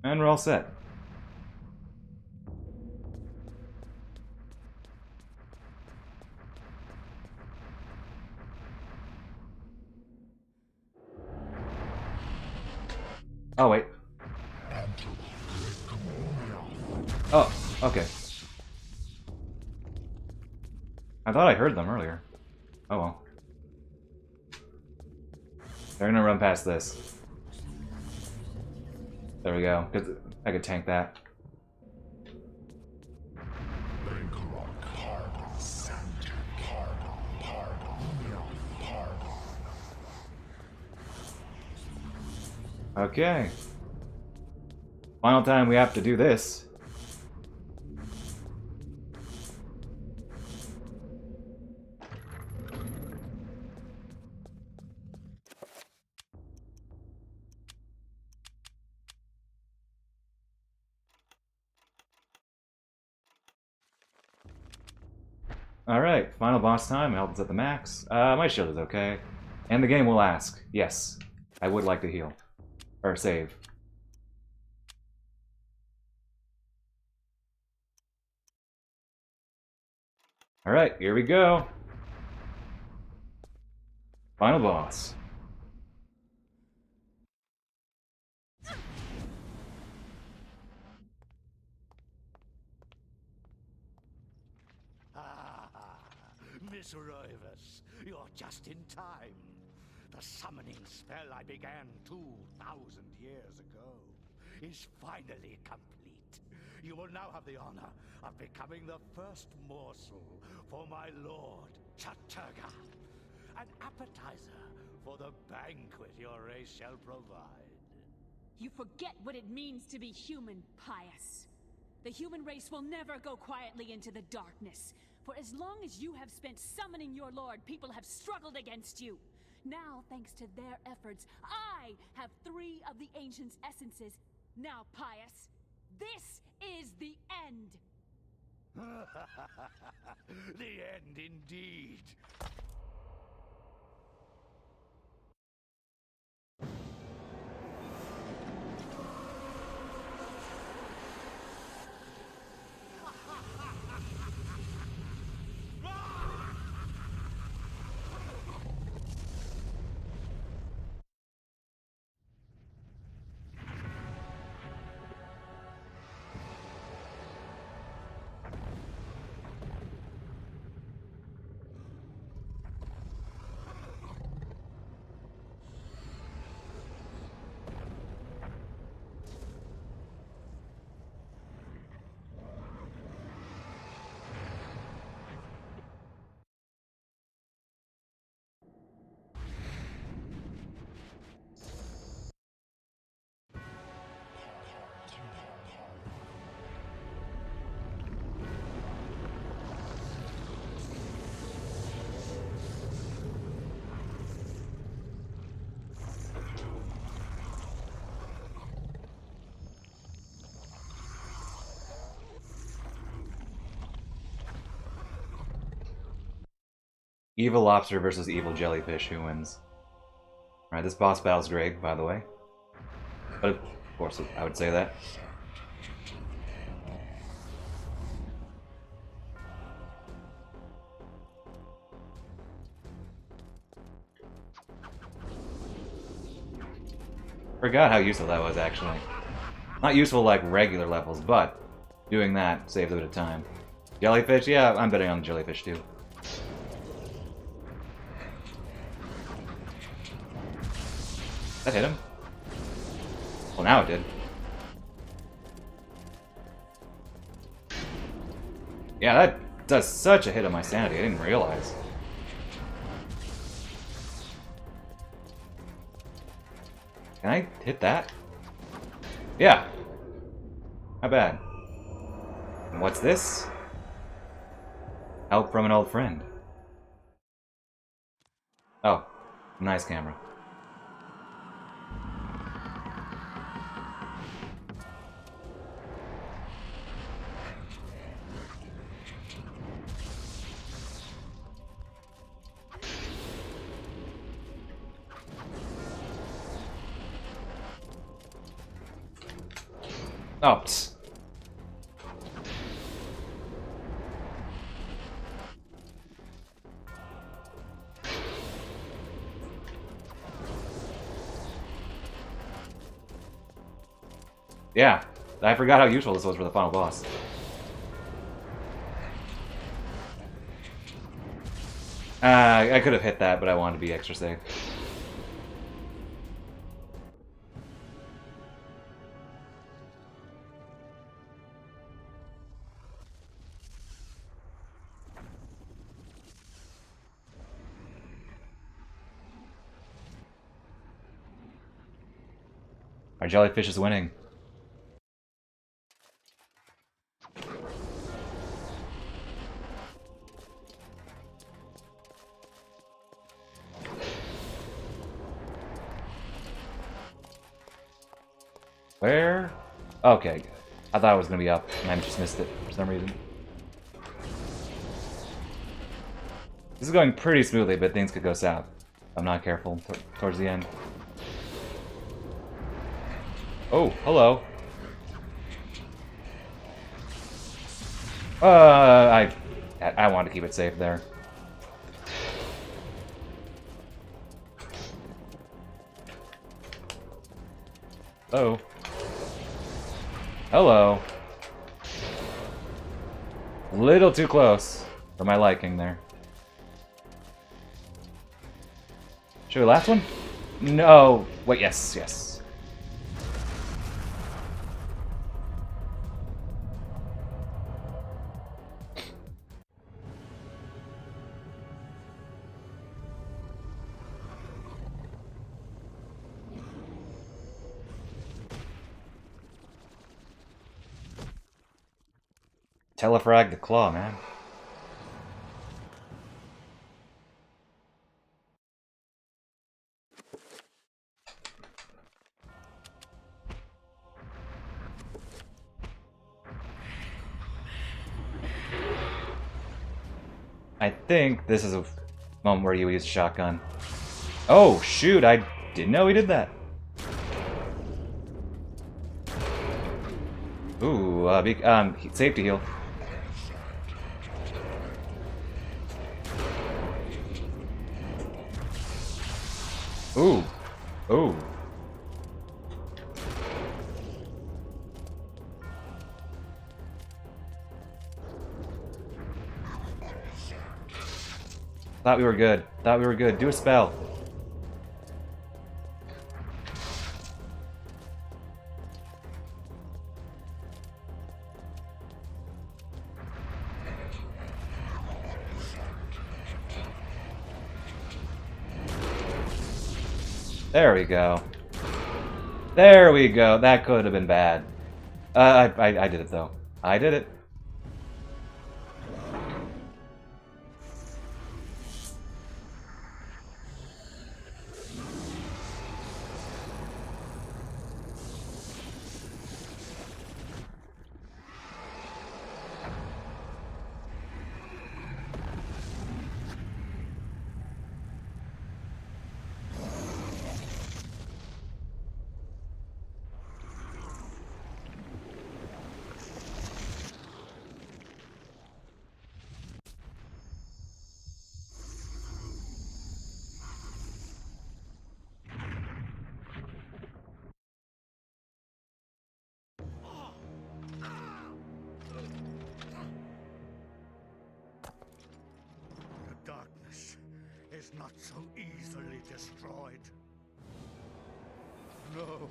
and we're all set. Oh, wait. Oh, okay. I thought I heard them earlier. Oh well. They're gonna run past this. There we go. I could tank that. Okay. Final time we have to do this. Alright, final boss time. Health is at the max. My shield is okay. And the game will ask, yes, I would like to heal. Or save. Alright, here we go. Final boss. Miss Roivas, you're just in time. The summoning spell I began 2,000 years ago is finally complete. You will now have the honor of becoming the first morsel for my lord, Chattur'gha. An appetizer for the banquet your race shall provide. You forget what it means to be human, Pious. The human race will never go quietly into the darkness. For as long as you have spent summoning your lord, people have struggled against you. Now, thanks to their efforts, I have 3 of the Ancient's essences. Now, Pious, this is the end. The end indeed. Evil lobster versus evil jellyfish. Who wins? Alright, this boss battle's great, by the way. But of course, I would say that. Forgot how useful that was, actually. Not useful like regular levels, but doing that saves a bit of time. Jellyfish? Yeah, I'm betting on the jellyfish too. That hit him? Well, now it did. Yeah, that does such a hit on my sanity, I didn't realize. Can I hit that? Yeah. Not bad. And what's this? Help from an old friend. Oh, nice camera. Oh, psst. Yeah, I forgot how useful this was for the final boss. I could have hit that, but I wanted to be extra safe. Our jellyfish is winning. Where? Okay, good. I thought it was gonna be up, and I just missed it for some reason. This is going pretty smoothly, but things could go south. I'm not careful towards the end. Oh, hello. I wanted to keep it safe there. Oh. Hello. A little too close for my liking there. Should we last one? No. Wait, yes, yes. Telefrag the claw, man. I think this is a moment where you use a shotgun. Oh, shoot, I didn't know he did that. Ooh, safety heal. Ooh. Ooh. Thought we were good. Thought we were good. Do a spell. There we go. There we go. That could have been bad. I did it though. I did it. is not so easily destroyed. No.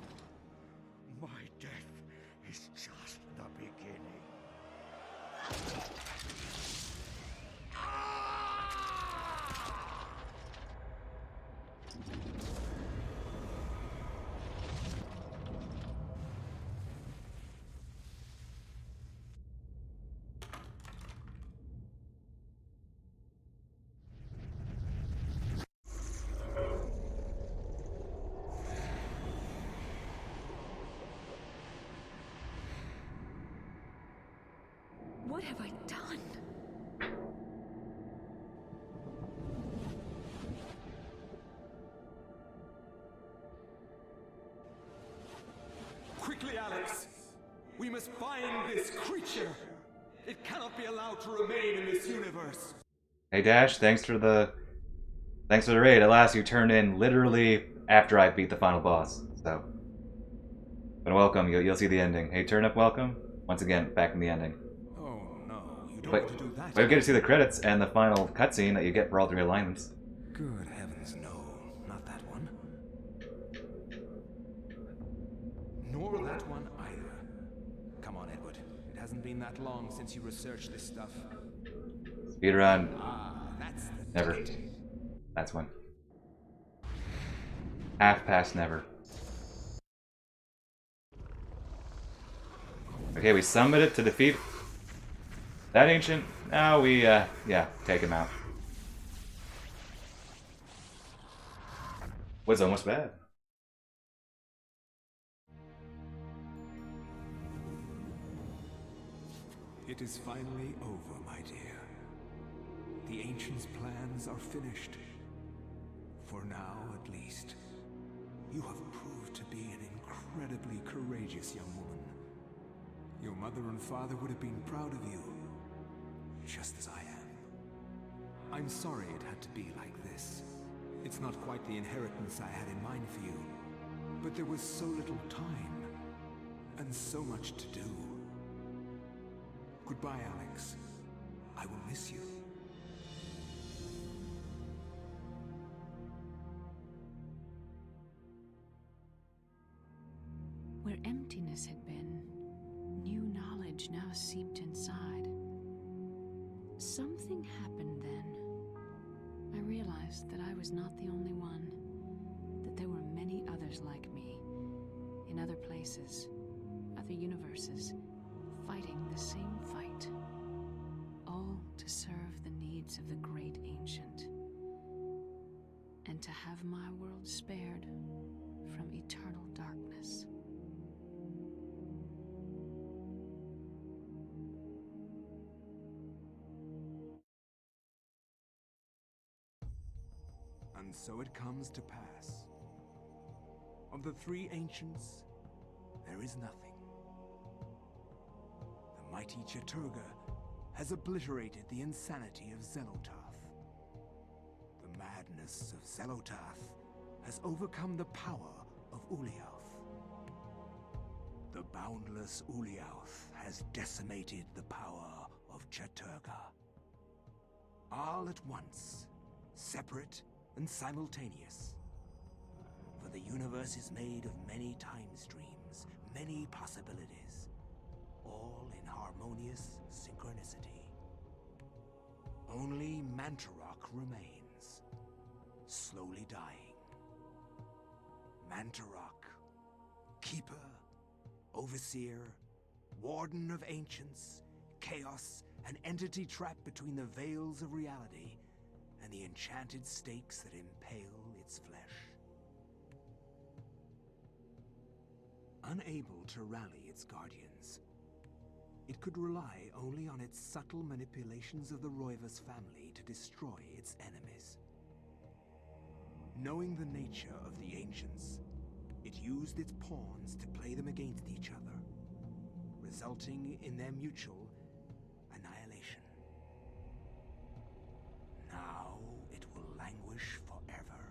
My death is just the beginning. What have I done? Quickly, Alex! We must find this creature! It cannot be allowed to remain in this universe! Hey Dash, thanks for the raid. At last you turned in literally after I beat the final boss. So, but welcome. You'll see the ending. Hey Turnip, welcome. Once again, back in the ending. Oh no, you don't But want to do that. we'll get to see the credits and the final cutscene that you get for all three alignments. Good heavens, no. Not that one. Nor that one either. Come on, Edward. It hasn't been that long since you researched this stuff. Speedrun. That's the Never. ticket. That's one. Half past never. Okay, we summoned it to defeat that ancient. Now we, yeah, take him out. Was almost bad. It is finally over, my dear. The Ancient's plans are finished. For now, at least. You have proved to be an incredibly courageous young woman. Your mother and father would have been proud of you, just as I am. I'm sorry it had to be like this. It's not quite the inheritance I had in mind for you, but there was so little time, and so much to do. Goodbye, Alex. I will miss you. Where emptiness had been, new knowledge now seeped inside. Something happened then. I realized that I was not the only one, that there were many others like me, in other places, other universes, fighting the same fight, all to serve the needs of the great ancient, and to have my world spared from eternal darkness. And so it comes to pass. Of the three ancients, there is nothing. The mighty Chattur'gha has obliterated the insanity of Xeno'tath. The madness of Xeno'tath has overcome the power of Ulyaoth. The boundless Ulyaoth has decimated the power of Chattur'gha. All at once, separate and simultaneous. For the universe is made of many time streams, many possibilities, all in harmonious synchronicity. Only Mantarok remains, slowly dying. Mantarok, keeper, overseer, warden of ancients, chaos, an entity trapped between the veils of reality and the enchanted stakes that impale its flesh. Unable to rally its guardians, it could rely only on its subtle manipulations of the Roivas family to destroy its enemies. Knowing the nature of the Ancients, it used its pawns to play them against each other, resulting in their mutual annihilation. Now it will languish forever,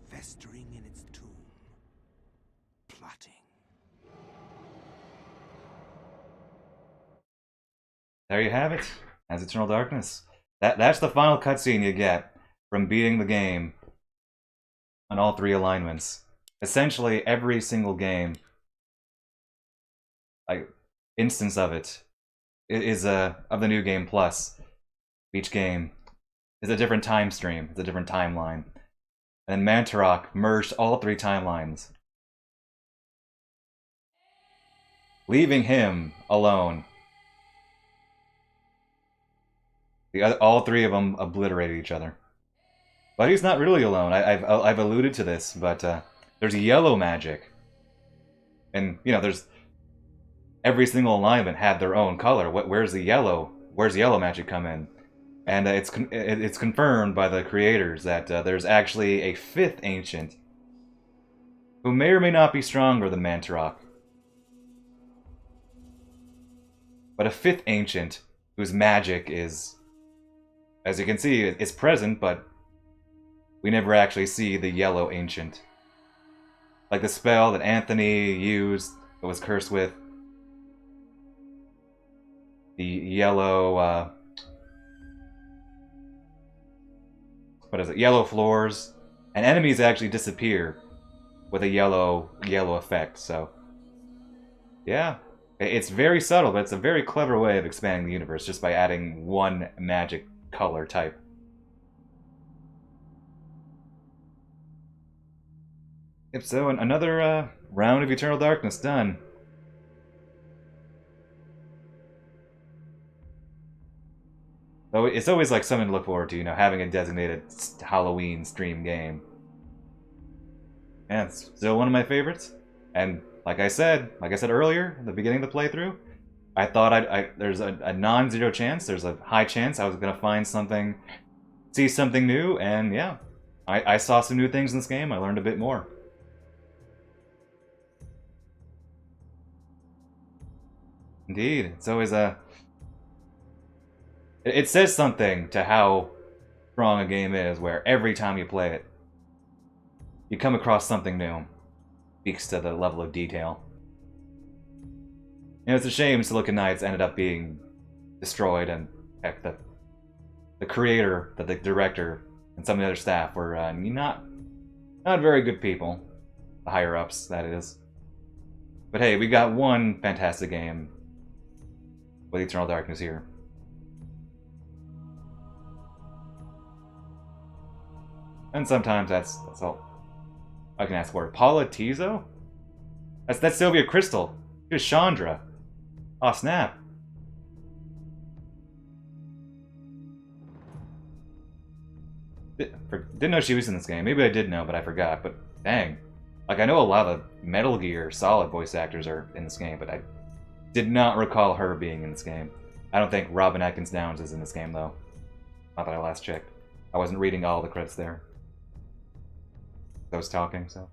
festering in its tomb, plotting. There you have it. As Eternal Darkness. That's the final cutscene you get. from beating the game on all 3 alignments. Essentially, every single game, like instance of it, is of the New Game Plus. Each game is a different time stream, it's a different timeline. And Mantarok merged all 3 timelines, leaving him alone. All 3 of them obliterated each other. But he's not really alone. I've alluded to this, but there's yellow magic. And, you know, there's... Every single alignment had their own color. Where's the yellow? Where's yellow magic come in? And it's confirmed by the creators that there's actually a 5th Ancient who may or may not be stronger than Mantarok. But a 5th Ancient whose magic is, as you can see, it's present, but we never actually see the yellow Ancient. Like the spell that Anthony used, that was cursed with. The yellow, what is it? Yellow floors. And enemies actually disappear with a yellow effect, so... Yeah. It's very subtle, but it's a very clever way of expanding the universe just by adding one magic color type. Yep, so another round of Eternal Darkness done. So it's always like something to look forward to, you know, having a designated Halloween stream game. And it's still one of my favorites. And like I said earlier, at the beginning of the playthrough, I thought there's a non-zero chance, there's a high chance I was gonna find something, see something new, and yeah, I saw some new things in this game. I learned a bit more. Indeed, it's always a... It says something to how strong a game is, where every time you play it, you come across something new. Speaks to the level of detail. You know, it's a shame Silicon Knights ended up being destroyed, and heck, the creator, the director, and some of the other staff were not very good people. The higher-ups, that is. But hey, we got one fantastic game with Eternal Darkness here. And sometimes that's all I can ask for. Paula Tizo? That's Sylvia Crystal. She was Chandra. Aw, snap. Didn't know she was in this game. Maybe I did know, but I forgot. But dang. Like, I know a lot of Metal Gear Solid voice actors are in this game, but I did not recall her being in this game. I don't think Robin Atkins Downs is in this game, though. Not that I last checked. I wasn't reading all the credits there. I was talking, so...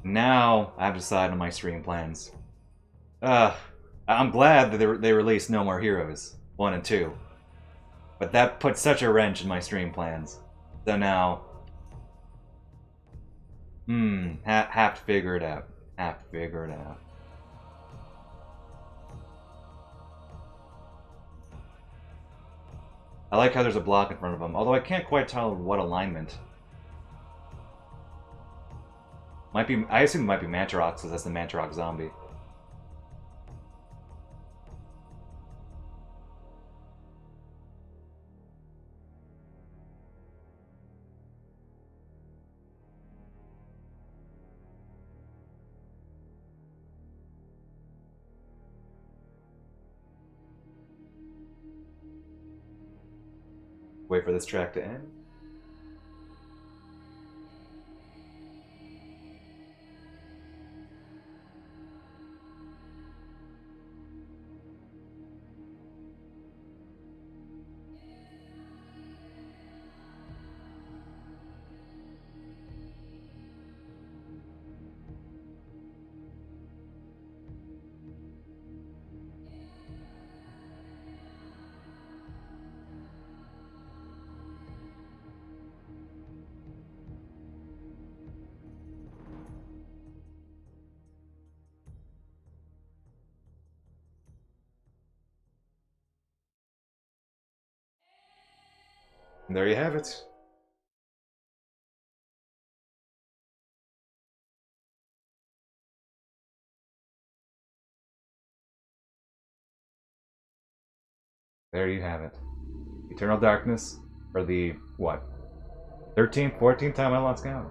Now, I've decided on my stream plans. I'm glad that they released No More Heroes 1 and 2. But that put such a wrench in my stream plans. So now... have to figure it out. Have to figure it out. I like how there's a block in front of them, although I can't quite tell what alignment. Might be, I assume it might be Mantarok, because that's the Mantarok zombie. Wait for this track to end. And there you have it. There you have it. Eternal Darkness for the, what, 13th, 14th time I lost count.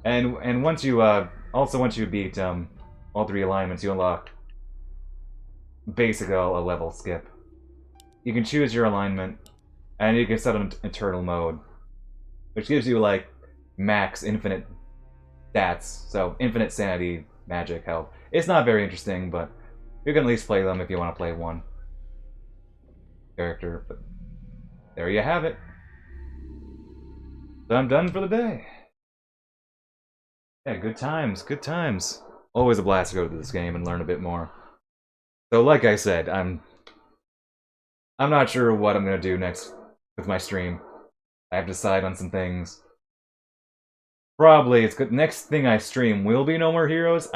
And once you, also once you beat, all 3 alignments, you unlock basically a level skip. You can choose your alignment, and you can set an eternal mode, which gives you, like, max infinite stats, so infinite sanity, magic, health. It's not very interesting, but you can at least play them if you want to play one character, but there you have it. So I'm done for the day. Yeah, good times, good times. Always a blast to go to this game and learn a bit more. So like I said, I'm not sure what I'm gonna do next with my stream. I have to decide on some things. Probably it's good. Next thing I stream will be No More Heroes.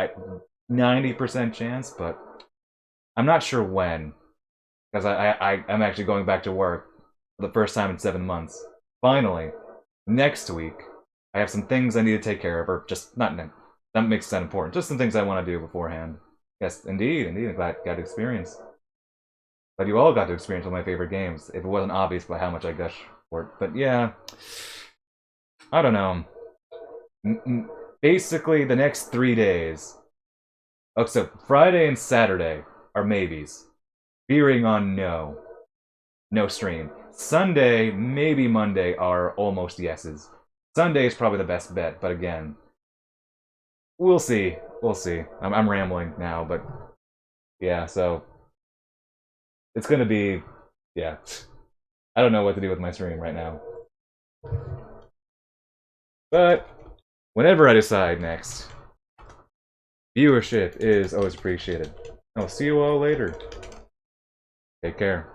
90% chance, but I'm not sure when. Because I'm actually going back to work for the first time in 7 months. Finally, next week, I have some things I need to take care of, or just, not, that makes that important, just some things I want to do beforehand. Yes, indeed, I'm glad I got to experience. But you all got to experience one of my favorite games, if it wasn't obvious by how much I gush for it. But yeah, I don't know. Basically, the next 3 days, except Friday and Saturday, are maybes. Veering on no stream. Sunday, maybe Monday are almost yeses. Sunday is probably the best bet, but again, we'll see. We'll see. I'm rambling now, but yeah, so it's gonna be, yeah. I don't know what to do with my stream right now. But whenever I decide next, viewership is always appreciated. I'll see you all later. Take care.